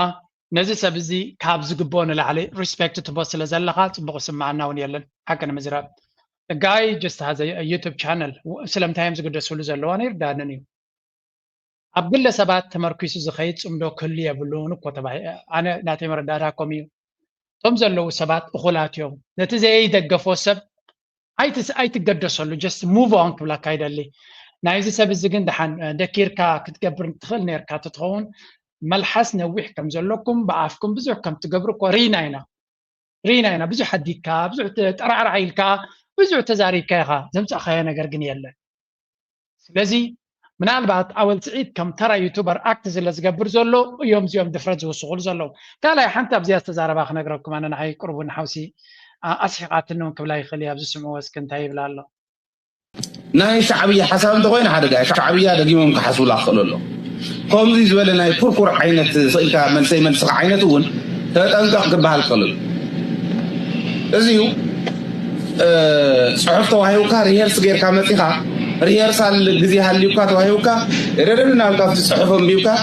Speaker 1: نزي سبزي كابز جبون العلي respect تبص لزلقات بقسم معنا ونيلن حكنا مزراب the guy just has a YouTube channel سلام تايمز قد رسول زلواني دانني أبقل سبات تمركز زخيت أمدو كلية بلون وكتبعي أنا ناتي مردارها كوميو ثم زلوا سبات أخلات يوم نتزي أي دقة سب أي تقدر سلو just move on كبلا كايدا اللي نايزي سب الزقن دحان دكيركا كتقبر تخل نيركا تتخون ملحس نويح كم زلوكم بعافكم بزح كم تقبروا ريناينا بزح حديكا بزح ترعر عيلكا بزح تزاريكا زمت أخيانا قرقن يلا لذي من البعض أول سعيد كم ترى يوتيوبر أكتز اللي زقبر زلو يوم دفرج وصغول زلو قال يا حنتا بزياس تزارب أخنا قربكم أنا نحي قربون حوسي أسحقات النوم كبلا يخليها بزي سمو واسكن تايب لالله
Speaker 2: ناي شعبية حسب دغين حدا شعبية دقيمهم كحسوا لا خلوا قوم زي زبل ناي كركر عينة صيكا من سي من سق عينة ون تنقق قبال خلوا ازيو صحفت وهيوكا ريهرس غير كامتيها ريهرسال غزي هاليوكا وهيوكا ررنا نقف صحفهم بيوكا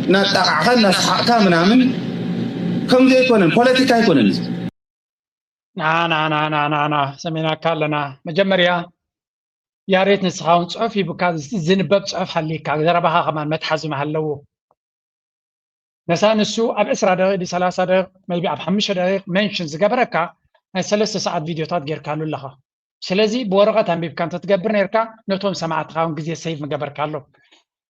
Speaker 2: نتقعنا نسحقا منامن كم زي يكونن بوليتيكا يكونن
Speaker 1: نا سمينا كالنا مجمريا يا ريت نسخاون صحفي بكاد زنبب صحف حليكا دربها كمان متحز محلو نسان السو اب 10 دقيقه دي 30 دقيقه ميبي اب 5 دقائق منشنز قبركا 3 ساعات فيديوهات غير كالو لها سلازي بورقه انبيب كانت تقبر نيركا نوتهم سمعت خاون غزي سيف مقبر كالو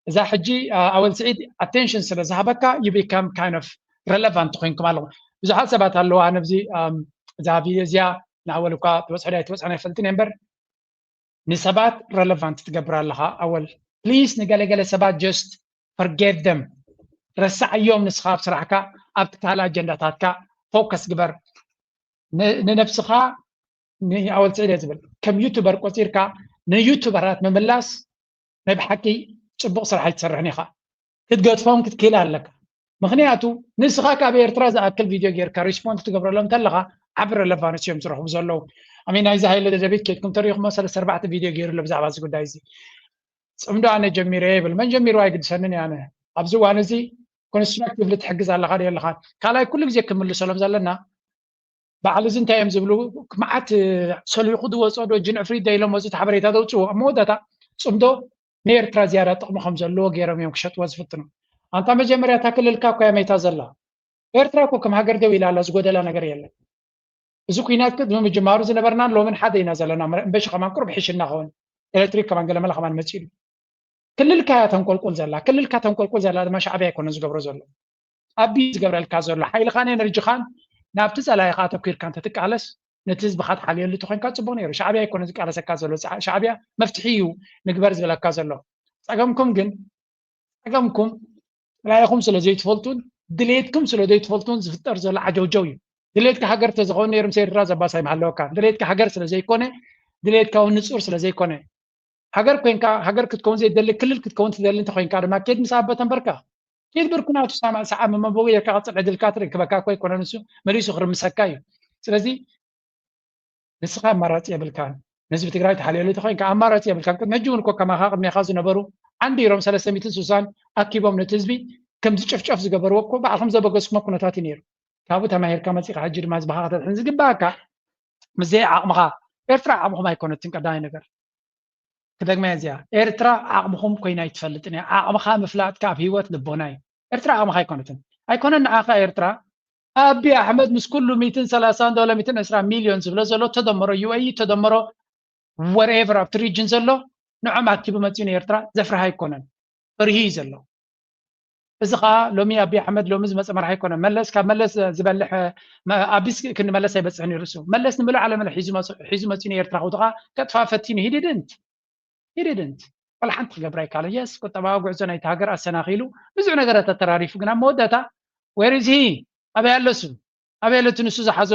Speaker 1: اذا حجي اول سعيد اتنشن سلازهبكا you become kind of relevant تخينكم الله اذا حسبت الله انا بزي اذا فيزيا ناولكا توسعنا فلتين امبر نسبات relevant تقبر لها اول بليز نقال سبات just forget them رسع يوم نسخاب سرعكا ابتك على اجنداتاتك فوكس قبر ننفسخا اول سعيد يزبل كم يوتيوبر قصيركا نيوتيوبرات مملاس نبحكي صبق صراحه يتسرحنيخا تتقطفهم كتكيلا لك مخنياتو نسخا كابيرترا اكل فيديو غيركا ريسبوند تقبر لهم تلغا عبر ريليفانس يوم تروحوا بزلو امين عايزه هاي اللي دبيت كيتكم تاريخ مثلا 4 فيديو غير اللي بزعبا زي قدايزي صمدو انا جميري بل من جمير واي قد سنني انا ابزو انا زي كونستراكتيف اللي تحجز على غادي يلا خان كالاي كل جزء كمل سلام زلنا بعد زين تايم زبلو معات سولي خدو وصدو جن افريد دايلو مزت حبريتا دوصو مودتا صمدو نير ترا زياره طقم خمسه لو غيرهم يوم كشت وزفتنا انت مجمريا تاكل الكاكو يا ميتا زلا ኤርትራኮ ከም ሃገር ደው ኢላ ዝጎደላ ነገር የለን እዚ ኩናት ቅድሚ ምጅማሩ ዝነበርና ሎምን ሓደ ኢና ዘለና እምበሽ ከማን ቁርብ ሕሽና ኸውን ኤሌክትሪክ ከማን ገለመላ ከማን መፂሉ ክልልካ ተንቆልቆል ዘላ ድማ ሻዕብያ ኣይኮነ ዝገብሮ ዘሎ ኣቢ ዝገብረልካ ዘሎ ሓይልኻን ኤነርጂኻን ናብቲ ፀላኢኻ ተኪርካ እንተትቃለስ ነቲ ህዝብኻ ትሓልየሉ ትኮንካ ፅቡቅ ነይሩ ሻዕብያ ኣይኮነ ዝቃለሰካ ዘሎ ሻዕብያ መፍትሒ እዩ ንግበር ዝበለካ ዘሎ ፀገምኩም ራእይኹም ስለዘይትፈልጡን ድሌትኩም ስለዘይትፈልጡን ዝፍጠር ዘሎ ዓጀውጀው እዩ ድሌትካ ሃገር ተዝኸውን ነይሩ ምስ ኤርትራ ዘባሳይ ማሃለወካ ድሌትካ ሃገር ስለዘይኮነ ድሌትካ እውን ንፁር ስለዘይኮነ ሃገር ኮንካ ሃገር ክትከውን ዘይደሊ ክልል ክትከውን ትደሊ እንተኮንካ ድማ ከድ ምስ ኣበ ተንበርካ ከድ ብርኩናቱ ሳማዕ ሰዓ መመበው የካ ቅፅዕ ዕድልካ ትረክበካ ኮይ ኮነ ንሱ መሪሱ ክርምሰካ እዩ ስለዚ ንስኻ ኣማራፂ የብልካን ንህዝቢ ትግራይ ተሓልየሉ ተኮንካ ኣማራፂ የብልካን ቅድሚ ሕጂ እውን እኮ ከማኻ ቅድሚኻ ዝነበሩ ዓንዲሮም 360 ኣኪቦም ነቲ ህዝቢ ከም ዝጨፍጨፍ ዝገበርዎ እኮ ባዕልኩም ዘበገስኩሞ ኩነታት እዩ ነይሩ ካብኡ ተማሂርካ መፂኻ ሕጂ ድማ ዝባኻ ተሕን ዝግባእካ ምዘይ ዓቕምኻ ኤርትራ ዓቕምኹም ኣይኮነትን ቀዳማይ ነገር ክደግመያ እዚኣ ኤርትራ ዓቕምኹም ኮይና ይትፈልጥን እያ ዓቕምኻ ምፍላጥካ ኣብ ሂወት ልቦና እዩ ኤርትራ ዓቕምኻ ኣይኮነን ንዓኻ ኤርትራ ኣቢ ኣሕመድ ምስ ኩሉ 130 ዶላር 120 ሚልዮን ዝብሎ ዘሎ ተደምሮ ዩኤኢ ተደምሮ ወሬቨር ኣብቲ ሪጅን ዘሎ ንዖም ኣኪቡ መፂኡ ንኤርትራ ዘፍርሃ ኣይኮነን ፍርሂ እዩ ዘሎ እዚ ከዓ ሎሚ ኣቢ ኣሕመድ ሎሚ ዝመፀ መራሒ ኣይኮነን መለስ ካብ መለስ ዝበልሕ ኣቢስ ክንመለስ ኣይበፅሕን እዩ ርእሱ መለስ ንምሉእ ዓለም ሒዙ መፂኡ ንኤርትራ ከውትኻ ከጥፋ ፈቲኑ ሂድድንት ወላ ሓንቲ ክገብራ ይካለ የስ ቁጠባዊ ጉዕዞ ናይቲ ሃገር ኣሰናኺሉ ብዙሕ ነገራት ተተራሪፉ ግና መወዳእታ ወሪዝ ሂ ኣበይ ኣሎ እሱ ኣበይ ኣሎ እቲ ንሱ ዝሓዞ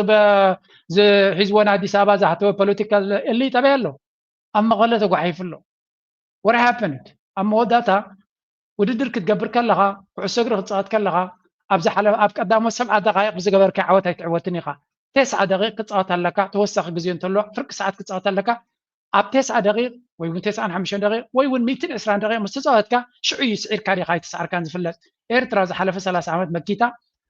Speaker 1: ሒዝዎን ኣዲስ ኣበባ ዝሓተወ ፖለቲካል ኤሊት ኣበይ ኣሎ ኣብ መቐለ ተጓሒፉ ኣሎ what happened ኣብ መወዳእታ ውድድር ክትገብር ከለኻ ኩዕሶ እግሪ ክትፃወት ከለኻ ኣብ ቀዳሞት 7 ደቂቕ ብዝገበርካ ዓወት ኣይትዕወትን ኢኻ 9 ደቂቕ ክትፃወት ኣለካ ተወሳኺ ግዜ እንተሎ ፍርቂ ሰዓት ክትፃወት ኣለካ ኣብ 9 ደቂቕ ወይ እውን 95 ደቂቕ ወይ እውን 120 ደቂቕ ምስ ተፃወትካ ሽዑ እዩ ስዒርካ ዲኻ ኣይተሰዓርካን ዝፍለጥ ኤርትራ ዝሓለፈ 30 ዓመት መኪታ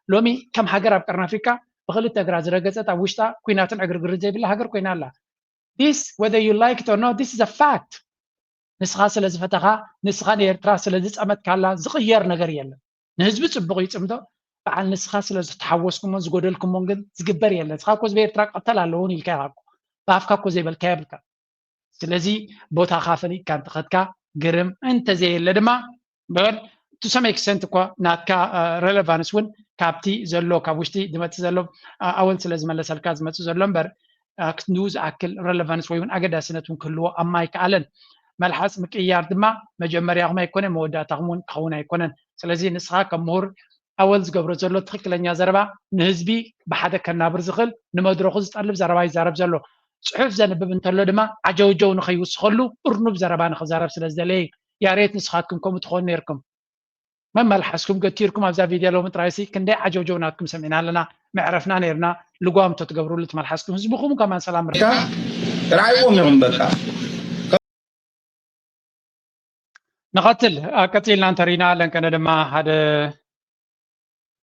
Speaker 1: لومي كم حجر أبقرنا أفريقيا بخلت تجرا زرقت أوشتا كوينات العقر زي بالله حجر كوينا الله. This whether you like it or not, this is a fact. نسخة سلزة فتحة نسخة إيرترا سلزة أمد كلا زغير نجار يلا. نهزبت بقيت أمده بعد نسخة سلزة تحوسكم وزقودلكم مونجد زقبر يلا. نسخة كوز بإيرترا قتل علون الكهرباء. بافكا كوزي بالكابل كا. سلزي بوتا خافني كانت خدكا قرم أنت زي اللي دما بقول to some extent كوا ناتكا relevance ون كابتي زلوا كابوشتي دمت زلوا أول سلزة ملا سلكاز مت زلوا بر كنوز أكل relevance وين أجدا سنتون كلوا أما يكالن ملحس مكيار دما مجمري أغما يكون مودا تغمون خونا يكون سلزي نسخة كمهور أول زقبر زلوا تخك لنيا زربا نهزبي بحدا كنا برزخل نمدرخز تقلب زربا يزرب زلوا صحف زنب بنتلو دما عجوجو نخيوس خلو ارنب زربان خزارب سلازدلي يا ريت نسخاتكم كم تخون نيركم ما ملحسكم قتيركم ابزا فيديو لو مترايسي كندي عجوجوناتكم سمعنا لنا معرفنا نيرنا لقوام تتقبروا لت ملحسكم حزبكم كمان سلام
Speaker 2: رايهم يوم بقى
Speaker 1: نقتل قتيلنا انترينا لان كان دما هذا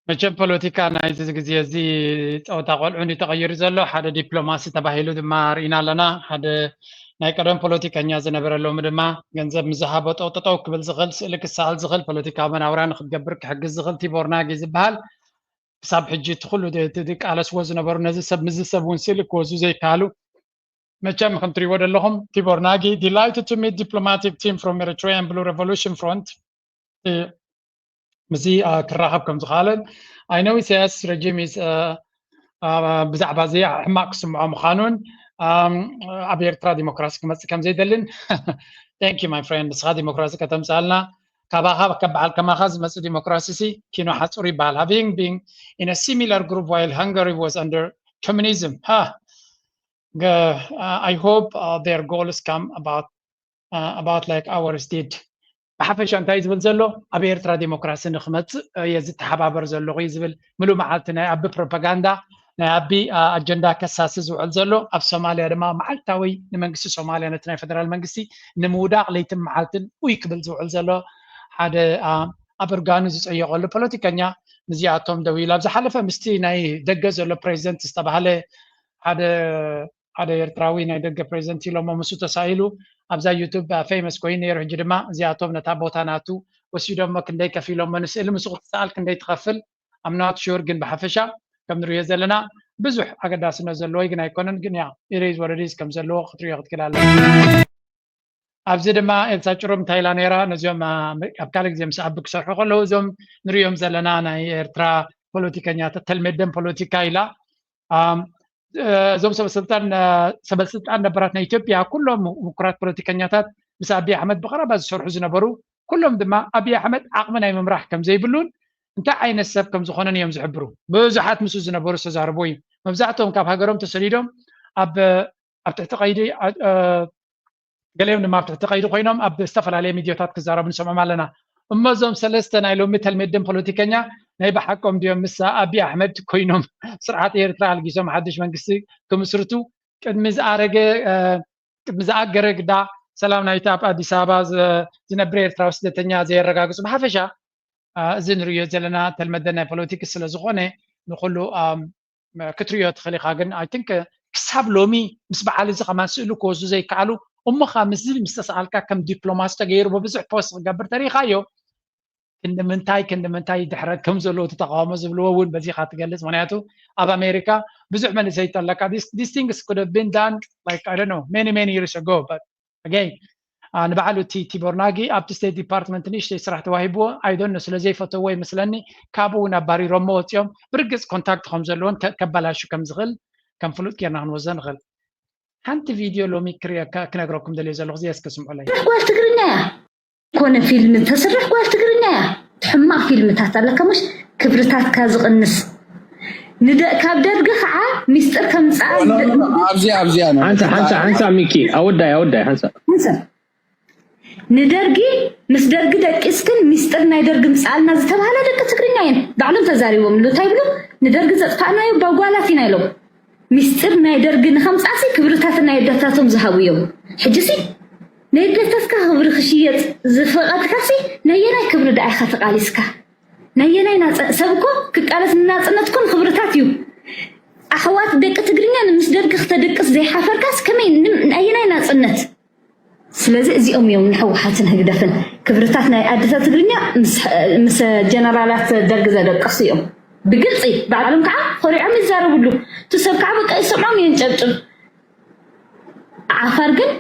Speaker 1: مجم بوليتيكا نايز زي تصوت قلعوني تغير زلو حدا دبلوماسي تباهيلو دما رينا لنا حدا ناي قدم بوليتيكانيا زنبر لهم دما ገንዘብ مزهابو طوطو كبل زغل سلك السال زغل بوليتيكا مناوران خدبرك حق زغل تيبورناغي زبال حساب حجي تخلو ديك على سوز نبر نزي سب مزسب ونسلك وزو زي قالو مجم خنتري ود لهم تيبورناغي delighted to meet diplomatic team from Eritrean Blue Revolution Front مزي كراهبكم زخالن I know CS regime is بزعبا زي حماق سمعوا مخانون أبي إرترا ديمقراطي كم زي دلين thank you my friend بس هذا ديمقراطي كتم سألنا كباها كبعال كما خاز مس ديمقراطي كينو حصوري بال having been in a similar group while Hungary was under communism I hope their goals come about like ours did بحفش أنت يزبل زلو أبي إرترا ديمقراطي نخمت يزت حبابر زلو يزبل ملو معلتنا أبي بروباغندا نأبي أجندة كساسة زوال زلو أب سوماليا دما معلتاوي نمنجسي سوماليا نتنا فدرال منجسي نمودا ليتم معلتن ويكبل زوال زلو هذا أبرغانو زي يقولوا بوليتيكانيا مزياتهم دويلا بز حلفة مستي ناي دقة زلو بريزنت استبهله هذا يرتراوي ناي دقة بريزنت لو ما مسوت سايلو أبزا يوتيوب فيمس كوين يروح جدما زياتهم نتابوتاناتو وسيدهم ما كندي كفيلهم من سئل مسوق سأل كندي تغفل I'm not sure جن بحفشة كم نريه زلنا بزح أقدر أسمع زلوا يجنا يكونن جنيا إيريز وريز كم زلوا خطري ياخد كلا أبزيد ما إنساتشروم تايلاند إيرا نزوم أبكالك زي مسأبك سرح قلوا زوم نريهم زلنا ناي إرترا بوليتيكانيا تلميدن بوليتيكا إلى زوم سبب سلطان نبراتنا إثيوبيا كلهم مقرات بوليتيكانيا تات بس أبي أحمد بقرة بس شرح زنبرو كلهم دما أبي أحمد عقمنا يمرح كم زي بلون انت عين السب كم زخونن يوم زحبرو بزحات مسو زنبرو سزاربوي مبزعتهم كاب هاجرهم تسريدهم اب تعتقيدي قالهم ما تعتقيدوا خوينهم اب استفل عليه ميدياتات كزارب نسمع مالنا اما زوم سلسته نايلو مثل مدن بوليتيكانيا ناي بحقهم ديوم مسا ابي احمد كوينهم سرعات ايرترا الجيزو محدش منقسي كمسرتو قدم زاغره دا سلام نايتاب اديس ابا زنبر ايرترا وسدتنيا زي رغاغس بحفشا زنريو زلنا تلمدنا بوليتيكس لزخونه نقولو كتريوت خليقا جن I think كسب لومي مسبع على زخ ما سئلو كوزو زي كعلو خامس زي مستسألك كم دبلوماس تغير وبزح بوست قبر تاريخايو كند منتاي دحرت كم زلو تتقامز بلوون بزي خاط جلس معناته اب امريكا بزح من زي تلك these things could have been done like I don't know many years ago but again أنا بعلو تيبورناغي أب ستيت ديبارتمنت نيشتي سرح تواهبو أيضا نسل زي فتوي مثلني كابو نباري روموت يوم برقص كونتاكت خمزلون كبلا شو كم زغل كم فلوت كيرنا هنوزن غل هانت فيديو لو ميكريا كنقرأكم دليل زلوغ زي اسكسم علي
Speaker 13: قوار تقرنا كون فيلم تسرح قوار تقرنا تحمق فيلم تحتلك مش كبرتات كازق النس نداء كابدات قفعة مستر كم ساعة
Speaker 26: عبزي أنا حنسا ميكي أوداي حنسا
Speaker 13: ندرجي مس درجي دك اسكن مستر نايدرج مسالنا زتبهاله دك تكريناين دعلم تزاريوم لو تايبلو ندرج زطفانا يبغالاتينا يلو مستر نايدرج نخمس عسي كبرتات نايدتاتهم زهاويو حجسي نايدتاتك خبر خشيت زفقات كاسي ناينا كبر داي خطقاليسكا ناينا سبكو كقالت ناصنتكم خبرتاتيو أخوات دق تقرينا نمسدرك اختدقس زي حفركاس كمين ناينا ناصنت سلازي ازيهم يوم نحوحاتن هقدفن كبرتاتنا أدتا تقرينا مس جنرالات درق زادقسيهم بقلصي بعلم كعا خوري عم يزاربوا له تسب كعا بقى يسمعهم ينجبجب عفارقن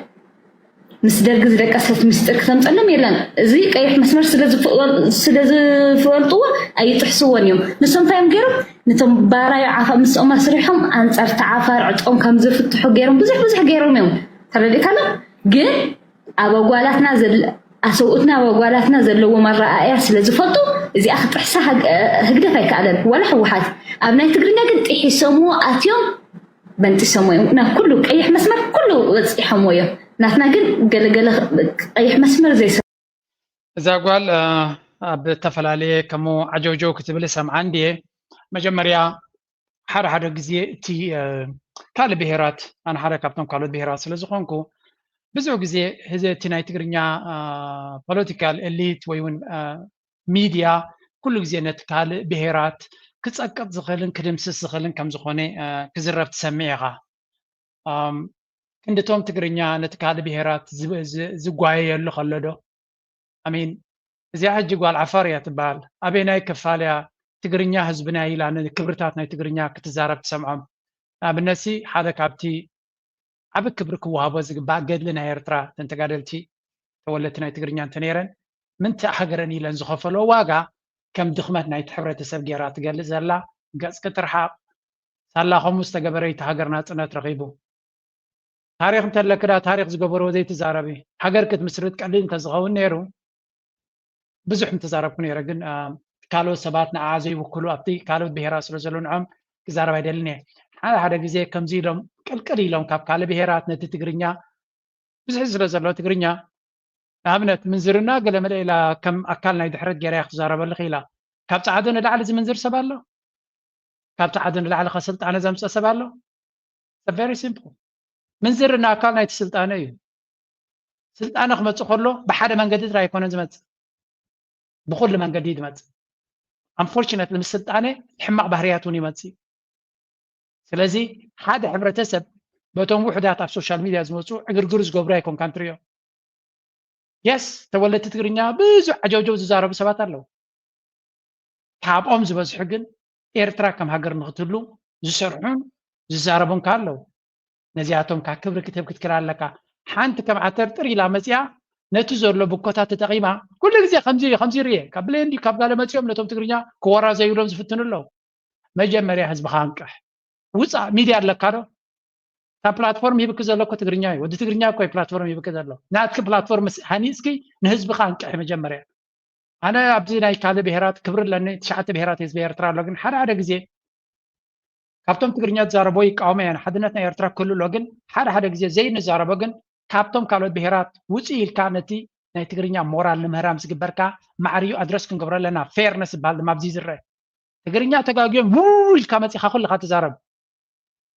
Speaker 13: مسدرق زدقسات مستر كتمصلم يلان زي قيح مسمر سلازي فولطوا اي تحسون يوم نسون فاهم غيرو نتم باراي عفا مسኦም مسرحهم انصر تعافر عطوم كم زفتحو غيرهم بزح غيرهم يوم ترديكاله ግን አበጓላትና አሰውትና አበጓላትና ዘለዎ መራአያ ስለዝፈልጡ እዚ አኽ ጥሕሳ ህግደፍ አይካለን ወላ ሕውሓት ኣብ ናይ ትግርኛ ግን ጥሒሶሞ ኣትዮም በንጢሶሞ ና ኩሉ ቀይሕ መስመር ኩሉ ወፂሖሞ እዮም ናትና ግን ገለገለ ቀይሕ መስመር ዘይሰ
Speaker 1: እዛ ጓል ኣብ ተፈላለየ ከሞ ዓጀውጀው ክትብል ሰምዓን ድየ መጀመርያ ሓደ ግዜ እቲ ካልእ ብሄራት ኣነ ሓደ ካብቶም ካልኦት ብሄራት ስለዝኾንኩ ብዙ ጊዜ ህዝቲ ናይ ትግርኛ ፖለቲካል ኤሊት ወይ እውን ሚዲያ ኩሉ ጊዜ ነቲ ካልእ ብሄራት ክፀቅጥ ዝኽእልን ክድምስስ ዝኽእልን ከም ዝኾነ ክዝረብ ትሰምዕ ኢኻ ክንድቶም ትግርኛ ነቲ ካልእ ብሄራት ዝጓየየሉ ከሎ ዶ ኣሚን እዚኣ ሕጂ ጓል ዓፋር እያ ትበሃል ኣበይ ናይ ክፋልያ ትግርኛ ህዝብና ኢላ ክብርታት ናይ ትግርኛ ክትዛረብ ትሰምዖም ኣብነሲ ሓደ ካብቲ عبد كبرك وهابوز باقد لنا يرترا تنتقادلتي تولت ناي تقرنيا تنيرن من تحقرني لن زخفلو واقع كم دخمت ناي تحبرة تسبقيرات قال زلا قاس كترحاب سالا خمس تقبري تحقرنا تنات رغيبو تاريخ متلك دا تاريخ زقبرو زي تزاربي حقر كت مسرد قلين تزغون نيرو بزح متزاربكو نيرا قن كالو سباتنا عازي وكلو أبطي كالو بهراس رزلون عم كزارب هيدلني هذا جزء كم زيلهم كالكريلهم كاب كالي بهرات نت تقرنيا بس حزر زلوا تقرنيا أبنت منزرنا قال ملا إلى كم أكلنا يدحرج جريح زارب الخيلة كاب تعادنا لعل منزر سبالله كاب تعادنا لعل خسلت أنا زمس سبالله very simple منزرنا أكلنا يتسلت أنا سلت أنا خمت أخرله بحد من جديد راح يكون زمت بخل من جديد مت unfortunately المسلت أنا حمق بهرياتوني متسي سلازي هذا حبرتسب بتوم وحدات على السوشيال ميديا زموتو اغرغرز غبراي كون كانتريو يس تولت تغرينيا بزو عجوجو زارب سبات الله تابኦም ዝበዝሑ ግን ኤርትራ ከም ሃገር ንኽትሉ ዝሰርሑን ዝዛረቡን ካለው ነዚያቶም ካብ ክብሪ ክትብ ክትክራ ኣለካ ሓንቲ ከም ዓተር ጥሪ ኢላ መፅያ ነቲ ዘሎ ብኮታት ተጠቂማ ኩሉ ግዜ ከምዚ ርየ ካብ ብሌንዲ ካብ ጋለ መፅኦም ነቶም ትግርኛ ክወራ ዘይብሎም ዝፍትኑ ኣለው መጀመርያ ህዝብኻ አንቅሕ وصا ميديا لكارو تا بلاتفورم يبك زلكو تغرينيا ودي تغرينيا كوي بلاتفورم يبك زلو ناتك بلاتفورم هانيسكي نهزب خانك مجمريا انا ابزينا يكال بهرات كبر لاني تشعت بهرات حزب ኤርትራ لكن حدا ግዜ ካብቶም ትግርኛ ተዛረቦ ይቃወም ያን ሓድነትና ኤርትራ ኩሉ ለግን ሓደ ግዜ ዘይ ነዛረቦ ግን ካብቶም ካልኦት ብሄራት ውጪ ኢልካ ነቲ ናይ ትግርኛ ሞራል ንምህራም ዝግበርካ ማዕርዩ ኣድረስ ክንገብረለና ፌርነስ ይባል ድማ ኣብዚ ዝረአ ትግርኛ ተጋግዮም ውል ካመፂኻ ኩልኻ ተዛረብ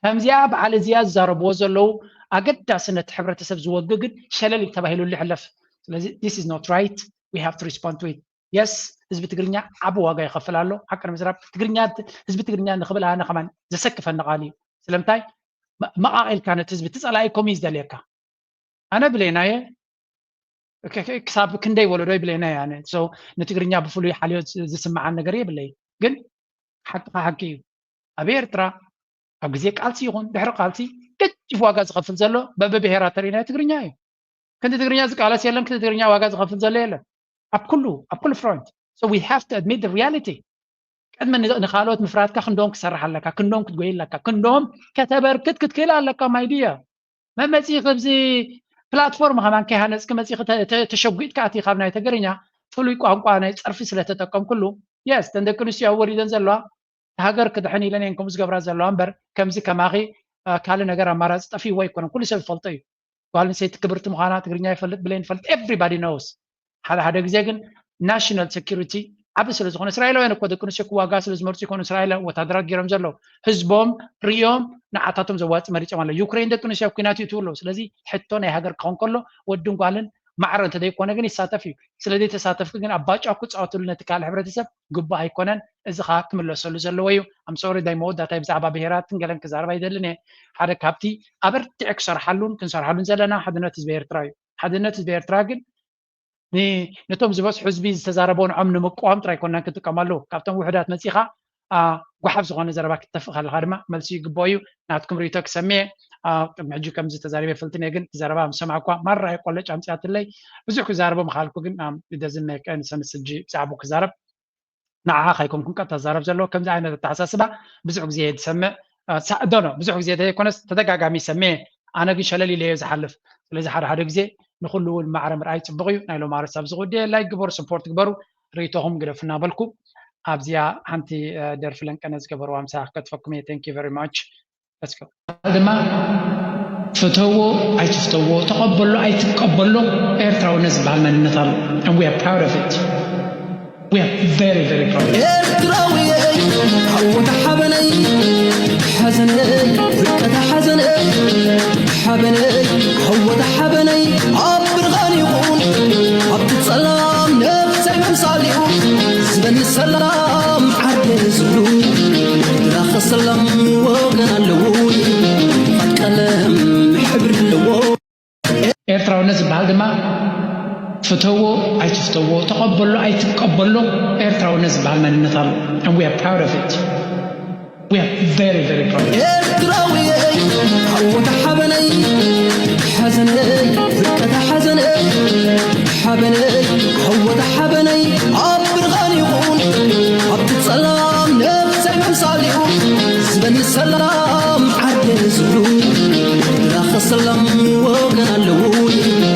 Speaker 1: ከምዚያ በዓል እዚያ ዝዛረብዎ ዘለው ኣገዳስነት ሕብረተሰብ ዝወግግን ሸለል ተባሂሉ ይሕለፍ ስለዚ this is not right we have to respond to it yes ህዝቢ ትግርኛ ዓብ ዋጋ ይኸፍል ኣሎ ሓቀር ምዝራብ ትግርኛ ህዝቢ ትግርኛ ንኽብል ኣነ ከማን ዘሰክፈኒ ቃል እዩ ስለምንታይ መቃቂልካ ነቲ ህዝቢ ትፀላኢኩም እዩ ዝደልየካ ኣነ ብለናየ ክሳብ ክንደይ ወለዶ ይብለናየ ኣነ ሶ ንትግርኛ ብፍሉይ ሓልዮ ዝስማዓን ነገር የብለይ ግን ሓቂኻ ሓቂ እዩ ኣብ ኤርትራ ኣብ ግዜ ቃልሲ ይኹን ድሕሪ ቃልሲ ገጭፍ ዋጋ ዝኸፍል ዘሎ በብብሄራት ተሪና ትግርኛ እዩ ክንዲ ትግርኛ ዝቃለስ የለን ክንዲ ትግርኛ ዋጋ ዝኸፍል ዘሎ የለን ኣብ ኩሉ ፍሮንት so we have to admit the reality ቀድመ ንኻልኦት ምፍራትካ ክንዶም ክሰርሕ ኣለካ ክንዶም ክትጎይ ኣለካ ክንዶም ከተበርክት ክትክእል ኣለካ ማይድያ መመፂ ክብዚ ፕላትፎርም ከማን ከይሃነፅክ መፂ ተሸጉጥካ ኣቲ ካብ ናይ ትግርኛ ፍሉይ ቋንቋ ናይ ፀርፊ ስለተጠቀም ኩሉ yes ተንደቂ ኣንስትዮ ወሪደን ዘለዋ ሃገር ክድሕን ኢለን እየን ከምኡ ዝገብራ ዘለዋ እምበር ከምዚ ከማኺ ካልእ ነገር ኣማራፂ ጠፊዎ ኣይኮነን ኩሉ ሰብ ይፈልጦ እዩ ጓል ኣንስተይቲ ክብርቲ ምዃና ትግርኛ ይፈልጥ ብለን ይፈልጥ everybody knows ሓደ ግዜ ግን ናሽናል ሴኩሪቲ ዓብ ስለ ዝኾነ እስራኤላውያን እኮ ደቂ ኣንስትዮ ክዋጋ ስለ ዝመርፁ ይኮኑ እስራኤል ወታደራት ገይሮም ዘለው ህዝቦም ርዮም ንዓታቶም ዘዋፅእ መሪፆም ኣሎ ዩክሬን ደቂ ኣንስትዮ ኩናት እዩ ትብሎ ስለዚ ሕቶ ናይ ሃገር ክኸውን ከሎ ወድን ጓልን معر أنت ده يكون جني ساتفي سلدي تساتف جن أباج أكو تصاوتوا لنا تكال حبرة تسب قبها يكونن إذا خاك من لسه زلويو أم سوري دايمو دا تايب زعبا بهيرات تنقلن كزار بايدلني حدا كابتي أبر تأكسر حلون كنسر حلون زلنا حدا نتز بيرتراي حدا نتز بيرتراجن ني نتوم زبس حزبي تزاربون عمن مقام ترى كنا كنت كمالو كابتن وحدات مسيخة وحب زغان زربك اتفق على الخدمة ملسي قبويو ناتكم ريتك سمي معجو كم زي تزاربي فلتني جن تزاربها مسمعكوا مرة يقول لك عم ساعات اللي بزوج زاربه مخالكوا جن بدزن ميك أنا سنسجي سعبوك زارب نعها خيكم كم كتزارب زلوا كم زعنا التحساسبة بزوج زياد سمع سأدونه بزوج زياد يكون تدقق عم يسميه أنا قش لي ليه زحلف ليه زحر حرق زي نخلو المعرم رأي تبغيو نايلو معرس سبزغودي لايك جبر سبورت جبرو ريتهم قرفنا بالكم أبزيا حنتي درفلن كنز جبرو أمساح كتفكمي thank you very much let's go هذا ما فتوو أي تفتوو تقبلوا أي تقبلوا إيرتراو نزب على من نطال and we are proud of it we are very very proud of it
Speaker 14: إيرتراوي عود حبني حزني ذكة حزني حبني عود حبني عبر غنيون عبد السلام نفسي ممصاليون زبن السلام عرض زلون راخ السلام وغنى اللون قلم حبر اللون
Speaker 1: إيرتراو نزب على دما فتوو أي تفتوو تقبلوا أي تقبلوا إيرتراو نزب على من نطال and we are proud of it we are very very proud of it
Speaker 14: إيرتراوي عود حبني حزني ذكة حزني حبني عود حبني عبر غنيون عبد السلام نفسي ممصاليون زبن السلام عرض زلون راخ السلام